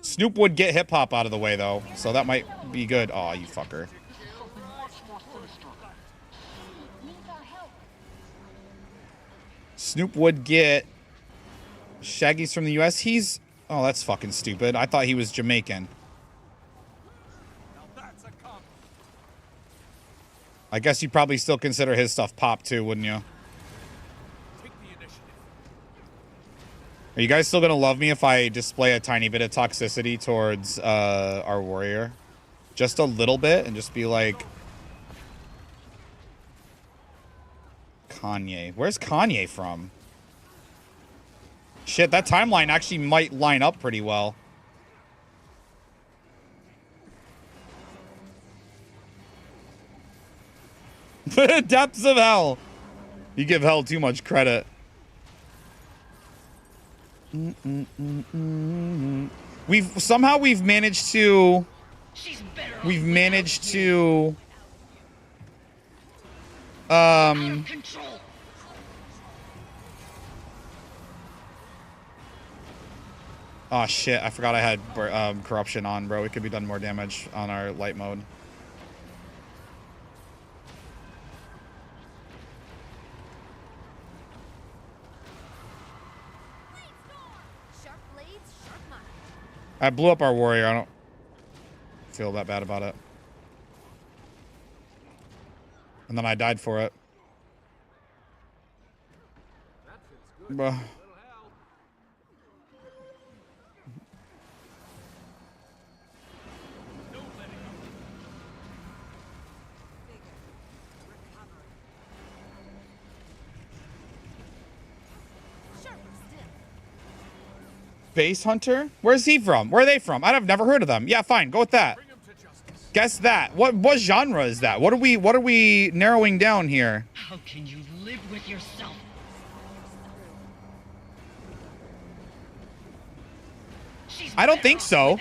Speaker 1: Snoop would get hip hop out of the way though, so that might be good. Oh, you fucker. Snoop would get. Shaggy's from the US. He's. Oh, that's fucking stupid. I thought he was Jamaican. I guess you probably still consider his stuff pop too, wouldn't you? Are you guys still gonna love me if I display a tiny bit of toxicity towards our warrior? Just a little bit, and just be like... Kanye. Where's Kanye from? Shit, that timeline actually might line up pretty well. Depths of hell. You give hell too much credit. We've managed to oh shit, I forgot I had corruption on, bro. We could be done more damage on our light mode. I blew up our warrior. I don't feel that bad about it. And then I died for it. Bruh. Base Hunter? Where's he from? Where are they from? I've never heard of them. Yeah, fine. Go with that. Guess that. What genre is that? What are we narrowing down here?
Speaker 3: How can you live with yourself?
Speaker 1: I don't think so.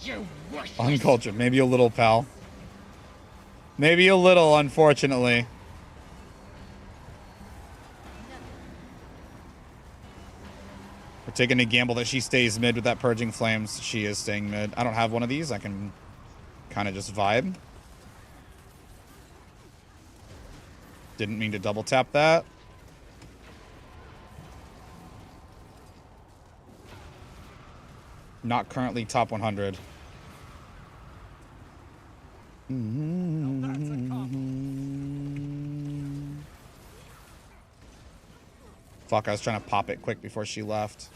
Speaker 3: You're worthless.
Speaker 1: Uncultured. Maybe a little, pal. Maybe a little, unfortunately. We're taking a gamble that she stays mid with that Purging Flames. She is staying mid. I don't have one of these. I can kind of just vibe. Didn't mean to double tap that. Not currently top 100. Fuck, I was trying to pop it quick before she left.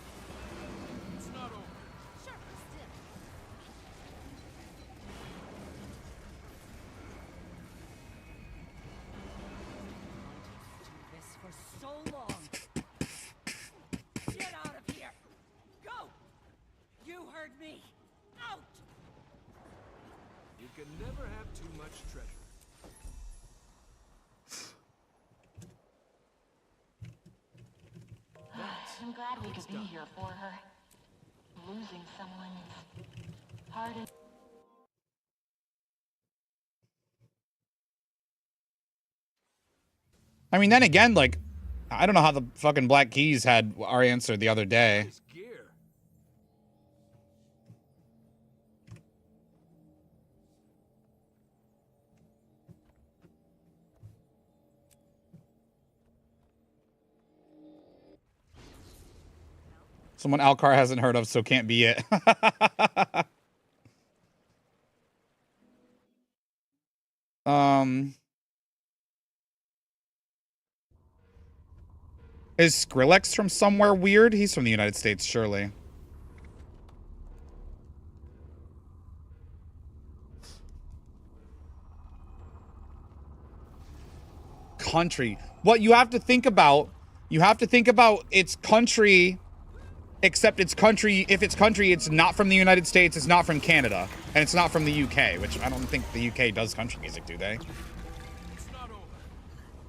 Speaker 7: You can never have too much treasure.
Speaker 13: I'm glad we could be here for her. Losing someone is hard.
Speaker 1: I mean, then again, like, I don't know how the fucking Black Keys had our answer the other day. Someone Alcar hasn't heard of, so can't be it. Is Skrillex from somewhere weird? He's from the United States, surely. Country. What you have to think about, it's country, except it's country. If it's country, it's not from the United States, it's not from Canada, and it's not from the UK, which I don't think the UK does country music, do they?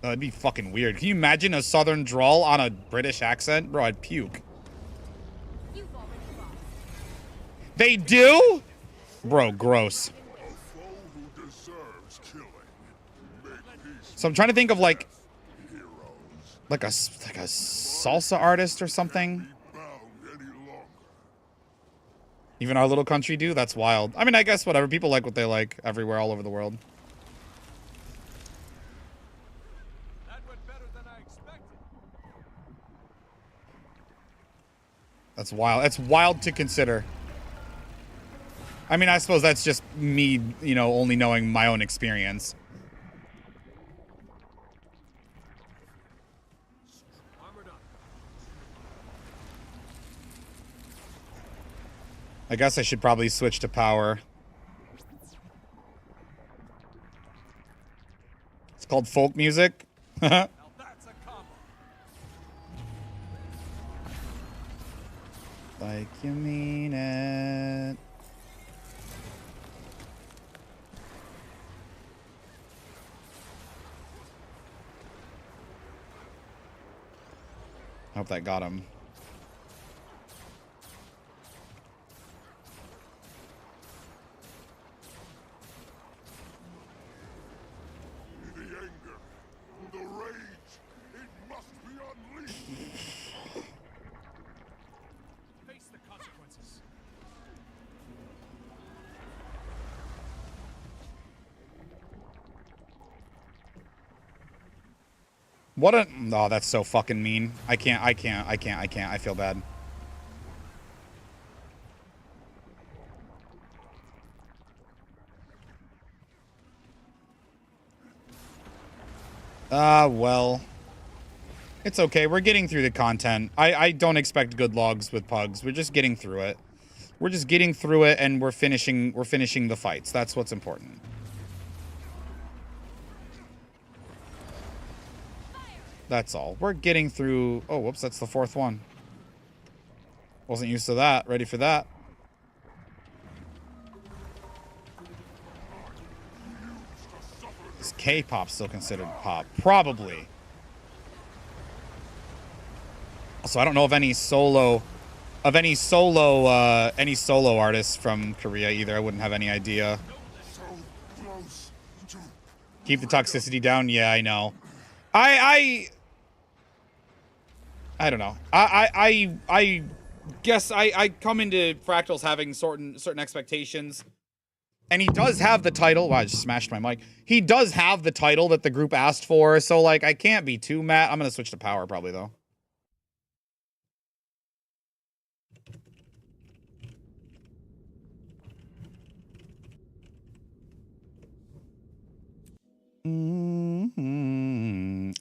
Speaker 1: That'd be fucking weird. Can you imagine a southern drawl on a British accent? Bro, I'd puke. They do? Bro, gross. So I'm trying to think of like a salsa artist or something. Even our little country do? That's wild. I mean, I guess whatever. People like what they like everywhere, all over the world. That's wild. That's wild to consider. I mean, I suppose that's just me, you know, only knowing my own experience. I guess I should probably switch to power. It's called folk music. Like you mean it. I hope that got him.
Speaker 2: The anger, the rage, it must be unleashed.
Speaker 7: Face the consequences.
Speaker 1: What a... Oh, that's so fucking mean. I can't. I feel bad. Well. It's okay. We're getting through the content. I don't expect good logs with pugs. We're just getting through it. We're just getting through it, and we're finishing the fights. That's what's important. That's all. We're getting through... Oh, whoops, that's the fourth one. Wasn't used to that. Ready for that. Is K-pop still considered pop? Probably. Also, I don't know of any solo artists from Korea either. I wouldn't have any idea. Keep the toxicity down. Yeah, I know. I don't know. I guess I come into Fractals having certain expectations. And he does have the title. Wow, I just smashed my mic. He does have the title that the group asked for, so like I can't be too mad. I'm gonna switch to power probably though.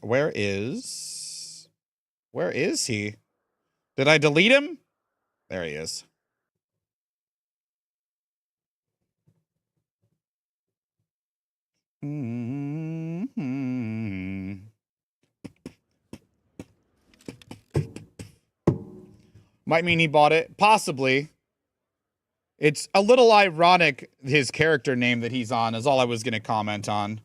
Speaker 1: Where is Where is he? Did I delete him? There he is. Might mean he bought it. Possibly. It's a little ironic, his character name that he's on is all I was going to comment on.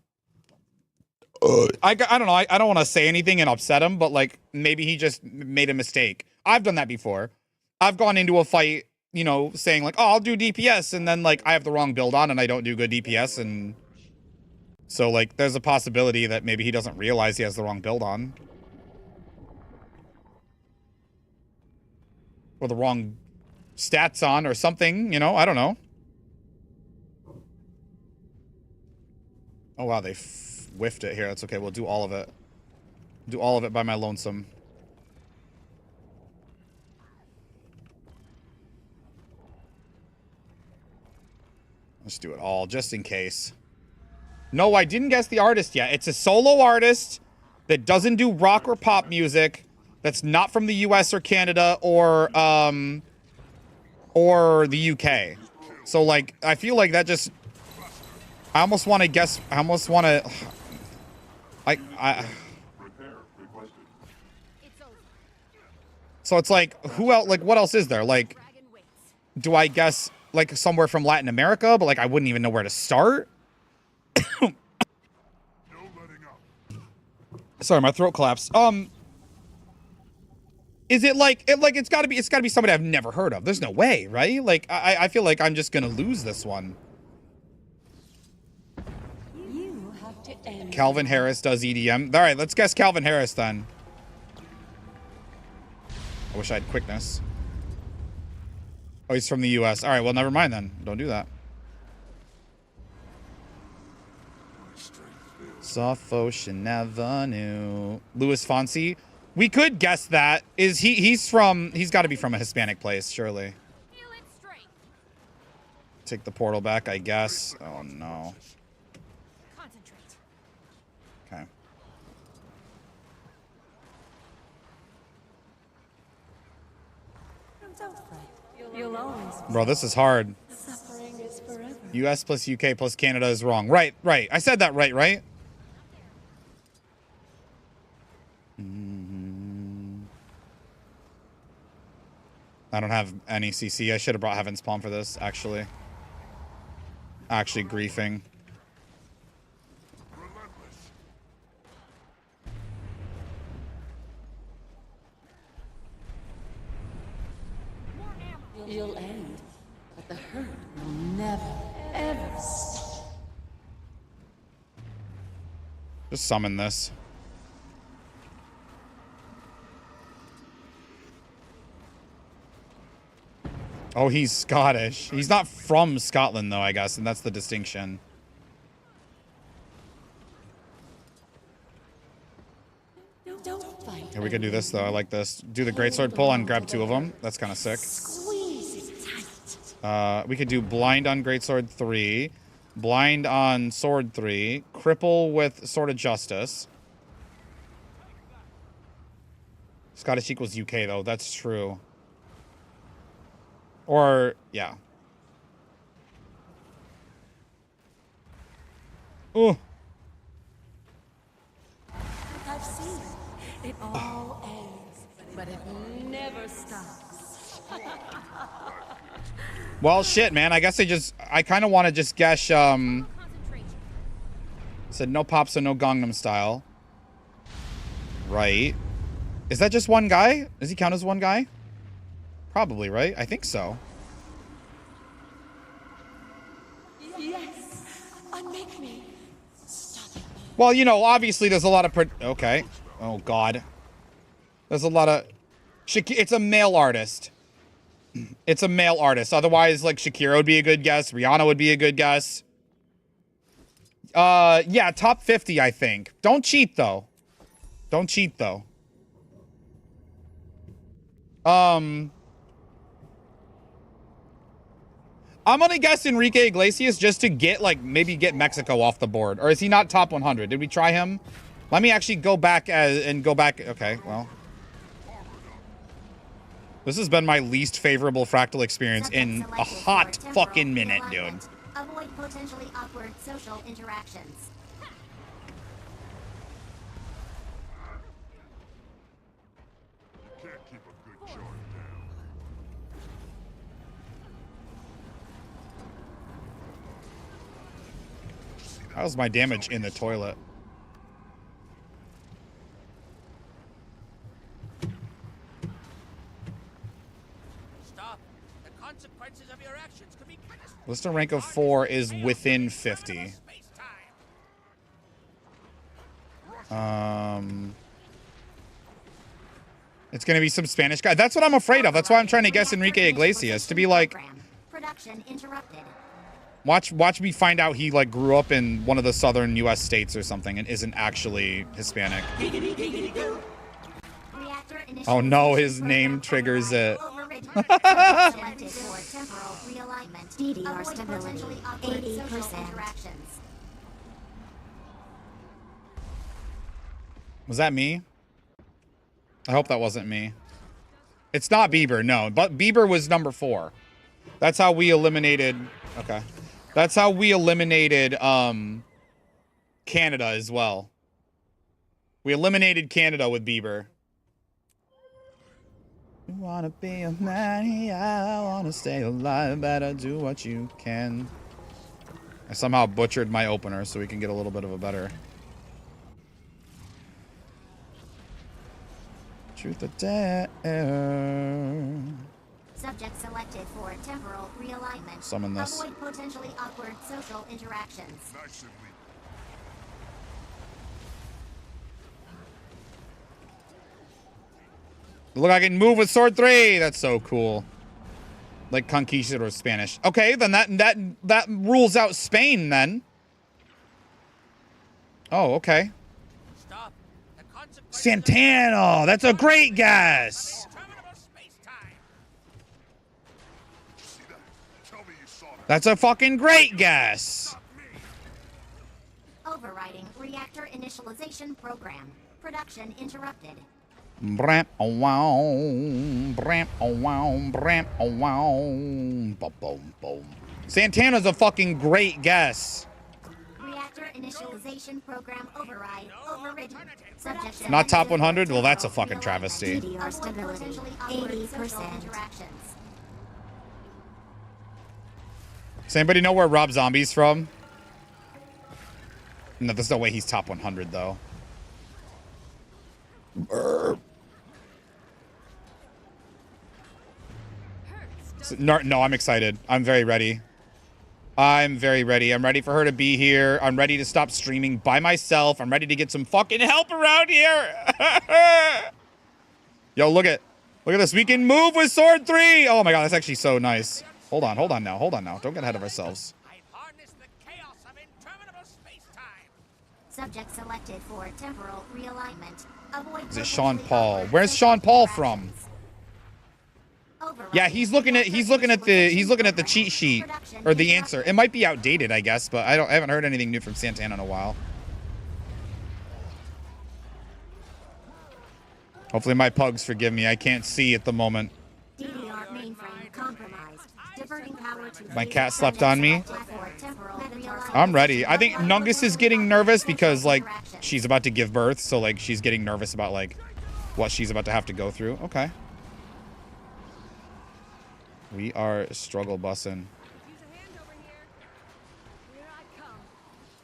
Speaker 1: I don't know. I don't want to say anything and upset him, but like maybe he just made a mistake. I've done that before. I've gone into a fight, you know, saying like, oh, I'll do DPS. And then like I have the wrong build on and I don't do good DPS. And so like there's a possibility that maybe he doesn't realize he has the wrong build on. Or the wrong stats on or something, you know, I don't know. Oh, wow, they whiffed it here. That's okay. We'll do all of it. Do all of it by my lonesome. Let's do it all just in case. No, I didn't guess the artist yet. It's a solo artist that doesn't do rock or pop music. That's not from the US or Canada or the UK. So like I feel like that just I almost want to guess I almost want to So it's like who else like what else is there? Like do I guess like somewhere from Latin America, but like I wouldn't even know where to start? Sorry, my throat collapsed. Is it like it's gotta be somebody I've never heard of. There's no way, right? Like I feel like I'm just gonna lose this one.
Speaker 6: You have to end.
Speaker 1: Calvin Harris does EDM. Alright, let's guess Calvin Harris then. I wish I had quickness. Oh, he's from the US. Alright, well never mind then. Don't do that. Soft Ocean Avenue. Louis Fonsi. We could guess that. Is he's got to be from a Hispanic place, surely. Take the portal back, I guess. Oh no. Okay.
Speaker 6: You'll always.
Speaker 1: Bro, this is hard.
Speaker 6: Suffering is forever.
Speaker 1: US plus UK plus Canada is wrong. Right. I said that right? I don't have any CC. I should have brought Heaven's Palm for this, actually. Actually griefing.
Speaker 6: You'll end, but the hurt will never, ever stop.
Speaker 1: Just summon this. Oh, he's Scottish. He's not from Scotland, though, I guess, and that's the distinction.
Speaker 6: Don't fight.
Speaker 1: Here, we can do this, though. I like this. Do the greatsword pull and grab two of them. That's kind of sick.
Speaker 6: Squeeze it tight.
Speaker 1: We could do blind on greatsword 3, blind on sword 3, cripple with sword of justice. Scottish equals UK, though. That's true. Or, yeah. Ooh.
Speaker 6: I've seen it. It all ends, but it never stops.
Speaker 1: Well, shit, man. I guess I kind of want to just guess, said no pop, so no Gangnam Style. Right. Is that just one guy? Does he count as one guy? Probably, right? I think so.
Speaker 6: Yes, unmake me. Stop it.
Speaker 1: Well, you know, obviously there's a lot of... Okay. Oh, God. There's a lot of... It's a male artist. It's a male artist. Otherwise, like, Shakira would be a good guess. Rihanna would be a good guess. Yeah, top 50, I think. Don't cheat, though. Don't cheat, though. I'm gonna guess Enrique Iglesias just to get, like, maybe get Mexico off the board. Or is he not top 100? Did we try him? Let me actually go back and go back. Okay, well. This has been my least favorable fractal experience in a hot fucking minute, dude.
Speaker 13: Avoid potentially awkward social interactions.
Speaker 2: Can't keep a good charm down.
Speaker 1: How's my damage in the toilet?
Speaker 7: Stop. The consequences of your actions could be catastrophic.
Speaker 1: Lister rank of 4 is within 50. It's gonna be some Spanish guy. That's what I'm afraid of. That's why I'm trying to guess Enrique Iglesias to be like.
Speaker 13: Production interrupted.
Speaker 1: Watch me find out he like grew up in one of the southern U.S. states or something and isn't actually Hispanic. Oh no, his name triggers it.
Speaker 13: DDR stability 80%.
Speaker 1: Was that me? I hope that wasn't me. It's not Bieber, no. But Bieber was number 4. That's how we eliminated. Okay. That's how we eliminated Canada as well. We eliminated Canada with Bieber. You wanna be a man, I wanna stay alive, better do what you can. I somehow butchered my opener so we can get a little bit of a better. Truth or dare.
Speaker 13: Subject selected for temporal realignment.
Speaker 1: Summon this.
Speaker 13: Avoid potentially awkward social interactions.
Speaker 2: Nice and weak.
Speaker 1: Look, I can move with sword 3. That's so cool. Like Conquistador Spanish. Okay, then that rules out Spain then. Oh, okay.
Speaker 7: Stop. The consequences
Speaker 1: Santana. That's a great guess.
Speaker 7: interminable space-time.
Speaker 2: See that? Tell me you saw that.
Speaker 1: That's a fucking great guess.
Speaker 13: Overriding reactor initialization program. Production interrupted.
Speaker 1: Bram, oh wow, bram, oh wow, bram, oh wow, boom, boom, boom. Santana's a fucking great guess.
Speaker 13: Reactor initialization program override overridden. Subject
Speaker 1: Not top 100? Well, that's a fucking travesty.
Speaker 13: DDR stability 80%.
Speaker 1: Does anybody know where Rob Zombie's from? No, there's no way he's top 100 though. No, I'm excited. I'm very ready. I'm very ready. I'm ready for her to be here. I'm ready to stop streaming by myself. I'm ready to get some fucking help around here. Yo, look at this. We can move with sword 3. Oh my god, that's actually so nice. Hold on now. Don't get ahead of ourselves.
Speaker 7: I've harnessed the chaos of interminable space-time.
Speaker 13: Subject selected for temporal realignment. Avoid
Speaker 1: Is it Sean Paul? Where's Sean Paul from? Yeah, he's looking at the cheat sheet or the answer. It might be outdated, I guess, but I haven't heard anything new from Santana in a while. Hopefully my pugs forgive me. I can't see at the moment.
Speaker 13: DDR mainframe compromised. Diverting power to
Speaker 1: My cat slept on me. I'm ready. I think Nungus is getting nervous because like she's about to give birth, so like she's getting nervous about like what she's about to have to go through. Okay. We are struggle bussing.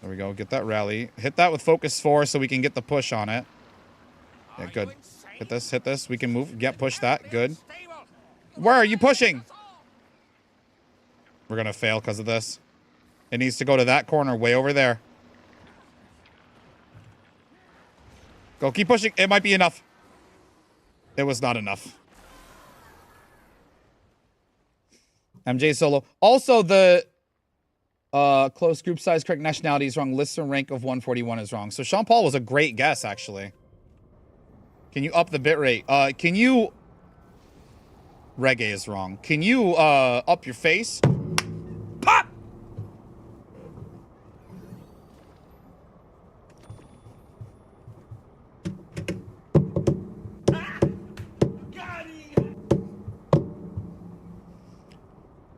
Speaker 1: There we go. Get that rally. Hit that with focus 4 so we can get the push on it. Yeah, good. Hit this. We can move. Get push that. Good. Where are you pushing? We're going to fail because of this. It needs to go to that corner way over there. Go. Keep pushing. It might be enough. It was not enough. MJ solo. Also, the close group size, correct nationality is wrong. Lister rank of 141 is wrong. So Sean Paul was a great guess, actually. Can you up the bit rate? Can you... Reggae is wrong. Can you up your face? Pop!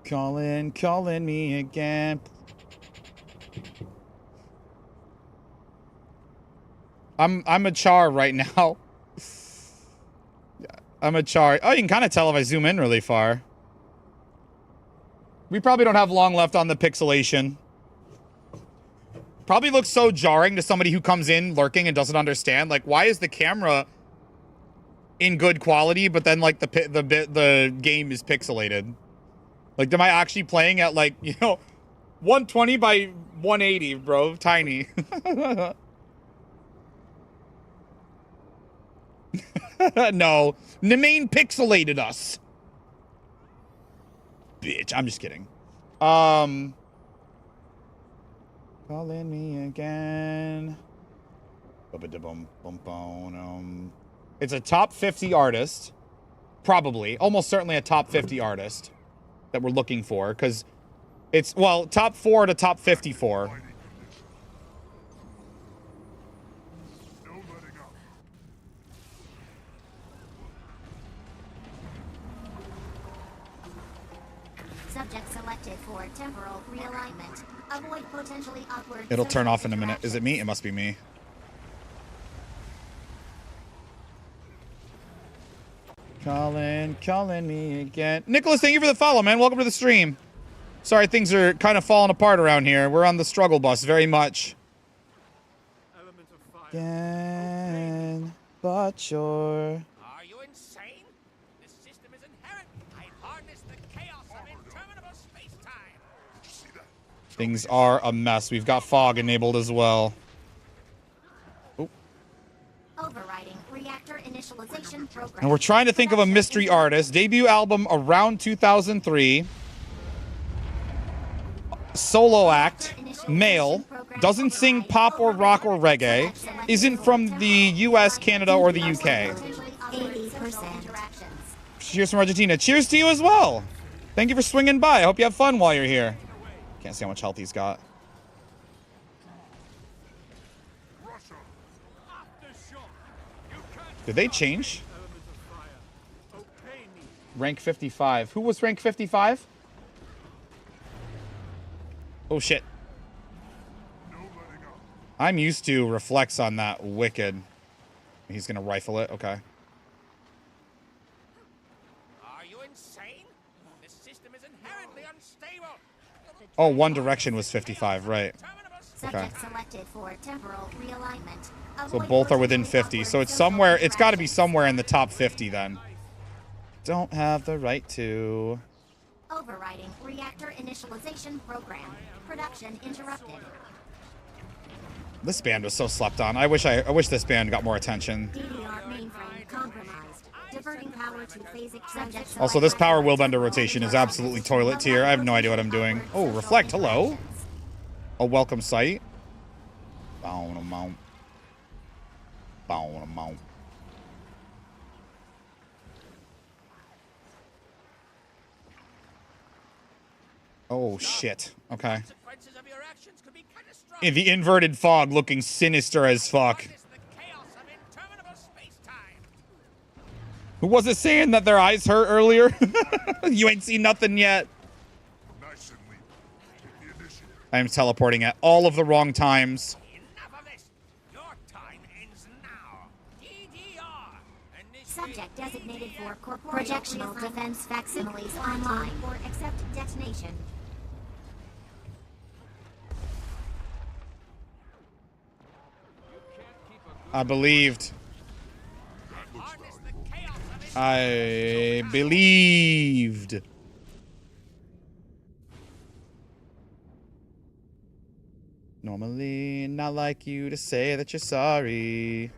Speaker 1: Calling me again. I'm a char right now. I'm a char. Oh, you can kind of tell if I zoom in really far. We probably don't have long left on the pixelation. Probably looks so jarring to somebody who comes in lurking and doesn't understand. Like, why is the camera in good quality, but then like the game is pixelated? Like, am I actually playing at like, 120 by 180, bro? Tiny. No, Nemain pixelated us. Bitch, I'm just kidding. Calling me again. It's a top 50 artist. Probably. Almost certainly a top 50 artist that we're looking for. Because it's, well, top 4 to top 54.
Speaker 13: Subject selected for temporal realignment. Avoid potentially awkward.
Speaker 1: It'll turn off in a minute. Is it me? It must be me. Calling me again. Nicholas, thank you for the follow, man. Welcome to the stream. Sorry, things are kind of falling apart around here. We're on the struggle bus very much. Again, but you're...
Speaker 7: Are you insane? This system is inherent. I harness the chaos of interminable space-time.
Speaker 1: Things are a mess. We've got fog enabled as well.
Speaker 13: Overriding reactor initialization program.
Speaker 1: And we're trying to think of a mystery artist. Debut album around 2003. Solo act. Male. Doesn't sing pop or rock or reggae. Isn't from the US, Canada, or the UK.
Speaker 13: 80%.
Speaker 1: Cheers from Argentina. Cheers to you as well. Thank you for swinging by. I hope you have fun while you're here. Can't see how much health he's got. Did they change? Rank 55. Who was rank 55? Oh, shit. I'm used to reflex on that wicked. He's gonna rifle it. Okay.
Speaker 7: Are you insane? This system is inherently unstable.
Speaker 1: Oh, One Direction was 55, right. Okay.
Speaker 13: Subject selected for temporal realignment.
Speaker 1: So both are within 50. So it's somewhere, it's got to be somewhere in the top 50 then. Don't have the right to.
Speaker 13: Overriding reactor initialization program. Production interrupted.
Speaker 1: This band was so slept on. I wish this band got more attention.
Speaker 13: DDR mainframe compromised. Diverting power to phasic subject.
Speaker 1: Also, this power wheelbender rotation is absolutely toilet tier. I have no idea what I'm doing. Oh, reflect. Hello. A welcome sight. Bow mount. Bow mount. Oh shit. Okay. In the inverted fog, looking sinister as fuck. Who was it saying that their eyes hurt earlier? You ain't seen nothing yet. I am teleporting at all of the wrong times.
Speaker 13: Subject designated for projectional defense facsimiles online or accept detonation.
Speaker 1: I believed. I believed. Normally, not like you to say that you're sorry.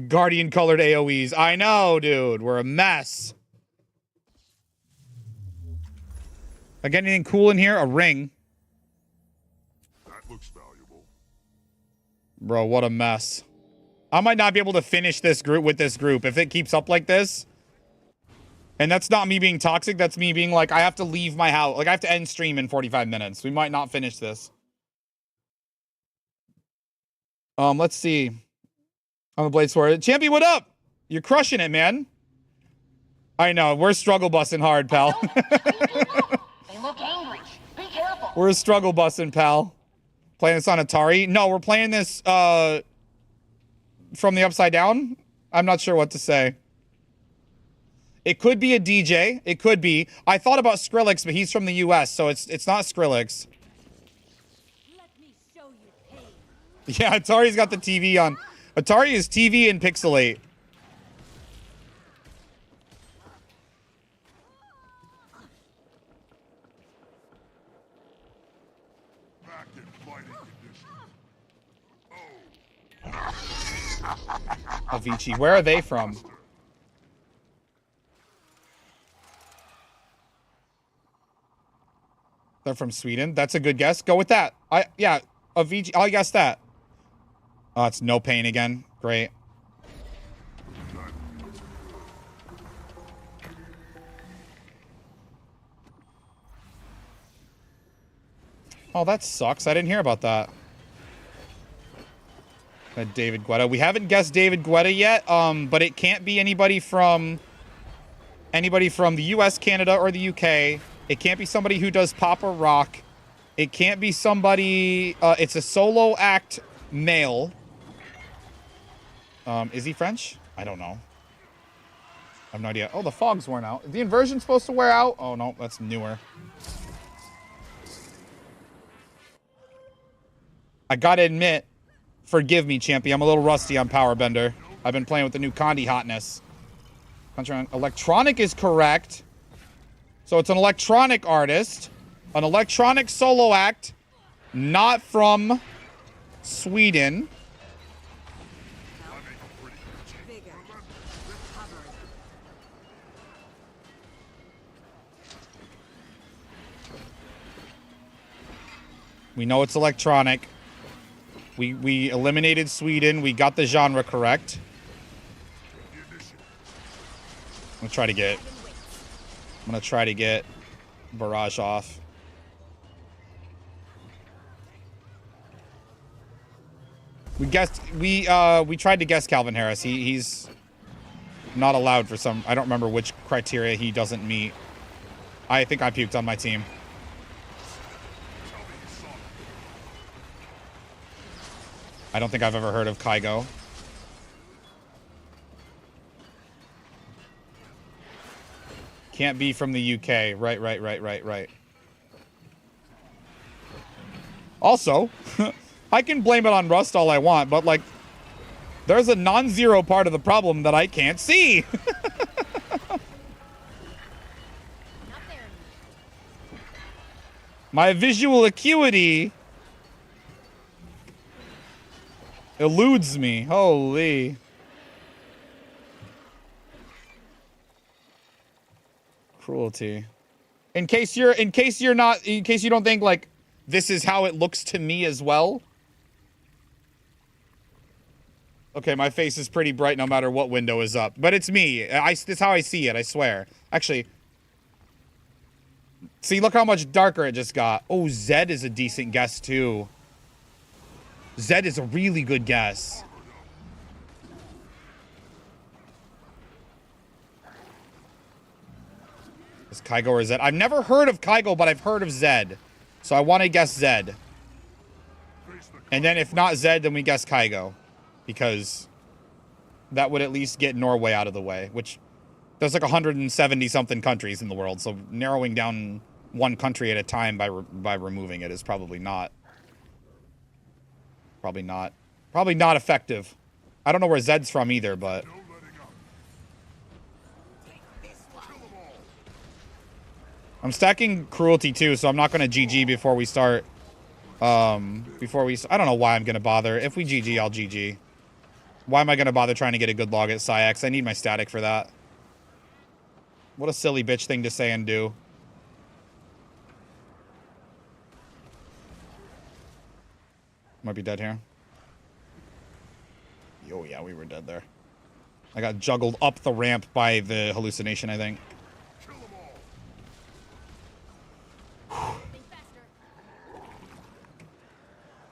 Speaker 1: Guardian colored AoEs. I know, dude. We're a mess. I get anything cool in here? A ring.
Speaker 2: That looks valuable.
Speaker 1: Bro, what a mess. I might not be able to finish this group with this group if it keeps up like this. And that's not me being toxic. That's me being like, I have to leave my house. Like, I have to end stream in 45 minutes. We might not finish this. Let's see. On the Blade Sword. Champy, what up? You're crushing it, man. I know. We're struggle busting hard, pal.
Speaker 7: They look angry. Be careful.
Speaker 1: We're struggle busting, pal. Playing this on Atari? No, we're playing this from the Upside Down. I'm not sure what to say. It could be a DJ. It could be. I thought about Skrillex, but he's from the US, so it's not Skrillex.
Speaker 4: Let me show you pain.
Speaker 1: Yeah, Atari's got the TV on. Atari is TV and pixelate.
Speaker 2: Back in fighting condition.
Speaker 1: Avicii, where are they from? They're from Sweden. That's a good guess. Go with that. Yeah, Avicii. I'll guess that. Oh, it's no pain again. Great. Oh, that sucks. I didn't hear about that. David Guetta. We haven't guessed David Guetta yet, but it can't be anybody from the US, Canada, or the UK. It can't be somebody who does pop or rock. It can't be somebody... it's a solo act male. Is he French? I don't know. I have no idea. Oh, the fog's worn out. Is the inversion supposed to wear out? Oh, no. That's newer. I gotta admit, forgive me, Champy. I'm a little rusty on Powerbender. I've been playing with the new Condi hotness. Electronic is correct. So it's an electronic artist. An electronic solo act. Not from Sweden. We know it's electronic. We eliminated Sweden. We got the genre correct. I'm gonna try to get Barrage off. We tried to guess Calvin Harris. He's not allowed for some... I don't remember which criteria he doesn't meet. I think I puked on my team. I don't think I've ever heard of Kygo. Can't be from the UK. Right. Also, I can blame it on Rust all I want, but, like, there's a non-zero part of the problem that I can't see. My visual acuity eludes me. Holy. Cruelty. In case you don't think, like, this is how it looks to me as well. Okay, my face is pretty bright no matter what window is up. But it's me. This is how I see it, I swear. Actually, see, look how much darker it just got. Oh, Zed is a decent guess, too. Zed is a really good guess. Is Kygo or Zed? I've never heard of Kygo, but I've heard of Zed. So I want to guess Zed. And then if not Zed, then we guess Kygo. Because that would at least get Norway out of the way. Which, there's like 170-something countries in the world. So narrowing down one country at a time by removing it is probably not... Probably not effective. I don't know where Zed's from either, but... I'm stacking Cruelty too, so I'm not going to GG before we start. I don't know why I'm going to bother. If we GG, I'll GG. Why am I going to bother trying to get a good log at Psyx? I need my static for that. What a silly bitch thing to say and do. Might be dead here. Oh, yeah, we were dead there. I got juggled up the ramp by the hallucination, I think.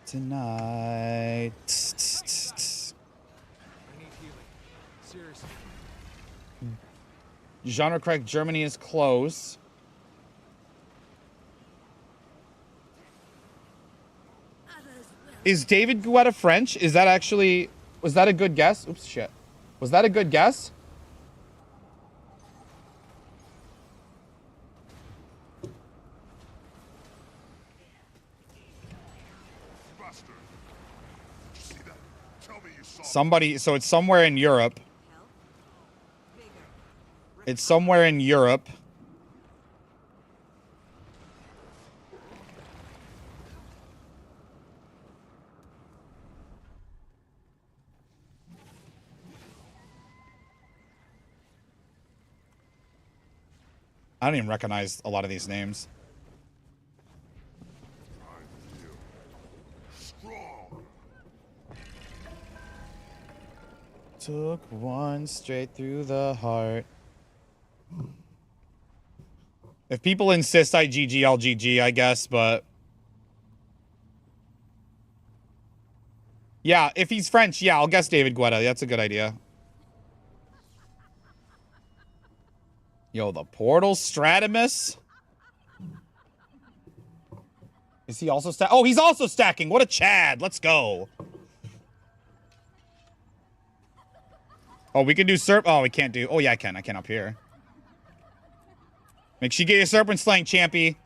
Speaker 1: Tonight.
Speaker 7: I need healing. Seriously.
Speaker 1: Genre correct. Germany is close. Is David Guetta French? Is that actually... Was that a good guess? Oops, shit. Was that a good guess? Somebody... So it's somewhere in Europe. It's somewhere in Europe. I don't even recognize a lot of these names. Took one straight through the heart. If people insist I GG, I'll GG, I guess, but... Yeah, if he's French, yeah, I'll guess David Guetta. That's a good idea. Yo, the Portal Stratamus? Is he also Oh, he's also stacking. What a Chad. Let's go. Oh, we can do Oh, we can't do... Oh, yeah, I can. I can up here. Make sure you get your Serpent Slaying, Champy.